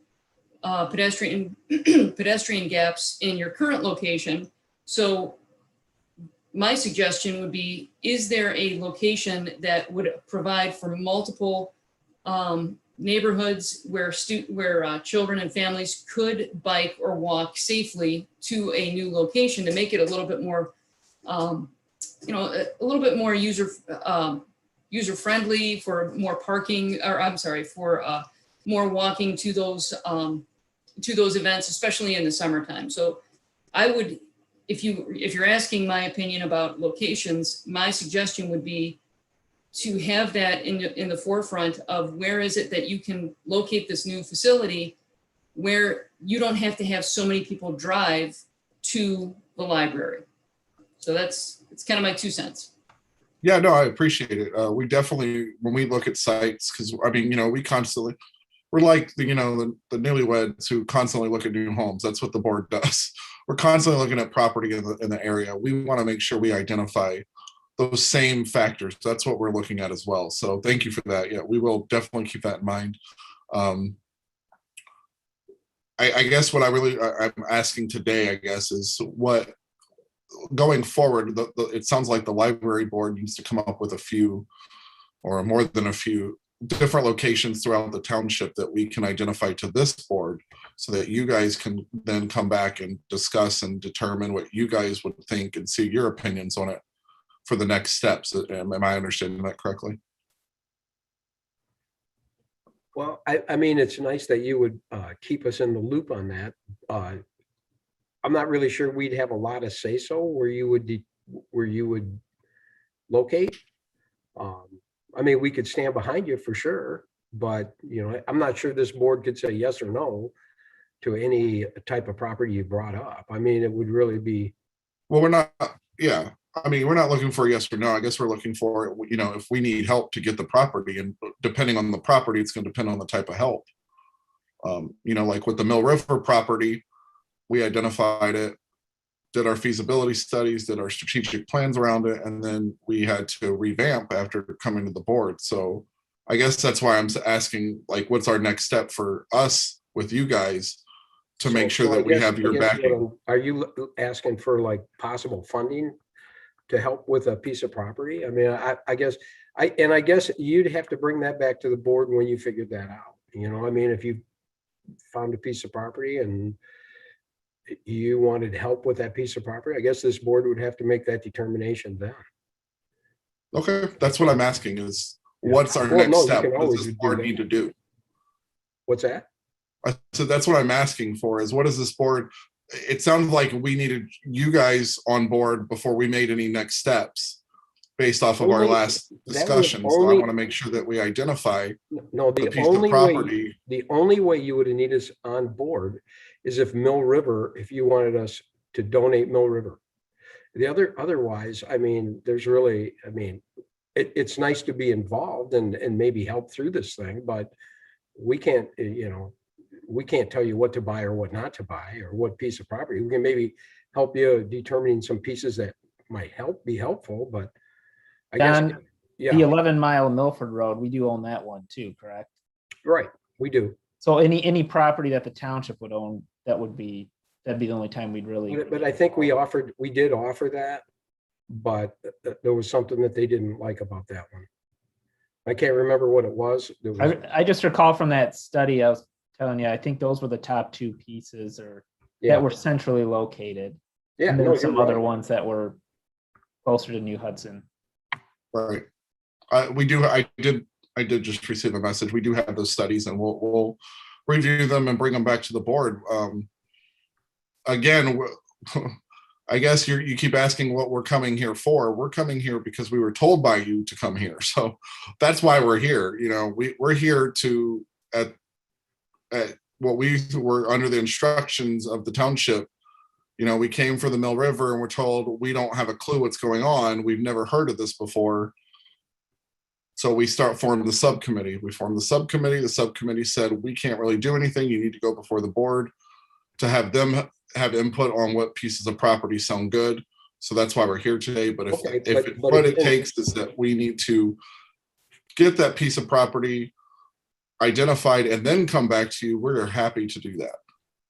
pedestrian gaps in your current location. So my suggestion would be, is there a location that would provide for multiple neighborhoods where children and families could bike or walk safely to a new location to make it a little bit more user friendly, for more parking, or I'm sorry, for more walking to those events, especially in the summertime. So I would, if you're asking my opinion about locations, my suggestion would be to have that in the forefront of where is it that you can locate this new facility where you don't have to have so many people drive to the library. So it's kind of my 2 cents. Yeah, no, I appreciate it. We definitely, when we look at sites, because I mean, we're like the newlyweds who constantly look at new homes. That's what the board does. We're constantly looking at property in the area. We want to make sure we identify those same factors. That's what we're looking at as well. So thank you for that. Yeah, we will definitely keep that in mind. I guess what I'm asking today, I guess, is what going forward, it sounds like the library board needs to come up with a few or more than a few different locations throughout the township that we can identify to this board so that you guys can then come back and discuss and determine what you guys would think and see your opinions on it for the next steps. Am I understanding that correctly? Well, I mean, it's nice that you would keep us in the loop on that. I'm not really sure we'd have a lot of say so where you would locate. I mean, we could stand behind you for sure, but you know, I'm not sure this board could say yes or no to any type of property you brought up. I mean, it would really be. Well, we're not, yeah. I mean, we're not looking for a yes or no. I guess we're looking for, you know, if we need help to get the property, and depending on the property, it's going to depend on the type of help. You know, like with the Mill River property, we identified it, did our feasibility studies, did our strategic plans around it, and then we had to revamp after coming to the board. So I guess that's why I'm asking, like, what's our next step for us with you guys to make sure that we have your backing? Are you asking for like possible funding to help with a piece of property? I mean, I guess you'd have to bring that back to the board when you figured that out. You know, I mean, if you found a piece of property and you wanted help with that piece of property, I guess this board would have to make that determination then. Okay, that's what I'm asking is, what's our next step? What does this board need to do? What's that? So that's what I'm asking for is, what does this board, it sounds like we needed you guys on board before we made any next steps based off of our last discussion. So I want to make sure that we identify the piece of property. The only way you would need us on board is if Mill River, if you wanted us to donate Mill River. Otherwise, I mean, there's really, I mean, it's nice to be involved and maybe help through this thing, but we can't, you know, we can't tell you what to buy or what not to buy or what piece of property. We can maybe help you determining some pieces that might be helpful, but I guess, yeah. The 11-mile Milford Road, we do own that one too, correct? Right, we do. So any property that the township would own, that'd be the only time we'd really. But I think we did offer that, but there was something that they didn't like about that one. I can't remember what it was. I just recall from that study, I was telling you, I think those were the top two pieces that were centrally located. Yeah, and there were some other ones that were closer to New Hudson. Right. I did just receive a message. We do have those studies, and we'll review them and bring them back to the board. Again, I guess you keep asking what we're coming here for. We're coming here because we were told by you to come here. So that's why we're here. You know, we're here to at what we were under the instructions of the township. You know, we came for the Mill River and we're told we don't have a clue what's going on. We've never heard of this before. So we formed the subcommittee. We formed the subcommittee. The subcommittee said, we can't really do anything. You need to go before the board to have them have input on what pieces of property sound good. So that's why we're here today. But what it takes is that we need to get that piece of property identified and then come back to you. We're happy to do that.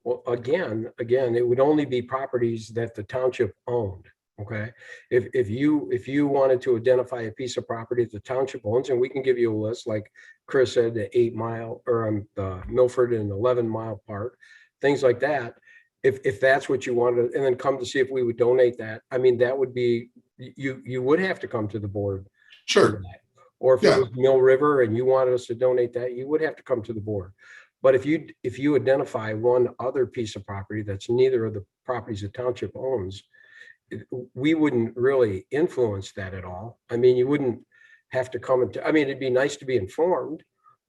Well, again, it would only be properties that the township owned. Okay. If you wanted to identify a piece of property that the township owns, and we can give you a list, like Chris said, the 8-mile or the Milford and 11-mile park, things like that. If that's what you wanted, and then come to see if we would donate that. I mean, that would be, you would have to come to the board. Sure. Or if it was Mill River and you wanted us to donate that, you would have to come to the board. But if you identify one other piece of property that's neither of the properties the township owns, we wouldn't really influence that at all. I mean, you wouldn't have to come into, I mean, it'd be nice to be informed,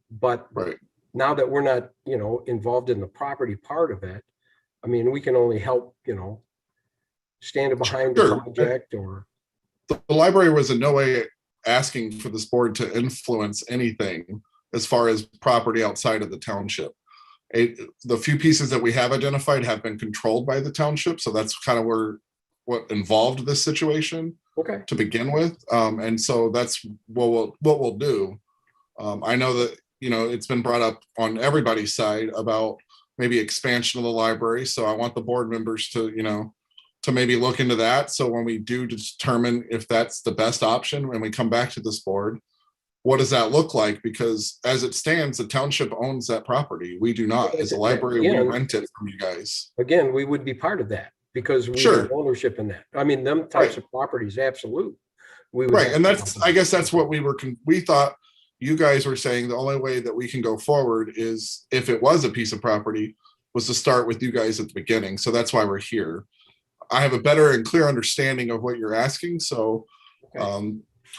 but now that we're not, you know, involved in the property part of it, I mean, we can only help, you know, stand behind the project. Or the library was in no way asking for this board to influence anything as far as property outside of the township. The few pieces that we have identified have been controlled by the township. So that's kind of what involved this situation to begin with. And so that's what we'll do. I know that it's been brought up on everybody's side about maybe expansion of the library. So I want the board members to, to maybe look into that. So when we do determine if that's the best option, when we come back to this board, what does that look like? Because as it stands, the township owns that property. We do not. As a library, we rent it from you guys. Again, we would be part of that because we Sure. have ownership in that. I mean, them types of properties, absolute. We would Right. have And to- that's, I guess that's what we thought you guys were saying the only way that we can go forward is if it was a piece of property was to start with you guys at the beginning. So that's why we're here. I have a better and clear understanding of what you're asking. So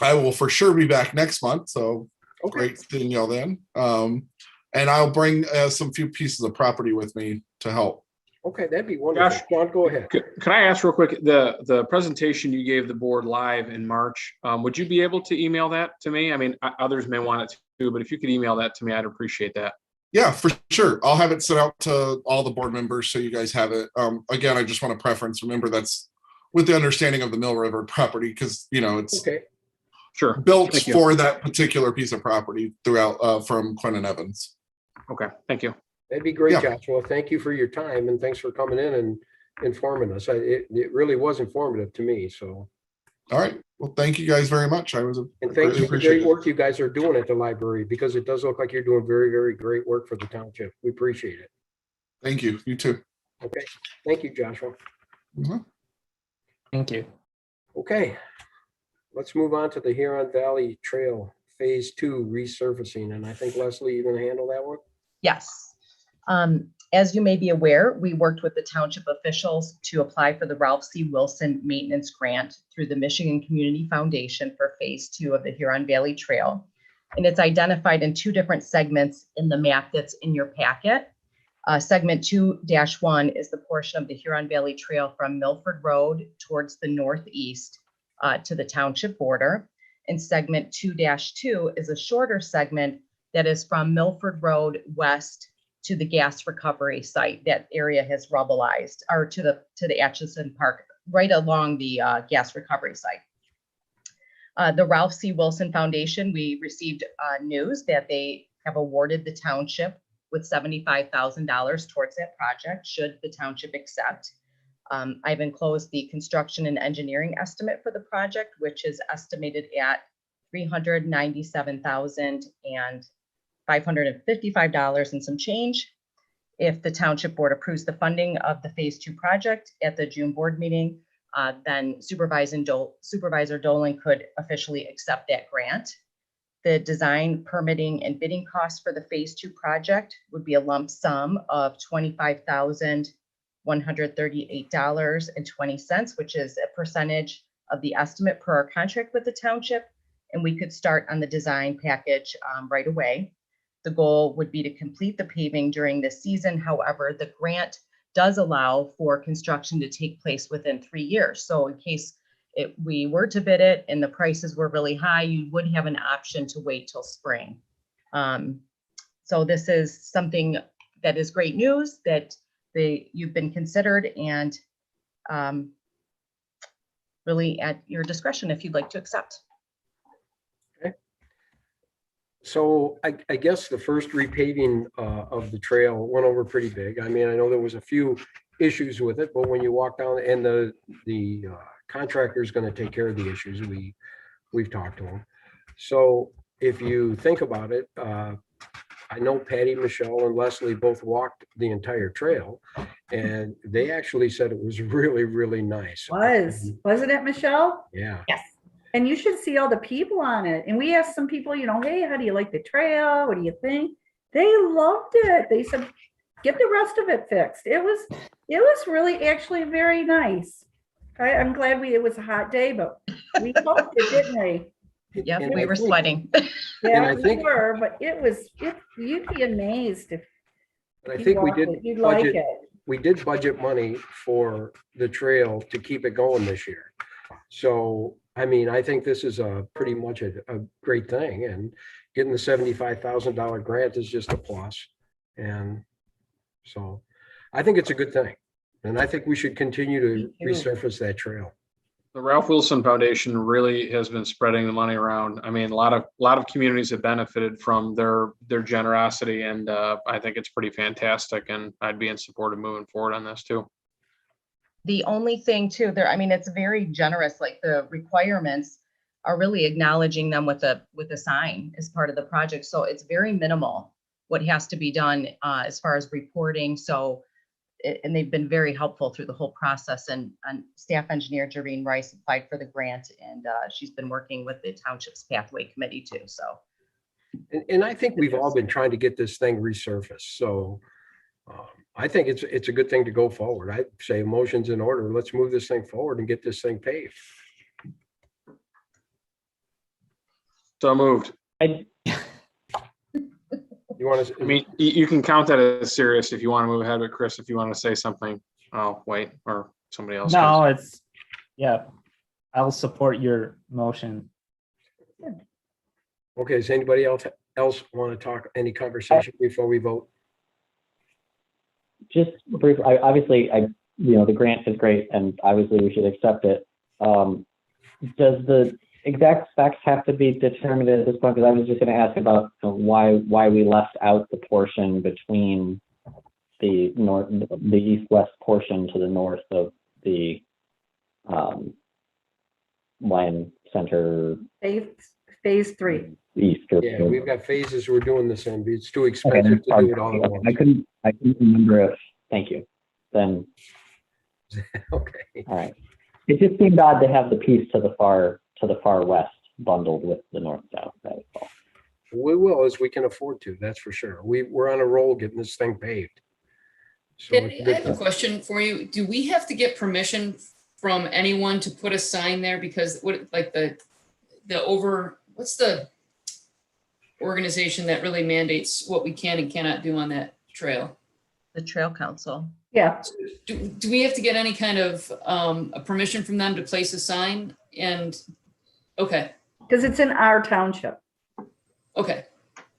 I will for sure be back next month. So great seeing y'all then. And I'll bring some few pieces of property with me to help. Okay, that'd be wonderful. Josh, John, go ahead. Can I ask real quick, the presentation you gave the board live in March, would you be able to email that to me? I mean, others may want it too, but if you could email that to me, I'd appreciate that. Yeah, for sure. I'll have it sent out to all the board members so you guys have it. Again, I just want to preference, remember that's with the understanding of the Mill River property because, it's sure built Thank you. for that particular piece of property throughout from Quinn and Evans. Okay, thank you. That'd be great, Yeah. Joshua. Thank you for your time and thanks for coming in and informing us. It really was informative to me, so. All right. Well, thank you guys very much. And thanks greatly for the appreciate great it. work you guys are doing at the library because it does look like you're doing very, very great work for the township. We appreciate it. Thank you. You too. Okay. Thank you, Joshua. Thank you. Okay. Let's move on to the Huron Valley Trail Phase 2 resurfacing. And I think Leslie, you're going to handle that one? Yes. As you may be aware, we worked with the township officials to apply for the Ralph C. Wilson Maintenance Grant through the Michigan Community Foundation for Phase 2 of the Huron Valley Trail. And it's identified in two different segments in the map that's in your packet. Segment 2-1 is the portion of the Huron Valley Trail from Milford Road towards the northeast to the township border. And segment 2-2 is a shorter segment that is from Milford Road west to the gas recovery site. That area has rubbleized, or to the Atchison Park, right along the gas recovery site. The Ralph C. Wilson Foundation, we received news that they have awarded the township with $75,000 towards that project, should the township accept. I've enclosed the construction and engineering estimate for the project, which is estimated at $397,555 and some change. If the township board approves the funding of the Phase 2 project at the June board meeting, then Supervisor Dolan could officially accept that grant. The design, permitting, and bidding costs for the Phase 2 project would be a lump sum of $25,138.20, which is a percentage of the estimate per our contract with the township. And we could start on the design package right away. The goal would be to complete the paving during this season. However, the grant does allow for construction to take place within 3 years. So in case we were to bid it and the prices were really high, you would have an option to wait till spring. So this is something that is great news that you've been considered, and really at your discretion if you'd like to accept. So I guess the first repaving of the trail went over pretty big. I mean, I know there was a few issues with it, but when you walk down, and the contractor is going to take care of the issues, we've talked to him. So if you think about it, I know Patty, Michelle, and Leslie both walked the entire trail, and they actually said it was really, really nice. Wasn't it, Michelle? Yeah. Yes. And you should see all the people on it. And we asked some people, hey, how do you like the trail? What do you think? They loved it. They said, get the rest of it fixed. It was really actually very nice. I'm glad it was a hot day, but we hoped it, didn't we? Yep, we were sweating. Yeah, we were, but you'd be amazed if I think you'd like it. We did budget money for the trail to keep it going this year. So, I mean, I think this is pretty much a great thing, and getting the $75,000 grant is just a plus. And so I think it's a good thing. And I think we should continue to resurface that trail. The Ralph Wilson Foundation really has been spreading the money around. I mean, a lot of communities have benefited from their generosity, and I think it's pretty fantastic. And I'd be in support of moving forward on this too. The only thing too, there, I mean, it's very generous, like the requirements are really acknowledging them with a sign as part of the project. So it's very minimal what has to be done as far as reporting. So, and they've been very helpful through the whole process. And staff engineer Jareen Rice applied for the grant, and she's been working with the Township's Pathway Committee too. So, and I think we've all been trying to get this thing resurfaced. So I think it's a good thing to go forward. I say motion's in order. Let's move this thing forward and get this thing paved. So moved. You want to? I mean, you can count that as serious if you want to move ahead, but Chris, if you want to say something, I'll wait, or somebody else. No, it's, yeah, I'll support your motion. Okay, does anybody else want to talk, any conversation before we vote? Just briefly, obviously, the grant is great, and obviously we should accept it. Does the exact specs have to be determined at this point? Because I was just going to ask about why we left out the portion between the east-west portion to the north of the Lion Center. Phase 3. East. Yeah, we've got phases. We're doing this in. It's too expensive to do it all at once. I couldn't remember if. Thank you. Then. Okay. All right. It just seemed odd to have the piece to the far west bundled with the north-south. We will, as we can afford to. That's for sure. We're on a roll getting this thing paved. So I have a question for you. Do we have to get permission from anyone to put a sign there? Because what's the organization that really mandates what we can and cannot do on that trail? The Trail Council. Yeah. Do we have to get any kind of a permission from them to place a sign? And okay. Because it's in our township. Okay.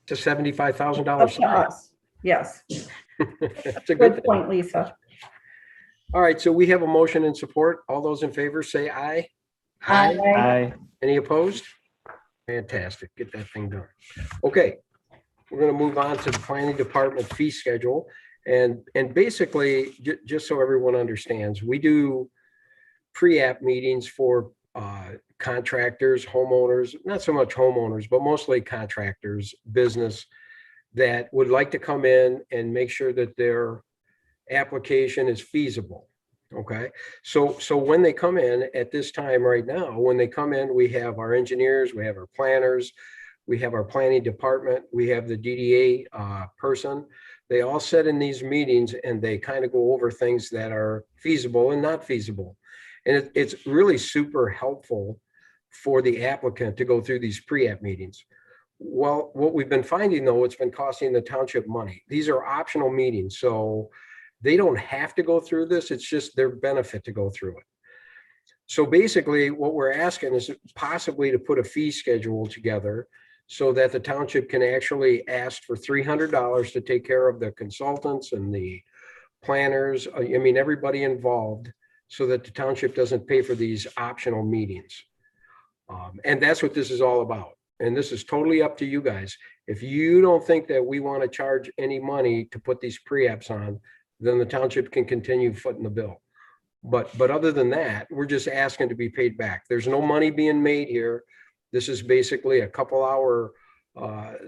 It's a $75,000 Up to sign. us. Yes. That's a Good good point, Lisa. All right, so we have a motion in support. All those in favor say aye. Aye. Any opposed? Fantastic. Get that thing done. Okay, we're going to move on to the planning department fee schedule. And basically, just so everyone understands, we do pre-app meetings for contractors, homeowners, not so much homeowners, but mostly contractors, business that would like to come in and make sure that their application is feasible. Okay, so when they come in at this time right now, when they come in, we have our engineers, we have our planners, we have our planning department, we have the DDA person. They all sit in these meetings and they kind of go over things that are feasible and not feasible. And it's really super helpful for the applicant to go through these pre-app meetings. Well, what we've been finding though, it's been costing the township money. These are optional meetings, so they don't have to go through this. It's just their benefit to go through it. So basically what we're asking is possibly to put a fee schedule together so that the township can actually ask for $300 to take care of the consultants and the planners. I mean, everybody involved, so that the township doesn't pay for these optional meetings. And that's what this is all about. And this is totally up to you guys. If you don't think that we want to charge any money to put these pre-apps on, then the township can continue footing the bill. But other than that, we're just asking to be paid back. There's no money being made here. This is basically a couple hour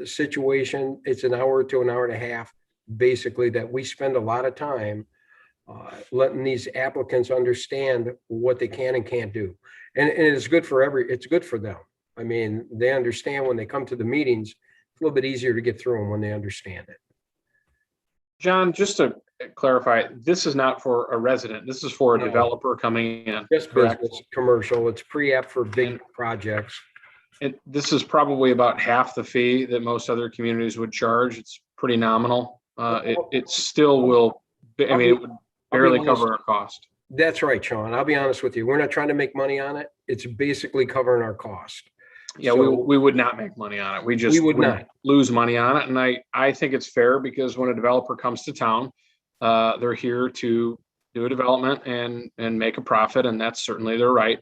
situation. It's an hour to an hour and a half, basically, that we spend a lot of time letting these applicants understand what they can and can't do. And it's good for it's good for them. I mean, they understand when they come to the meetings, it's a little bit easier to get through them when they understand it. John, just to clarify, this is not for a resident. This is for a developer coming in. Just business, commercial. It's pre-app for big projects. And this is probably about half the fee that most other communities would charge. It's pretty nominal. It still will, I mean, it would barely cover our cost. That's right, Sean. I'll be honest with you. We're not trying to make money on it. It's basically covering our cost. Yeah, we would not make money on it. We would not lose money on it. And I think it's fair, because when a developer comes to town, they're here to do a development and make a profit, and that's certainly their right.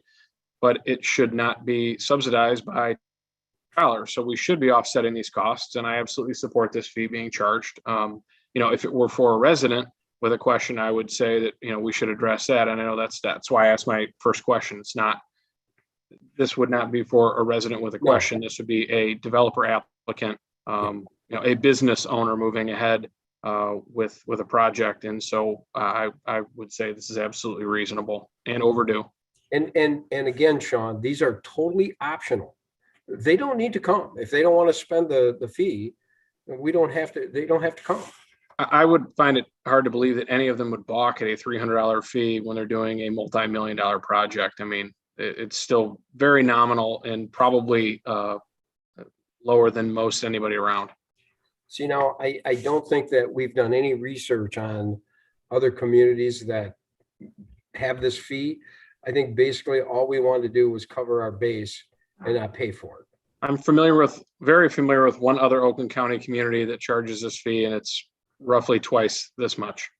but it should not be subsidized by dollars. So we should be offsetting these costs, and I absolutely support this fee being charged. If it were for a resident with a question, I would say that, we should address that. And I know that's why I asked my first question. This would not be for a resident with a question. This would be a developer applicant, a business owner moving ahead with a project. And so I would say this is absolutely reasonable and overdue. And again, Sean, these are totally optional. They don't need to come. If they don't want to spend the fee, they don't have to come. I would find it hard to believe that any of them would balk at a $300 fee when they're doing a multi-million-dollar project. I mean, it's still very nominal and probably lower than most anybody around. See, now, I don't think that we've done any research on other communities that have this fee. I think basically all we wanted to do was cover our base and not pay for it. I'm very familiar with one other Oakland County community that charges this fee, and it's roughly twice this much.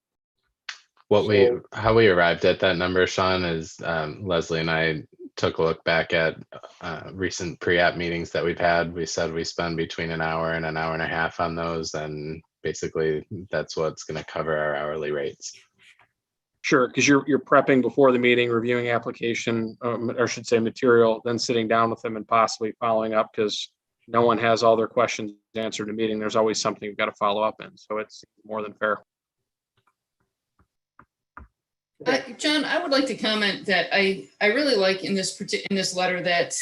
How we arrived at that number, Sean, is Leslie and I took a look back at recent pre-app meetings that we've had. We said we spend between an hour and an hour and a half on those, and basically that's what's going to cover our hourly rates. Sure, because you're prepping before the meeting, reviewing application, or I should say material, then sitting down with them and possibly following up, because no one has all their questions answered in a meeting. There's always something you've got to follow up in. So it's more than fair. John, I would like to comment that I really like in this letter that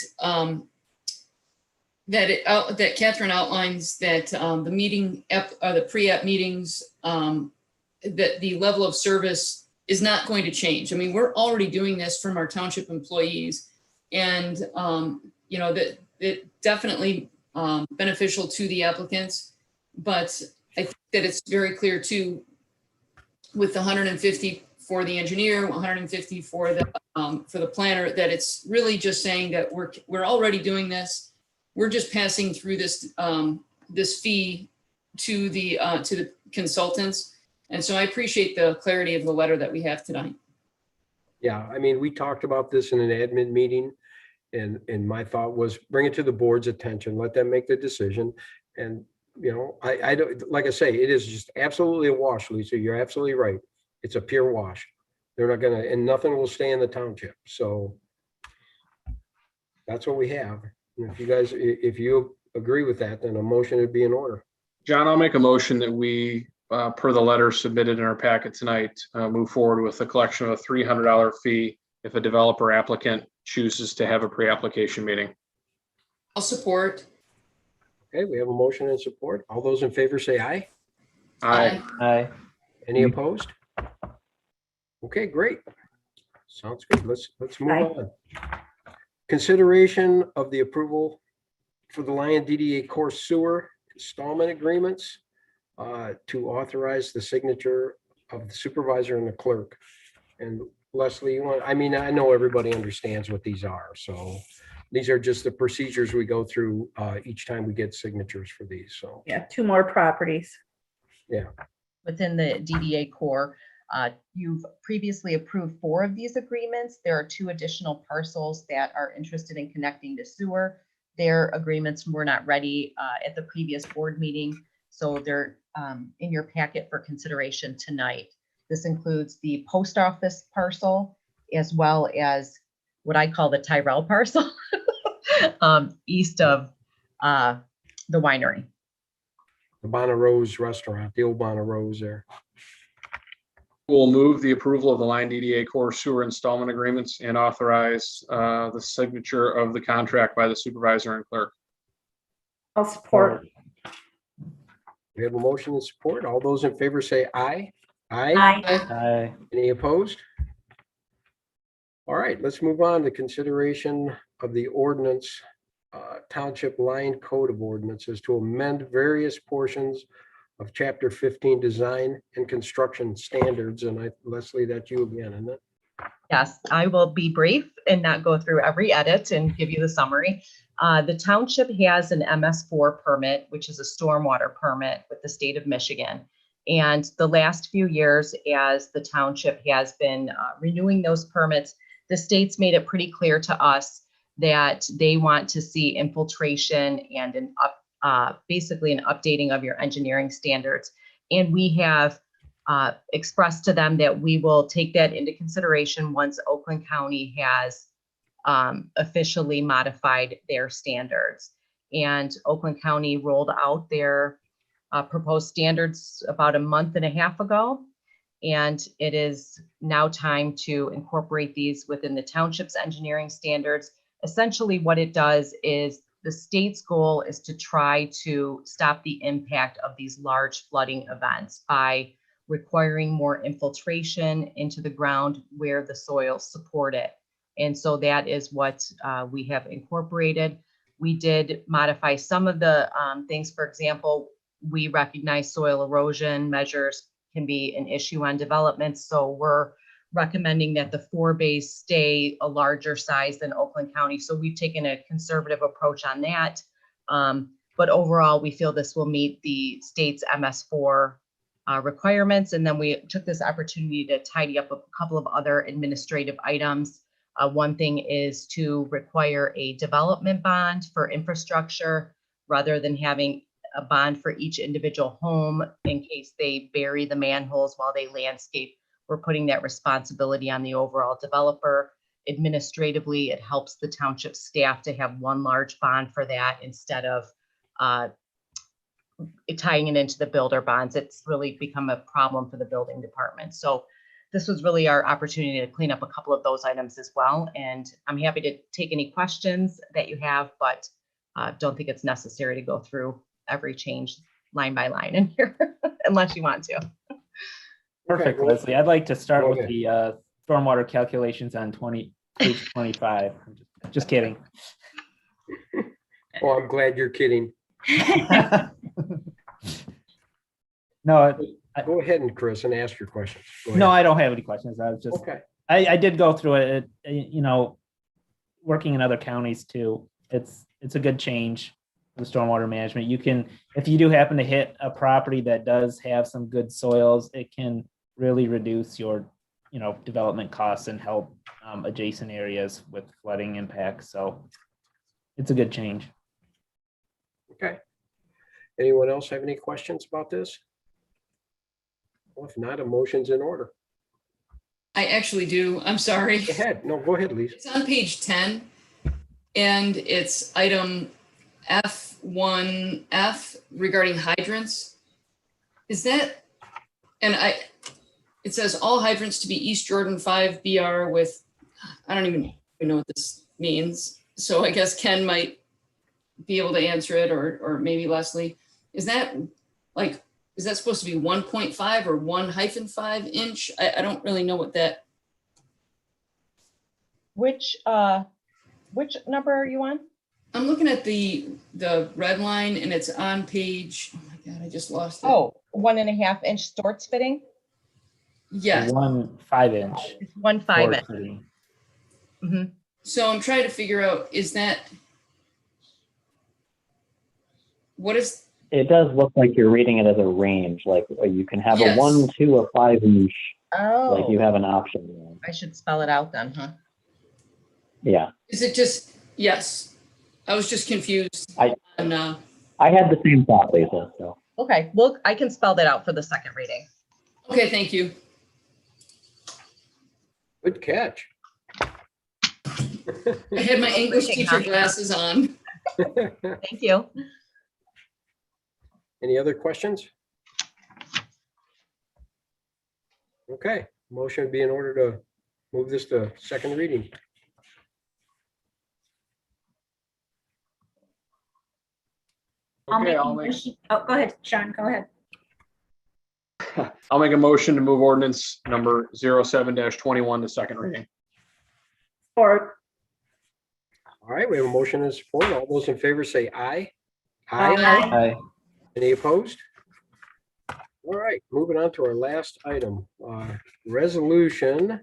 that Catherine outlines that the pre-app meetings, that the level of service is not going to change. I mean, we're already doing this from our township employees, and that it definitely beneficial to the applicants. But I think that it's very clear too, with the 150 for the engineer, 150 for the planner, that it's really just saying that we're already doing this. We're just passing through this fee to the consultants. And so I appreciate the clarity of the letter that we have tonight. Yeah, I mean, we talked about this in an admin meeting, and my thought was bring it to the board's attention, let them make the decision. And, I don't, like I say, it is just absolutely a wash, Lisa. You're absolutely right. It's a pure wash. They're not gonna, and nothing will stay in the township. So that's what we have. And if you agree with that, then a motion would be in order. John, I'll make a motion that we, per the letter submitted in our packet tonight, move forward with the collection of a $300 fee if a developer applicant chooses to have a pre-application meeting. I'll support. Okay, we have a motion and support. All those in favor say aye. Aye. Aye. Any opposed? Okay, great. Sounds good. Let's move on. Consideration of the approval for the Lion DDA core sewer installment agreements to authorize the signature of the supervisor and the clerk. And Leslie, I know everybody understands what these are. So these are just the procedures we go through each time we get signatures for these. So Yeah, 2 more properties. Yeah. Within the DDA core, you've previously approved 4 of these agreements. There are 2 additional parcels that are interested in connecting to sewer. Their agreements were not ready at the previous board meeting, so they're in your packet for consideration tonight. This includes the post office parcel, as well as what I call the Tyrell parcel, east of the winery. The Bonarose restaurant, the old Bonarose there. We'll move the approval of the Line DDA core sewer installment agreements and authorize the signature of the contract by the supervisor and clerk. I'll support. We have a motion and support. All those in favor say aye. Aye. Aye. Any opposed? All right, let's move on to consideration of the ordinance, Township Line Code of Ordinances to amend various portions of Chapter 15 Design and Construction Standards. And Leslie, that's you again, isn't it? Yes, I will be brief and not go through every edit and give you the summary. The township has an MS4 permit, which is a stormwater permit with the state of Michigan. And the last few years, as the township has been renewing those permits, the state's made it pretty clear to us that they want to see infiltration and basically an updating of your engineering standards. And we have expressed to them that we will take that into consideration once Oakland County has officially modified their standards. And Oakland County rolled out their proposed standards about a month and a half ago. And it is now time to incorporate these within the township's engineering standards. Essentially, what it does is the state's goal is to try to stop the impact of these large flooding events by requiring more infiltration into the ground where the soils support it. And so that is what we have incorporated. We did modify some of the things. For example, we recognize soil erosion measures can be an issue on development. So we're recommending that the 4 bays stay a larger size than Oakland County. So we've taken a conservative approach on that. But overall, we feel this will meet the state's MS4 requirements. And then we took this opportunity to tidy up a couple of other administrative items. One thing is to require a development bond for infrastructure rather than having a bond for each individual home in case they bury the manholes while they landscape. We're putting that responsibility on the overall developer. Administratively, it helps the township staff to have one large bond for that instead of tying it into the builder bonds. It's really become a problem for the building department. So this was really our opportunity to clean up a couple of those items as well. And I'm happy to take any questions that you have, but don't think it's necessary to go through every change line by line in here unless you want to. Perfect, Okay, Leslie. I'd like to start go with ahead. the stormwater calculations on page 25. Just kidding. Oh, I'm glad you're kidding. No, Go ahead and Chris and ask your questions. Go no, ahead. I don't have any questions. I was just, Okay. I did go through it, working in other counties too. It's a good change for the stormwater management. You can, if you do happen to hit a property that does have some good soils, it can really reduce your, development costs and help adjacent areas with flooding impacts. So it's a good change. Okay. Anyone else have any questions about this? Well, if not, a motion's in order. I actually do. I'm sorry. Go ahead. No, go ahead, Lisa. It's on page 10 and it's item F1F regarding hydrants. Is that, it says all hydrants to be East Jordan 5 BR with, I don't even know what this means. So I guess Ken might be able to answer it or maybe Leslie. Is that supposed to be 1.5 or 1-5 inch? I don't really know what that. Which number are you on? I'm looking at the red line and it's on page, oh my God, I just lost it. Oh, 1.5 inch storts fitting? Yes. 1 5-inch. It's 1 5 inch. fitting. Mm-hmm. So I'm trying to figure out, what is, It does look like you're reading it as a range, like you can have Yes. a 1, 2, or 5 inch, Oh, like you have an option there. I should spell it out then, huh? Yeah, is it just, yes. I was just confused. I on, had the same thought, Lisa, so. Okay, well, I can spell that out for the second reading. okay, thank you. Good catch. I had my English teacher glasses on. Thank you. Any other questions? Okay, motion would be in order to move this to second reading. I'll Okay, make a I'll make, motion. Oh, go ahead, Sean, go ahead. I'll make a motion to move ordinance number 07-21 to second reading. Or All right, we have a motion and support. All those in favor say aye. Aye. Any opposed? All right, moving on to our last item, resolution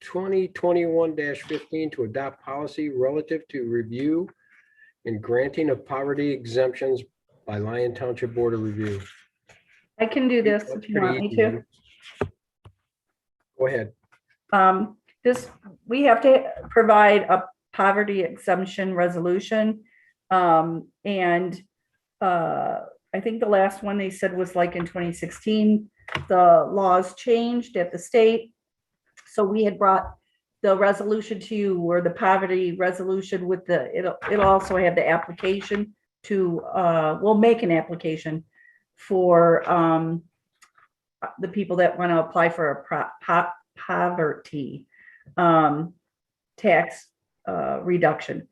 2021-15 to adopt policy relative to review and granting of poverty exemptions by Lyon Township Board of Review. I can do this That's if you want pretty me easy, to. then. Go ahead. this, we have to provide a poverty exemption resolution. And I think the last one they said was like in 2016, the laws changed at the state. So we had brought the resolution to you, or the poverty resolution with the, it'll also have the application to, we'll make an application for the people that want to apply for a poverty tax reduction.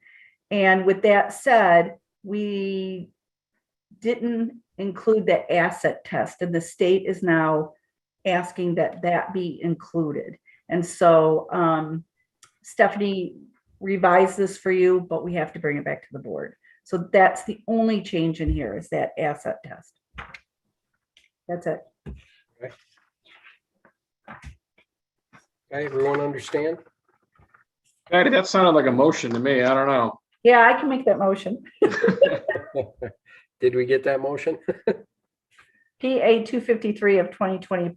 And with that said, we didn't include the asset test, and the state is now asking that that be included. And so Stephanie revised this for you, but we have to bring it back to the board. So that's the only change in here, is that asset test. That's it. Okay, everyone understand? Patty, that sounded like a motion to me. I don't know. Yeah, I can make that motion. Did we get that motion? PA 253 of 2020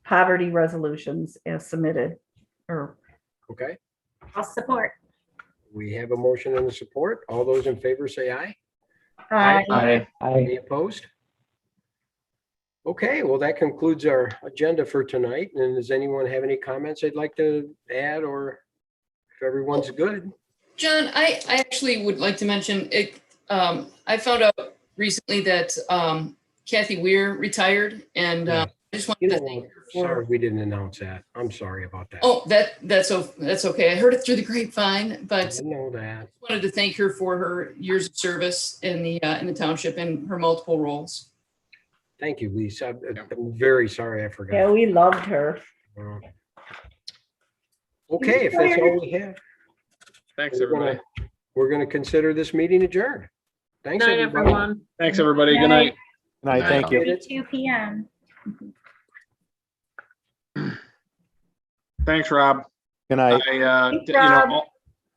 poverty resolutions as submitted. Or Okay, I'll support. we have a motion and a support. All those in favor say aye. Aye. Any opposed? Okay, well, that concludes our agenda for tonight. And does anyone have any comments they'd like to add, or if everyone's good? John, I actually would like to mention it. I found out recently that Kathy Weir retired, and I just wanted to thank her Sorry, for. we didn't announce that. I'm sorry about that. Oh, that's okay. I heard it through the grapevine, but I know that. wanted to thank her for her years of service in the township and her multiple roles. Thank you, Lisa. I'm very sorry I forgot. Yeah, we loved her. Okay, if that's all we have. Thanks, we're gonna- everybody. We're going to consider this meeting adjourned. Thanks, Night, everybody. everyone. Thanks, everybody. Good night. Good night, thank you. 2 p.m. Thanks, Rob. Good night. I, Thanks, you know, Rob.